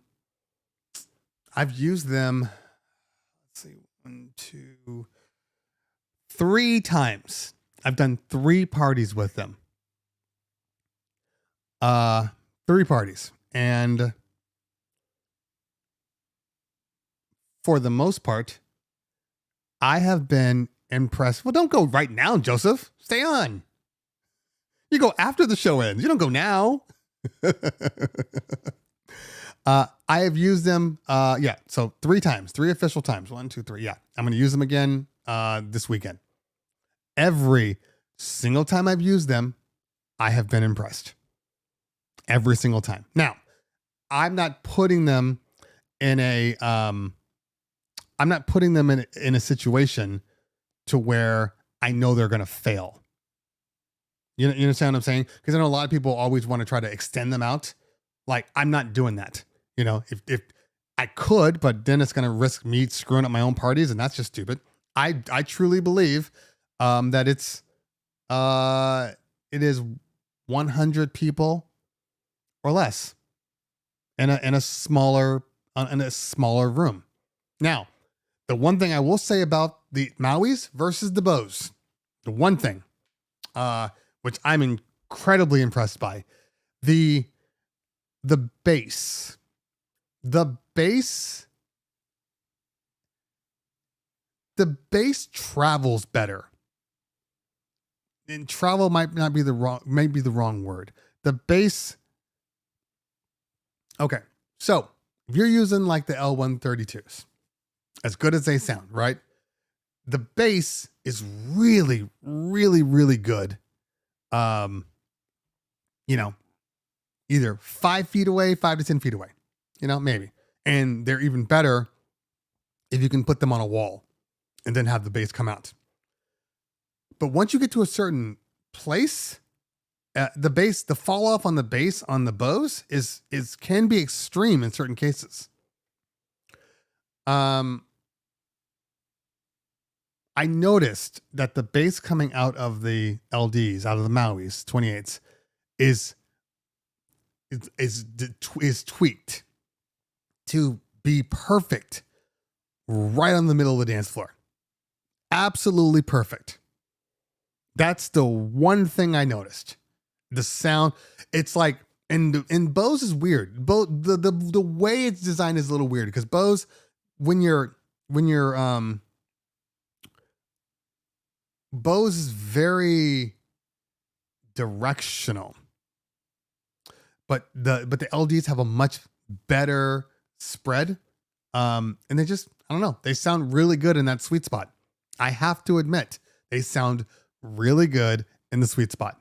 see, 1, 2, 3 times. I've done 3 parties with them. 3 parties. And for the most part, I have been impressed. Well, don't go right now, Joseph. Stay on. You go after the show ends. You don't go now. I have used them. So 3 times, 3 official times. 1, 2, 3. Yeah. I'm going to use them again this weekend. Every single time I've used them, I have been impressed. Every single time. Now, I'm not putting them in a in a situation to where I know they're going to fail. You understand what I'm saying? Because I know a lot of people always want to try to extend them out. Like, I'm not doing that. You know, if I could, but then it's going to risk me screwing up my own parties, and that's just stupid. I truly believe that it is 100 people or less in a smaller room. Now, the one thing I will say about the Mauis versus the Bose, the one thing, which I'm incredibly impressed by, the bass. The bass travels better. And travel might be the wrong word. The bass. Okay. So if you're using like the L132s, as good as they sound, right? The bass is really, really, really good. Either 5 feet away, 5 to 10 feet away, maybe. And they're even better if you can put them on a wall and then have the bass come out. But once you get to a certain place, the fall off on the bass on the Bose can be extreme in certain cases. I noticed that the bass coming out of the LDs, out of the Mauis 28s, is tweaked to be perfect right on the middle of the dance floor. Absolutely perfect. That's the one thing I noticed. The sound, it's like, and Bose is weird. The way it's designed is a little weird because Bose, when you're Bose is very directional. But the LDs have a much better spread. And they just, I don't know, they sound really good in that sweet spot. I have to admit, they sound really good in the sweet spot.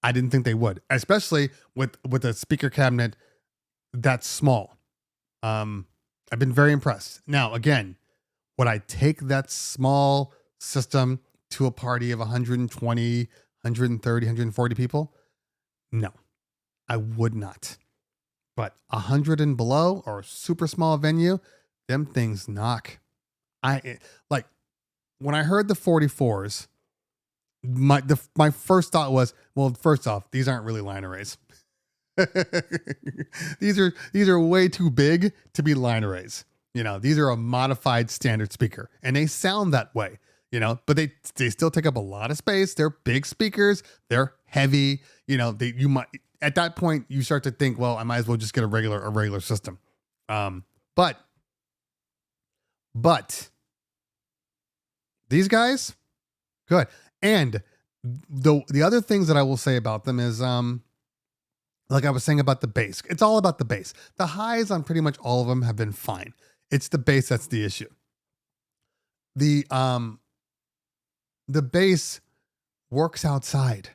I didn't think they would, especially with a speaker cabinet that small. I've been very impressed. Now, again, would I take that small system to a party of 120, 130, 140 people? No, I would not. But 100 and below or a super small venue, them things knock. When I heard the 44s, my first thought was, well, first off, these aren't really line arrays. These are way too big to be line arrays. These are a modified standard speaker, and they sound that way. But they still take up a lot of space. They're big speakers. They're heavy. You might, at that point you start to think, well, I might as well just get a regular system. But these guys, good. And the other things that I will say about them is, like I was saying about the bass, it's all about the bass. The highs on pretty much all of them have been fine. It's the bass that's the issue. The bass works outside.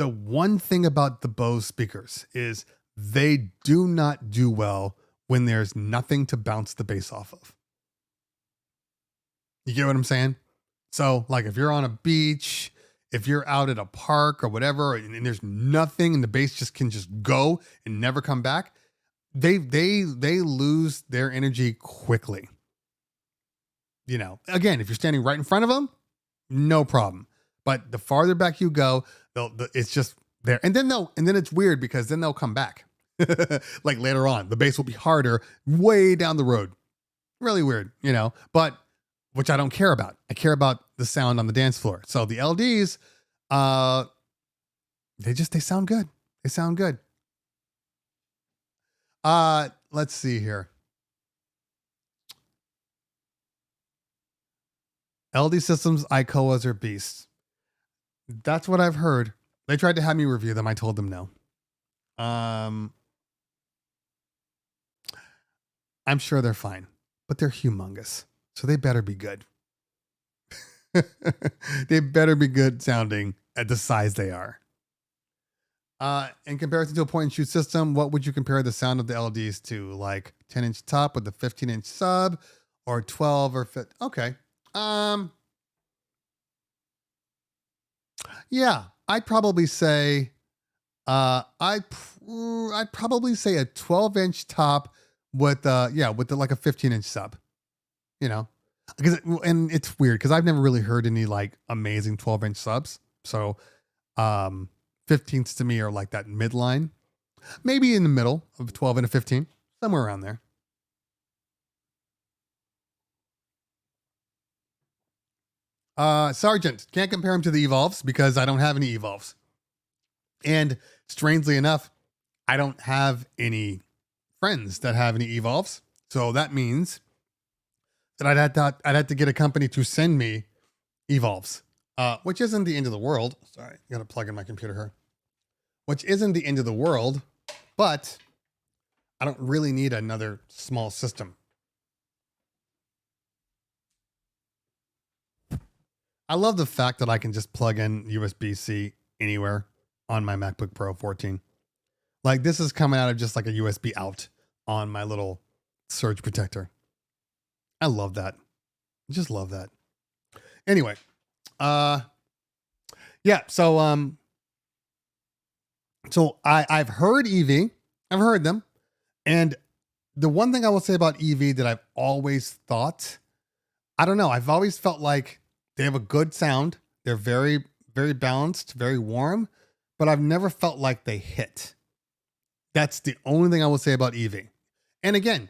the one thing about the Bose speakers is they do not do well when there's nothing to bounce the bass off of. You get what I'm saying? So, like, if you're on a beach, if you're out at a park or whatever, and there's nothing, and the bass just can just go and never come back, they lose their energy quickly. You know, again, if you're standing right in front of them, no problem. But the farther back you go, it's just there, and then it's weird because then they'll come back. Like later on, the bass will be harder way down the road. Really weird, you know, but which I don't care about. I care about the sound on the dance floor. So the LDs, they sound good. They sound good. Let's see here. LD systems, ICOAs are beasts. That's what I've heard. They tried to have me review them. I told them no. I'm sure they're fine, but they're humongous. So they better be good. They better be good sounding at the size they are. In comparison to a point and shoot system, what would you compare the sound of the LDs to? Like 10-inch top with a 15-inch sub, or 12 or 15? Okay. Yeah, I'd probably say, I'd probably say a 12-inch top with like a 15-inch sub. You know, and it's weird because I've never really heard any like amazing 12-inch subs. So, 15s to me are like that midline, maybe in the middle of 12 and a 15, somewhere around there. Sergeant, can't compare them to the Evolves because I don't have any Evolves. And strangely enough, I don't have any friends that have any Evolves. So that means that I'd have to get a company to send me Evolves, which isn't the end of the world. Sorry, I got to plug in my computer here. Which isn't the end of the world, but I don't really need another small system. I love the fact that I can just plug in USB-C anywhere on my MacBook Pro 14. Like this is coming out of just like a USB out on my little surge protector. I love that. Just love that. Anyway, yeah. So I've heard EV. I've heard them, and the one thing I will say about EV that I've always thought, I don't know. I've always felt like they have a good sound. They're very, very balanced, very warm, but I've never felt like they hit. That's the only thing I will say about EV. And again,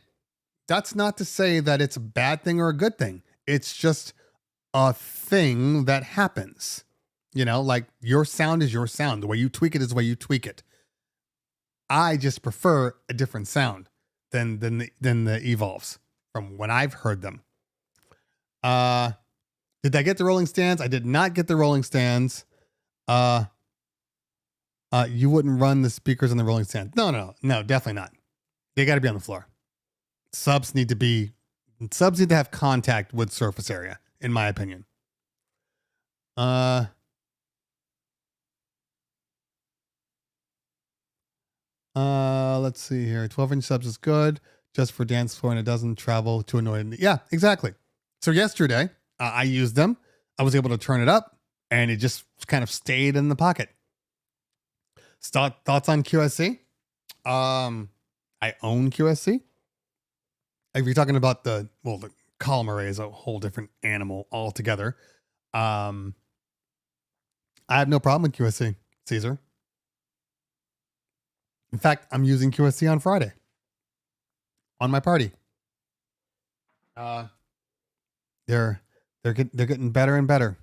that's not to say that it's a bad thing or a good thing. It's just a thing that happens. You know, like your sound is your sound. The way you tweak it is the way you tweak it. I just prefer a different sound than the Evolves from when I've heard them. Did I get the rolling stands? I did not get the rolling stands. You wouldn't run the speakers on the rolling stand. No, definitely not. They got to be on the floor. Subs need to have contact with surface area, in my opinion. Let's see here. 12-inch subs is good just for dance floor and it doesn't travel to annoy me. Yeah, exactly. So yesterday, I used them. I was able to turn it up and it just kind of stayed in the pocket. Thoughts on QSC? I own QSC. If you're talking about the column array is a whole different animal altogether. I have no problem with QSC, Caesar. In fact, I'm using QSC on Friday on my party. They're getting better and better.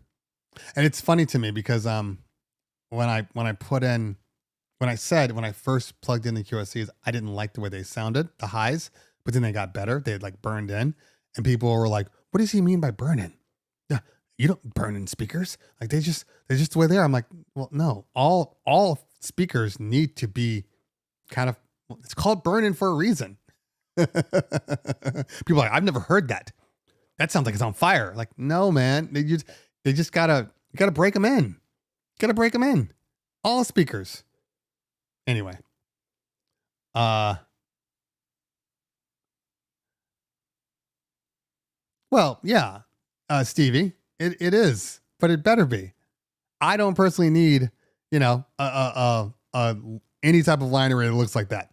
And it's funny to me because when I first plugged in the QSCs, I didn't like the way they sounded, the highs, but then they got better. They had like burned in, and people were like, "What does he mean by burn in? Yeah, you don't burn in speakers. Like they're just the way they are." I'm like, well, no, all speakers need to be kind of, it's called burn in for a reason. People are like, I've never heard that. That sounds like it's on fire. Like, no, man, they just gotta break them in. Gotta break them in. All speakers. Anyway. Well, yeah, Stevie, it is, but it better be. I don't personally need, any type of line array that looks like that.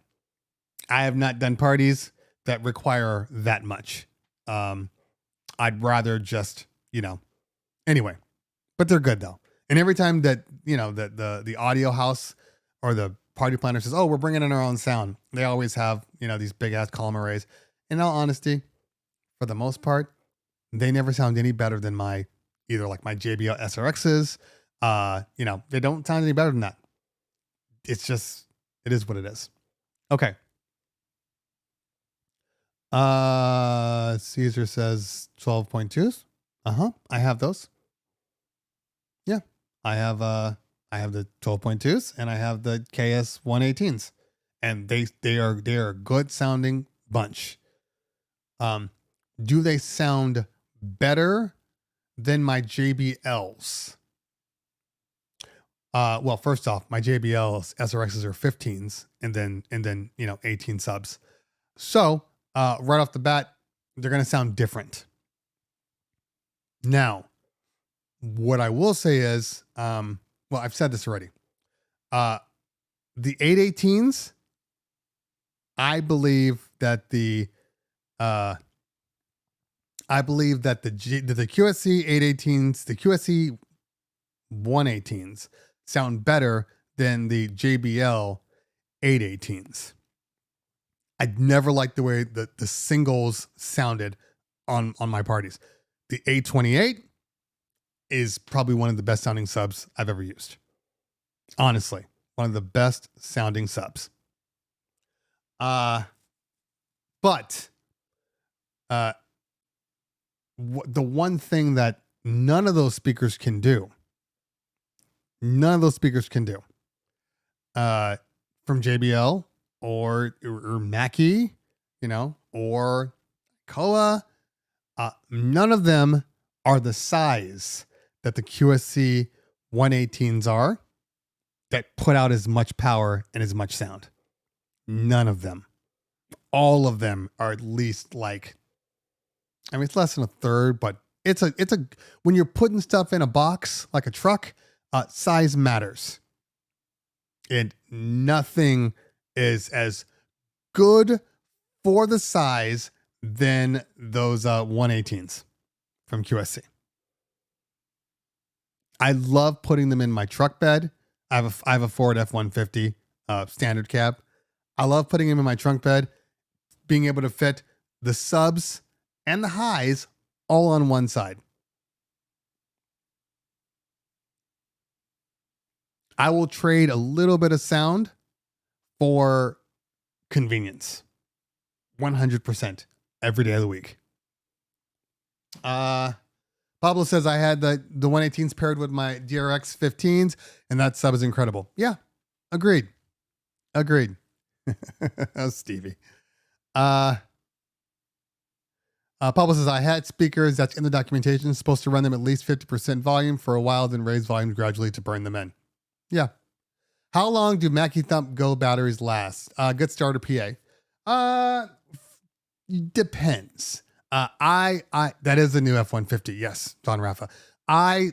I have not done parties that require that much. I'd rather just, anyway, but they're good though. And every time that, that the audio house or the party planner says, "Oh, we're bringing in our own sound," they always have, these big ass column arrays. In all honesty, for the most part, they never sound any better than my either like my JBL SRXs. They don't sound any better than that. It's just, it is what it is. Okay. Caesar says 12.2s. I have those. Yeah. I have the 12.2s and I have the KS 118s. And they are a good sounding bunch. Do they sound better than my JBLs? Well, first off, my JBLs SRXs are 15s and then 18 subs. So, right off the bat, they're going to sound different. Now, what I will say is, well, I've said this already. The 818s, I believe that the QSC 818s, the QSC 118s sound better than the JBL 818s. I'd never liked the way the singles sounded on my parties. The 828 is probably one of the best sounding subs I've ever used. Honestly, one of the best sounding subs. But the one thing that none of those speakers can do from JBL or Mackie, or Koa, none of them are the size that the QSC 118s are that put out as much power and as much sound. None of them. All of them are at least like, it's less than a third, but it's a when you're putting stuff in a box like a truck, size matters. And nothing is as good for the size than those 118s from QSC. I love putting them in my truck bed. I have a Ford F-150 standard cab. I love putting them in my trunk bed, being able to fit the subs and the highs all on one side. I will trade a little bit of sound for convenience. 100% every day of the week. Pablo says I had the 118s paired with my DRX 15s and that sub is incredible. Yeah, agreed. Oh, Stevie. Pablo says I had speakers that's in the documentation, supposed to run them at least 50% volume for a while, then raise volume gradually to burn them in. Yeah. How long do Mackie Thump Go batteries last? Good starter PA. Depends. I that is the new F-150. Yes, Don Rafa. I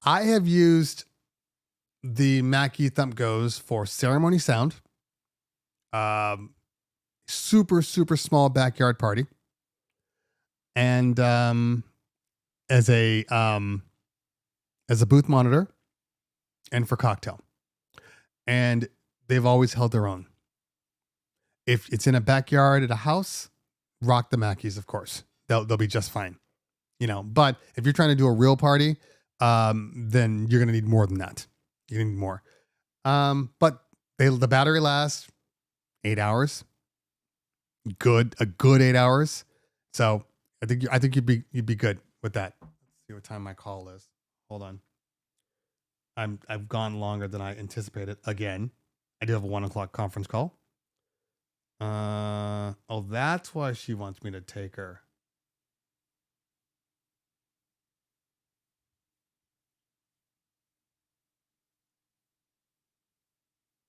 have used the Mackie Thump Goes for ceremony sound. Super small backyard party. And as a booth monitor and for cocktail. And they've always held their own. If it's in a backyard at a house, rock the Mackies, of course. They'll be just fine. But if you're trying to do a real party, then you're going to need more than that. You're going to need more. But the battery lasts 8 hours. A good 8 hours. So I think you'd be good with that. Let's see what time my call is. Hold on. I've gone longer than I anticipated again. I do have a 1 o'clock conference call. Oh, that's why she wants me to take her.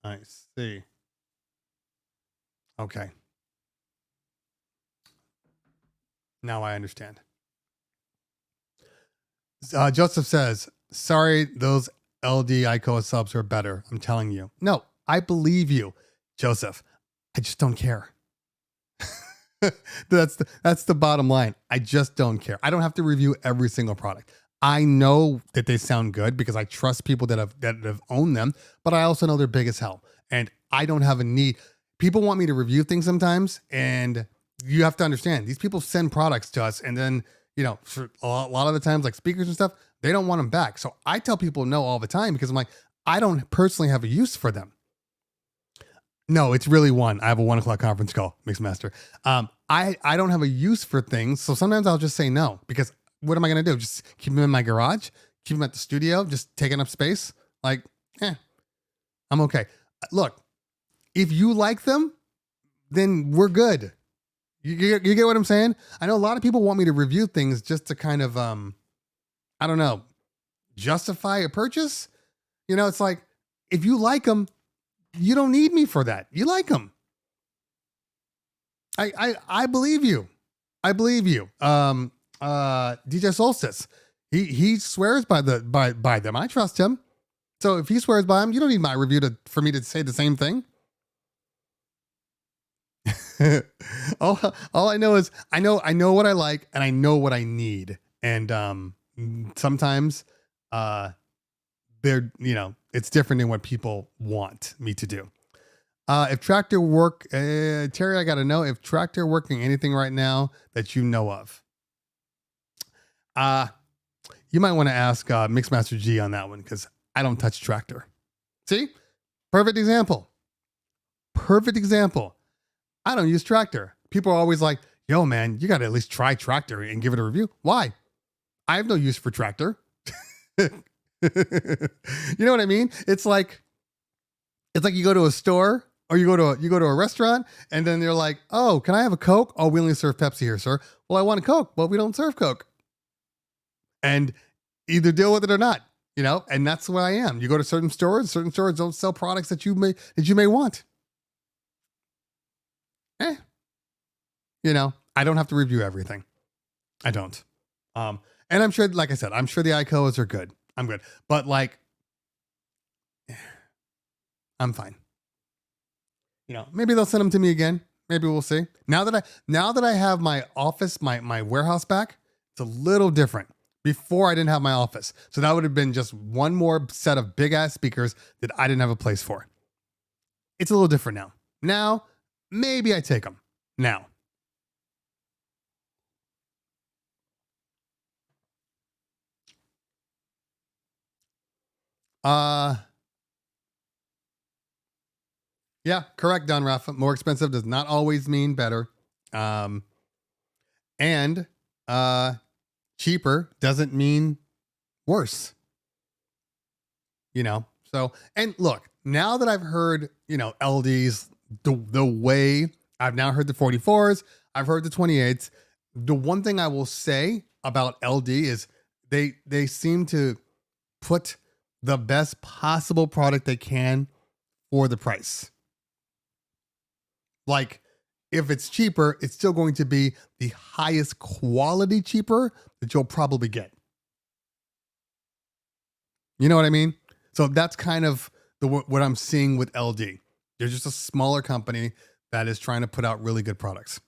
I see. Okay. Now I understand. Joseph says, sorry, those LD ICOA subs are better. I'm telling you. No, I believe you, Joseph. I just don't care. That's the bottom line. I just don't care. I don't have to review every single product. I know that they sound good because I trust people that have owned them, but I also know they're big as hell. And I don't have a need. People want me to review things sometimes, and you have to understand these people send products to us, and then for a lot of the times, like speakers and stuff, they don't want them back. So I tell people no all the time because I'm like, I don't personally have a use for them. No, it's really one. I have a 1:00 conference call, Mixmaster. I don't have a use for things, so sometimes I'll just say no because what am I gonna do? Just keep them in my garage, keep them at the studio, just taking up space? Like, I'm okay. Look, if you like them, then we're good. You get what I'm saying? I know a lot of people want me to review things just to kind of, I don't know, justify a purchase. It's like, if you like them, you don't need me for that. You like them. I believe you. I believe you. DJ Solstice, he swears by them. I trust him. So if he swears by them, you don't need my review for me to say the same thing. all I know is I know what I like and I know what I need. And sometimes it's different than what people want me to do. If Tractor work, Terry, I got to know if Tractor working anything right now that you know of. You might want to ask Mixmaster G on that one because I don't touch Tractor. See? Perfect example. I don't use Tractor. People are always like, yo, man, you got to at least try Tractor and give it a review. Why? I have no use for Tractor. You know what I mean? It's like you go to a store or you go to a restaurant and then they're like, oh, can I have a Coke? Oh, we only serve Pepsi here, sir. Well, I want a Coke. Well, we don't serve Coke. And either deal with it or not, and that's where I am. You go to certain stores don't sell products that you may want. I don't have to review everything. I don't. And I'm sure, like I said, I'm sure the ICOs are good. I'm good. But I'm fine. Maybe they'll send them to me again. Maybe we'll see. Now that I have my office, my warehouse back, it's a little different. Before I didn't have my office. So that would have been just one more set of big ass speakers that I didn't have a place for. It's a little different now. Now, maybe I take them. Now. Yeah, correct, Don Rafa. More expensive does not always mean better. And cheaper doesn't mean worse. So, and look, now that I've heard, LDs the way I've now heard the 44s, I've heard the 28s. The one thing I will say about LD is they seem to put the best possible product they can for the price. Like, if it's cheaper, it's still going to be the highest quality cheaper that you'll probably get. You know what I mean? So that's kind of what I'm seeing with LD. They're just a smaller company that is trying to put out really good products.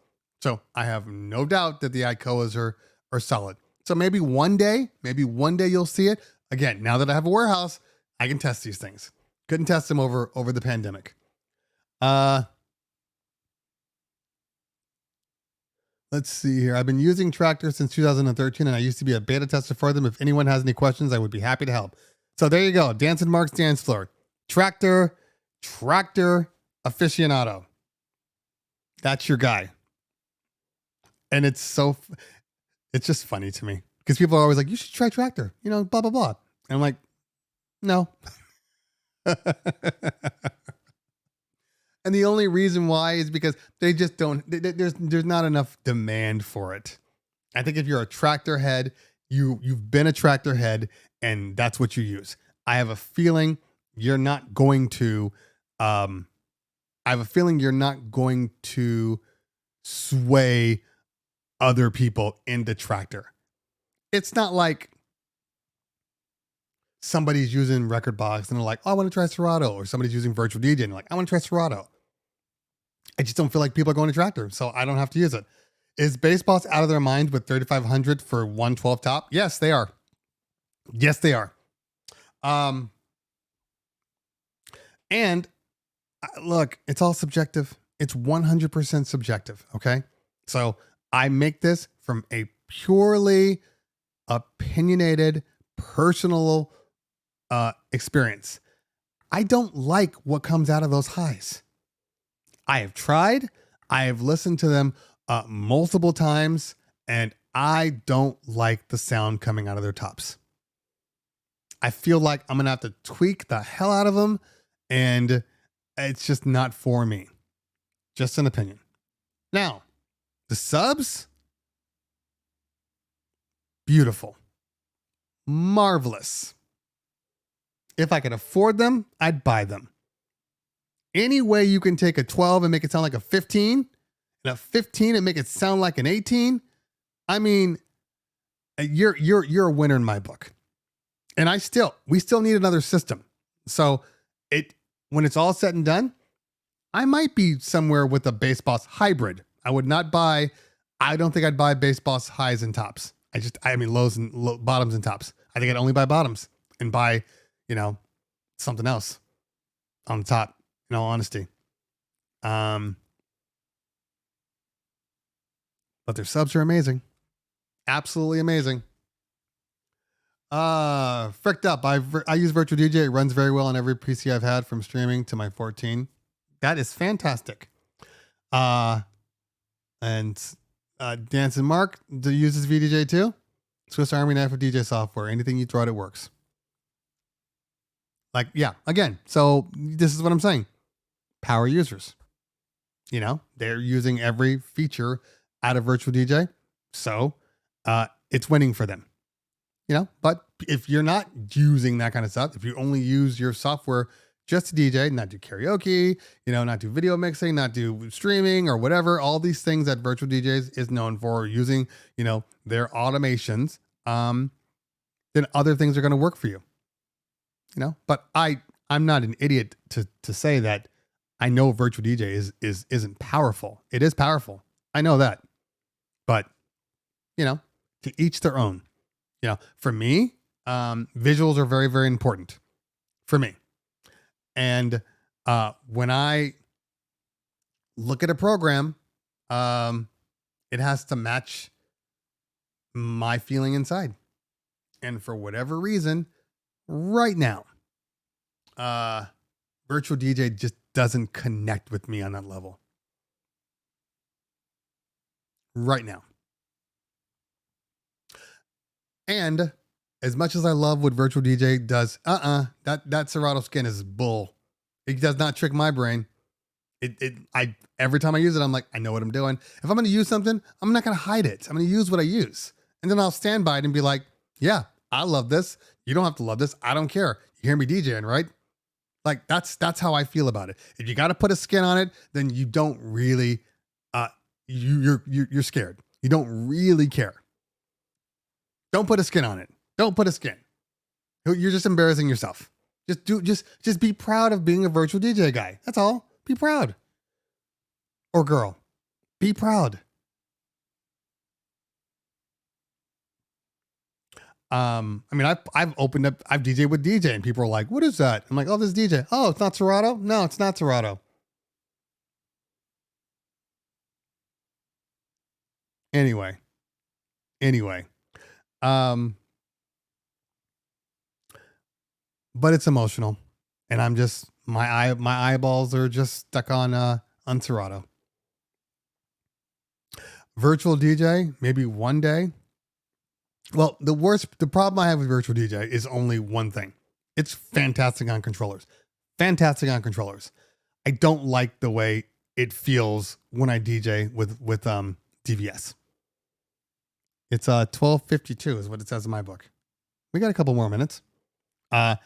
So I have no doubt that the ICOAs are solid. So maybe one day you'll see it. Again, now that I have a warehouse, I can test these things. Couldn't test them over the pandemic. Let's see here. I've been using Tractor since 2013, and I used to be a beta tester for them. If anyone has any questions, I would be happy to help. So there you go. Dancing Mark's Dance Floor. Tractor aficionado. That's your guy. And it's just funny to me because people are always like, you should try Tractor, blah, blah, blah. And I'm like, no. And the only reason why is because they just don't, there's not enough demand for it. I think if you're a Tractor head, you've been a Tractor head and that's what you use. I have a feeling you're not going to I have a feeling you're not going to sway other people into Tractor. It's not like somebody's using Record Box and they're like, oh, I want to try Serato, or somebody's using Virtual DJ and like, I want to try Serato. I just don't feel like people are going to Tractor, so I don't have to use it. Is Bass Boss out of their mind with 3500 for 112 top? Yes, they are. Yes, they are. And look, it's all subjective. It's 100% subjective. Okay. So I make this from a purely opinionated, personal experience. I don't like what comes out of those highs. I have tried. I have listened to them multiple times, and I don't like the sound coming out of their tops. I feel like I'm going to have to tweak the hell out of them, and it's just not for me. Just an opinion. Now, the subs, beautiful, marvelous. If I could afford them, I'd buy them. Any way you can take a 12 and make it sound like a 15, and a 15 and make it sound like an 18, I mean, you're a winner in my book. And we still need another system. So when it's all said and done, I might be somewhere with a Bass Boss hybrid. I don't think I'd buy Bass Boss highs and tops. Lows and bottoms and tops. I think I'd only buy bottoms and buy, something else on the top, in all honesty. But their subs are amazing. Absolutely amazing. Fricked up. I use Virtual DJ. It runs very well on every PC I've had, from streaming to my 14. That is fantastic. And Dance and Mark uses VDJ too. Swiss Army knife of DJ software. Anything you throw at it works. Like, yeah, again. So this is what I'm saying. Power users. They're using every feature out of Virtual DJ. So it's winning for them. But if you're not using that kind of stuff, if you only use your software just to DJ, not do karaoke, not do video mixing, not do streaming or whatever, all these things that Virtual DJs is known for, using, their automations, then other things are going to work for you. But I'm not an idiot to say that I know Virtual DJ isn't powerful. It is powerful. I know that. But, to each their own. For me, visuals are very, very important for me. And when I look at a program, it has to match my feeling inside. And for whatever reason, right now, Virtual DJ just doesn't connect with me on that level. Right now. And as much as I love what Virtual DJ does, that Serato skin is bull. It does not trick my brain. Every time I use it, I'm like, I know what I'm doing. If I'm going to use something, I'm not going to hide it. I'm going to use what I use. And then I'll stand by it and be like, yeah, I love this. You don't have to love this. I don't care. You hear me DJing, right? Like that's how I feel about it. If you got to put a skin on it, then you don't really, you're scared. You don't really care. Don't put a skin on it. Don't put a skin. You're just embarrassing yourself. Just be proud of being a Virtual DJ guy. That's all. Be proud. Or girl. Be proud. I've opened up, I've DJed with DJ and people are like, what is that? I'm like, oh, this is DJ. Oh, it's not Serato? No, it's not Serato. Anyway. But it's emotional, and I'm just, my eyeballs are just stuck on Serato. Virtual DJ, maybe one day. Well, the problem I have with Virtual DJ is only one thing. It's fantastic on controllers. Fantastic on controllers. I don't like the way it feels when I DJ with DVS. It's 12:52 is what it says in my book. We got a couple more minutes. Yeah.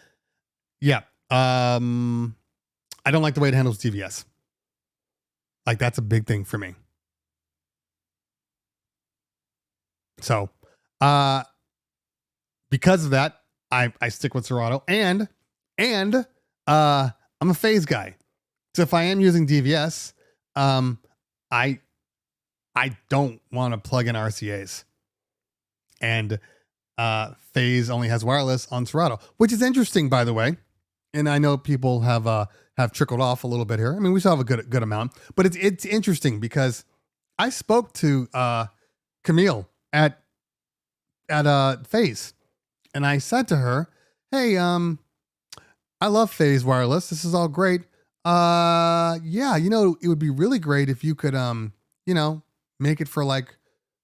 I don't like the way it handles DVS. Like, that's a big thing for me. So, because of that, I stick with Serato, and I'm a phase guy. So if I am using DVS, I don't want to plug in RCAs, and phase only has wireless on Serato, which is interesting, by the way. And I know people have trickled off a little bit here. I mean, we still have a good amount, but it's interesting because I spoke to Camille at Phase, and I said to her, "Hey, I love Phase Wireless. This is all great. Yeah, it would be really great if you could make it for like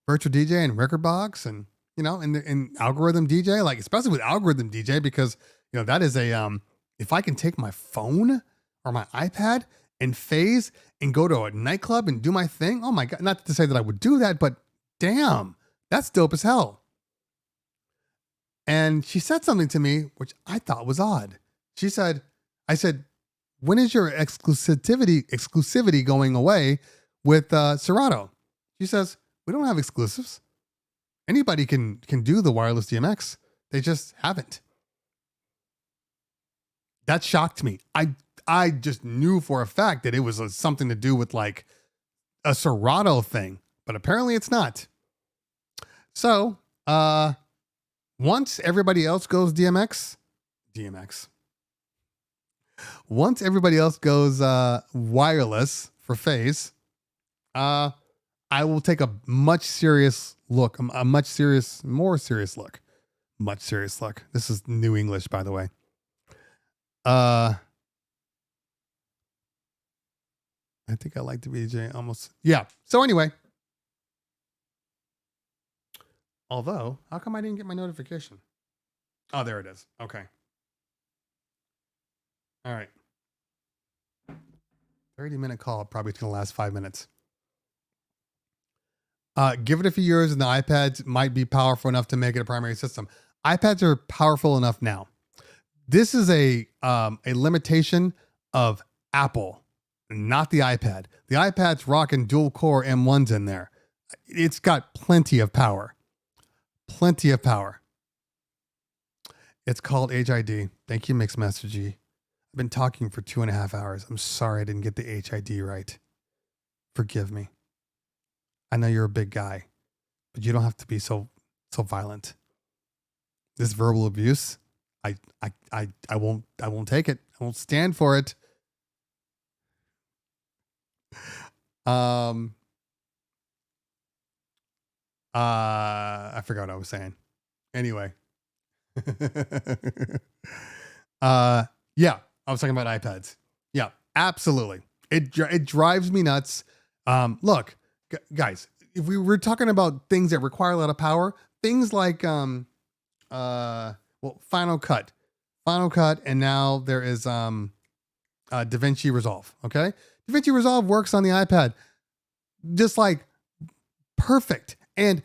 virtual DJ and record box and and algorithm DJ, like especially with algorithm DJ, because that is a if I can take my phone or my iPad and Phase and go to a nightclub and do my thing. Oh my God, not to say that I would do that, but damn, that's dope as hell." And she said something to me, which I thought was odd. I said, "When is your exclusivity going away with Serato?" She says, "We don't have exclusives. Anybody can do the wireless DMX. They just haven't." That shocked me. I just knew for a fact that it was something to do with like a Serato thing, but apparently it's not. So, once everybody else goes DMX, once everybody else goes wireless for Phase, I will take a more serious look. This is New English, by the way. I think I like the VJ almost. Yeah. So anyway. Although, how come I didn't get my notification? Oh, there it is. Okay. All right. 30-minute call. Probably it's going to last 5 minutes. Give it a few years and the iPads might be powerful enough to make it a primary system. iPads are powerful enough now. This is a limitation of Apple, not the iPad. The iPad's rocking dual core M1s in there. It's got plenty of power. Plenty of power. It's called HID. Thank you, Mixed Master G. I've been talking for 2.5 hours. I'm sorry I didn't get the HID right. Forgive me. I know you're a big guy, but you don't have to be so violent. This verbal abuse, I won't take it. I won't stand for it. I forgot what I was saying. Anyway. Yeah, I was talking about iPads. Yeah, absolutely. It drives me nuts. Look, guys, if we were talking about things that require a lot of power, things like Final Cut, and now there is DaVinci Resolve. Okay, DaVinci Resolve works on the iPad just like perfect. And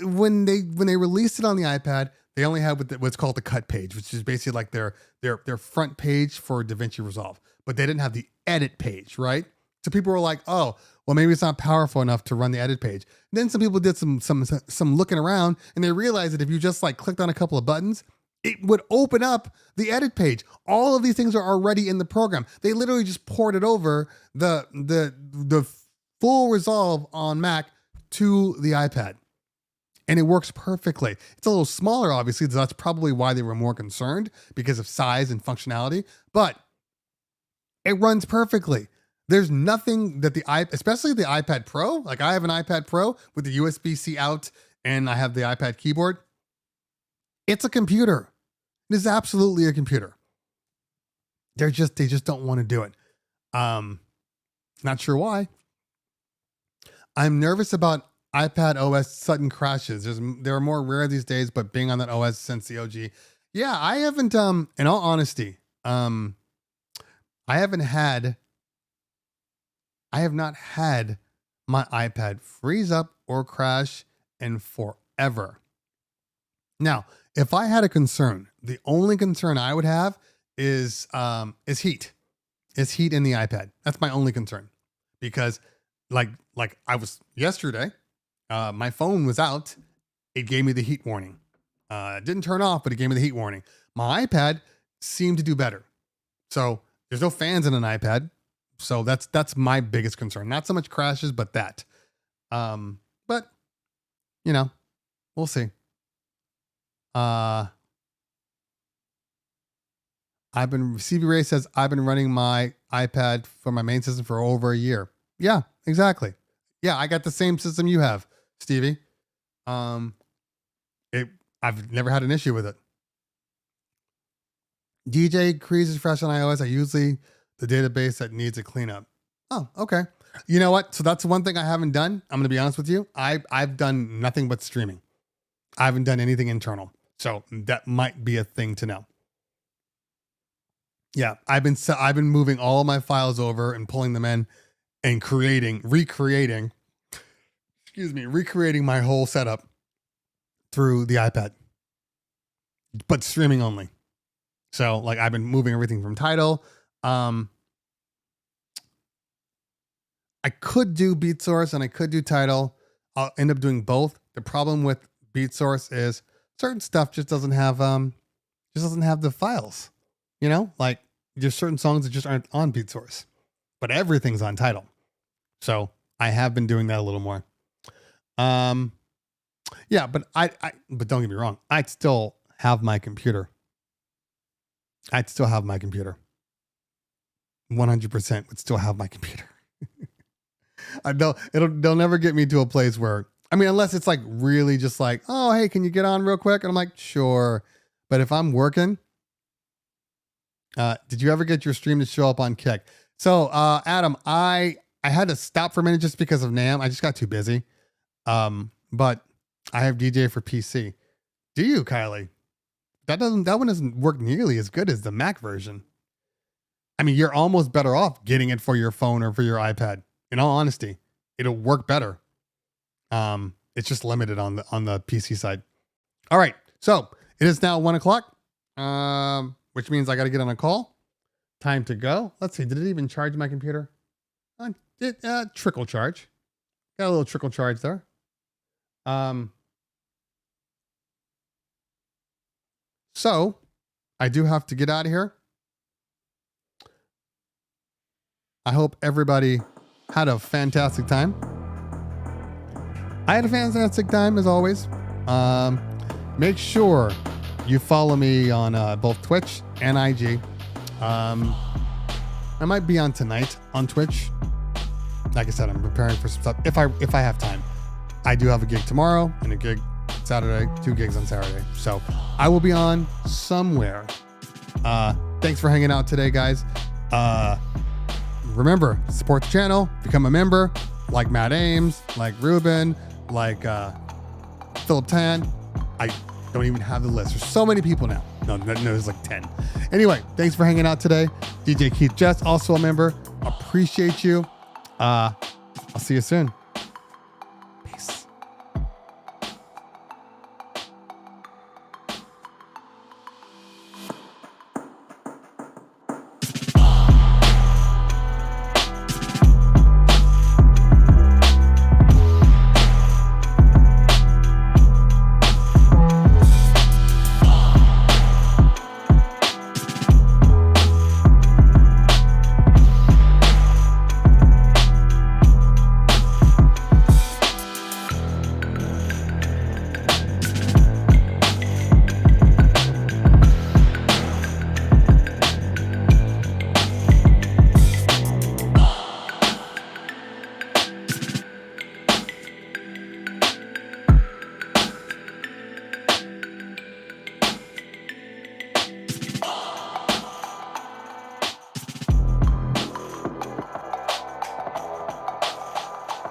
when they released it on the iPad, they only had what's called the cut page, which is basically like their front page for DaVinci Resolve, but they didn't have the edit page, right? So people were like, "Oh, well, maybe it's not powerful enough to run the edit page." And then some people did some looking around, and they realized that if you just like clicked on a couple of buttons, it would open up the edit page. All of these things are already in the program. They literally just ported over the full Resolve on Mac to the iPad. And it works perfectly. It's a little smaller, obviously. So that's probably why they were more concerned, because of size and functionality. But it runs perfectly. There's nothing that especially the iPad Pro. Like I have an iPad Pro with the USB-C out, and I have the iPad keyboard. It's a computer. It is absolutely a computer. They just don't want to do it. Not sure why. I'm nervous about iPad OS sudden crashes. There are more rare these days, but being on that OS since the OG. Yeah, I haven't, in all honesty, I have not had my iPad freeze up or crash in forever. Now, if I had a concern, the only concern I would have is heat. is heat in the iPad. That's my only concern, because like I was yesterday, my phone was out. It gave me the heat warning. It didn't turn off, but it gave me the heat warning. My iPad seemed to do better. So there's no fans in an iPad. So that's my biggest concern. Not so much crashes, but that. But you know, we'll see. CV Ray says, I've been running my iPad for my main system for over a year. Yeah, exactly. Yeah, I got the same system you have, Stevie. I've never had an issue with it. DJ Crease is fresh on iOS. I usually the database that needs a cleanup. Oh, okay. You know what? So that's one thing I haven't done. I'm going to be honest with you. I've done nothing but streaming. I haven't done anything internal. So that might be a thing to know. Yeah, I've been moving all my files over and pulling them in and recreating my whole setup through the iPad, but streaming only. So like I've been moving everything from Tidal. I could do BeatSource and I could do Tidal. I'll end up doing both. The problem with BeatSource is certain stuff just doesn't have the files. You know, like there's certain songs that just aren't on BeatSource, but everything's on Tidal. So I have been doing that a little more. Yeah, but but don't get me wrong. I'd still have my computer. 100% would still have my computer. They'll never get me to a place where, I mean, unless it's like really just like, oh, hey, can you get on real quick? And I'm like, sure. But if I'm working, did you ever get your stream to show up on Kick? So, Adam, I had to stop for a minute just because of Namm. I just got too busy. But I have DJ for PC. Do you, Kylie? That one doesn't work nearly as good as the Mac version. I mean, you're almost better off getting it for your phone or for your iPad. In all honesty, it'll work better. It's just limited on the PC side. All right. So it is now 1:00. Which means I got to get on a call. Time to go. Let's see. Did it even charge my computer? Trickle charge. Got a little trickle charge there. So I do have to get out of here. I hope everybody had a fantastic time. I had a fantastic time as always. Make sure you follow me on both Twitch and IG. I might be on tonight on Twitch. Like I said, I'm preparing for some stuff. If I have time, I do have a gig tomorrow and a gig Saturday, 2 gigs on Saturday. So I will be on somewhere. Thanks for hanging out today, guys. Remember, support the channel, become a member, like Matt Ames, like Ruben, like Philip Tan. I don't even have the list. There's so many people now. No, there's like 10. Anyway, thanks for hanging out today. DJ Keith Jess, also a member. Appreciate you. I'll see you soon.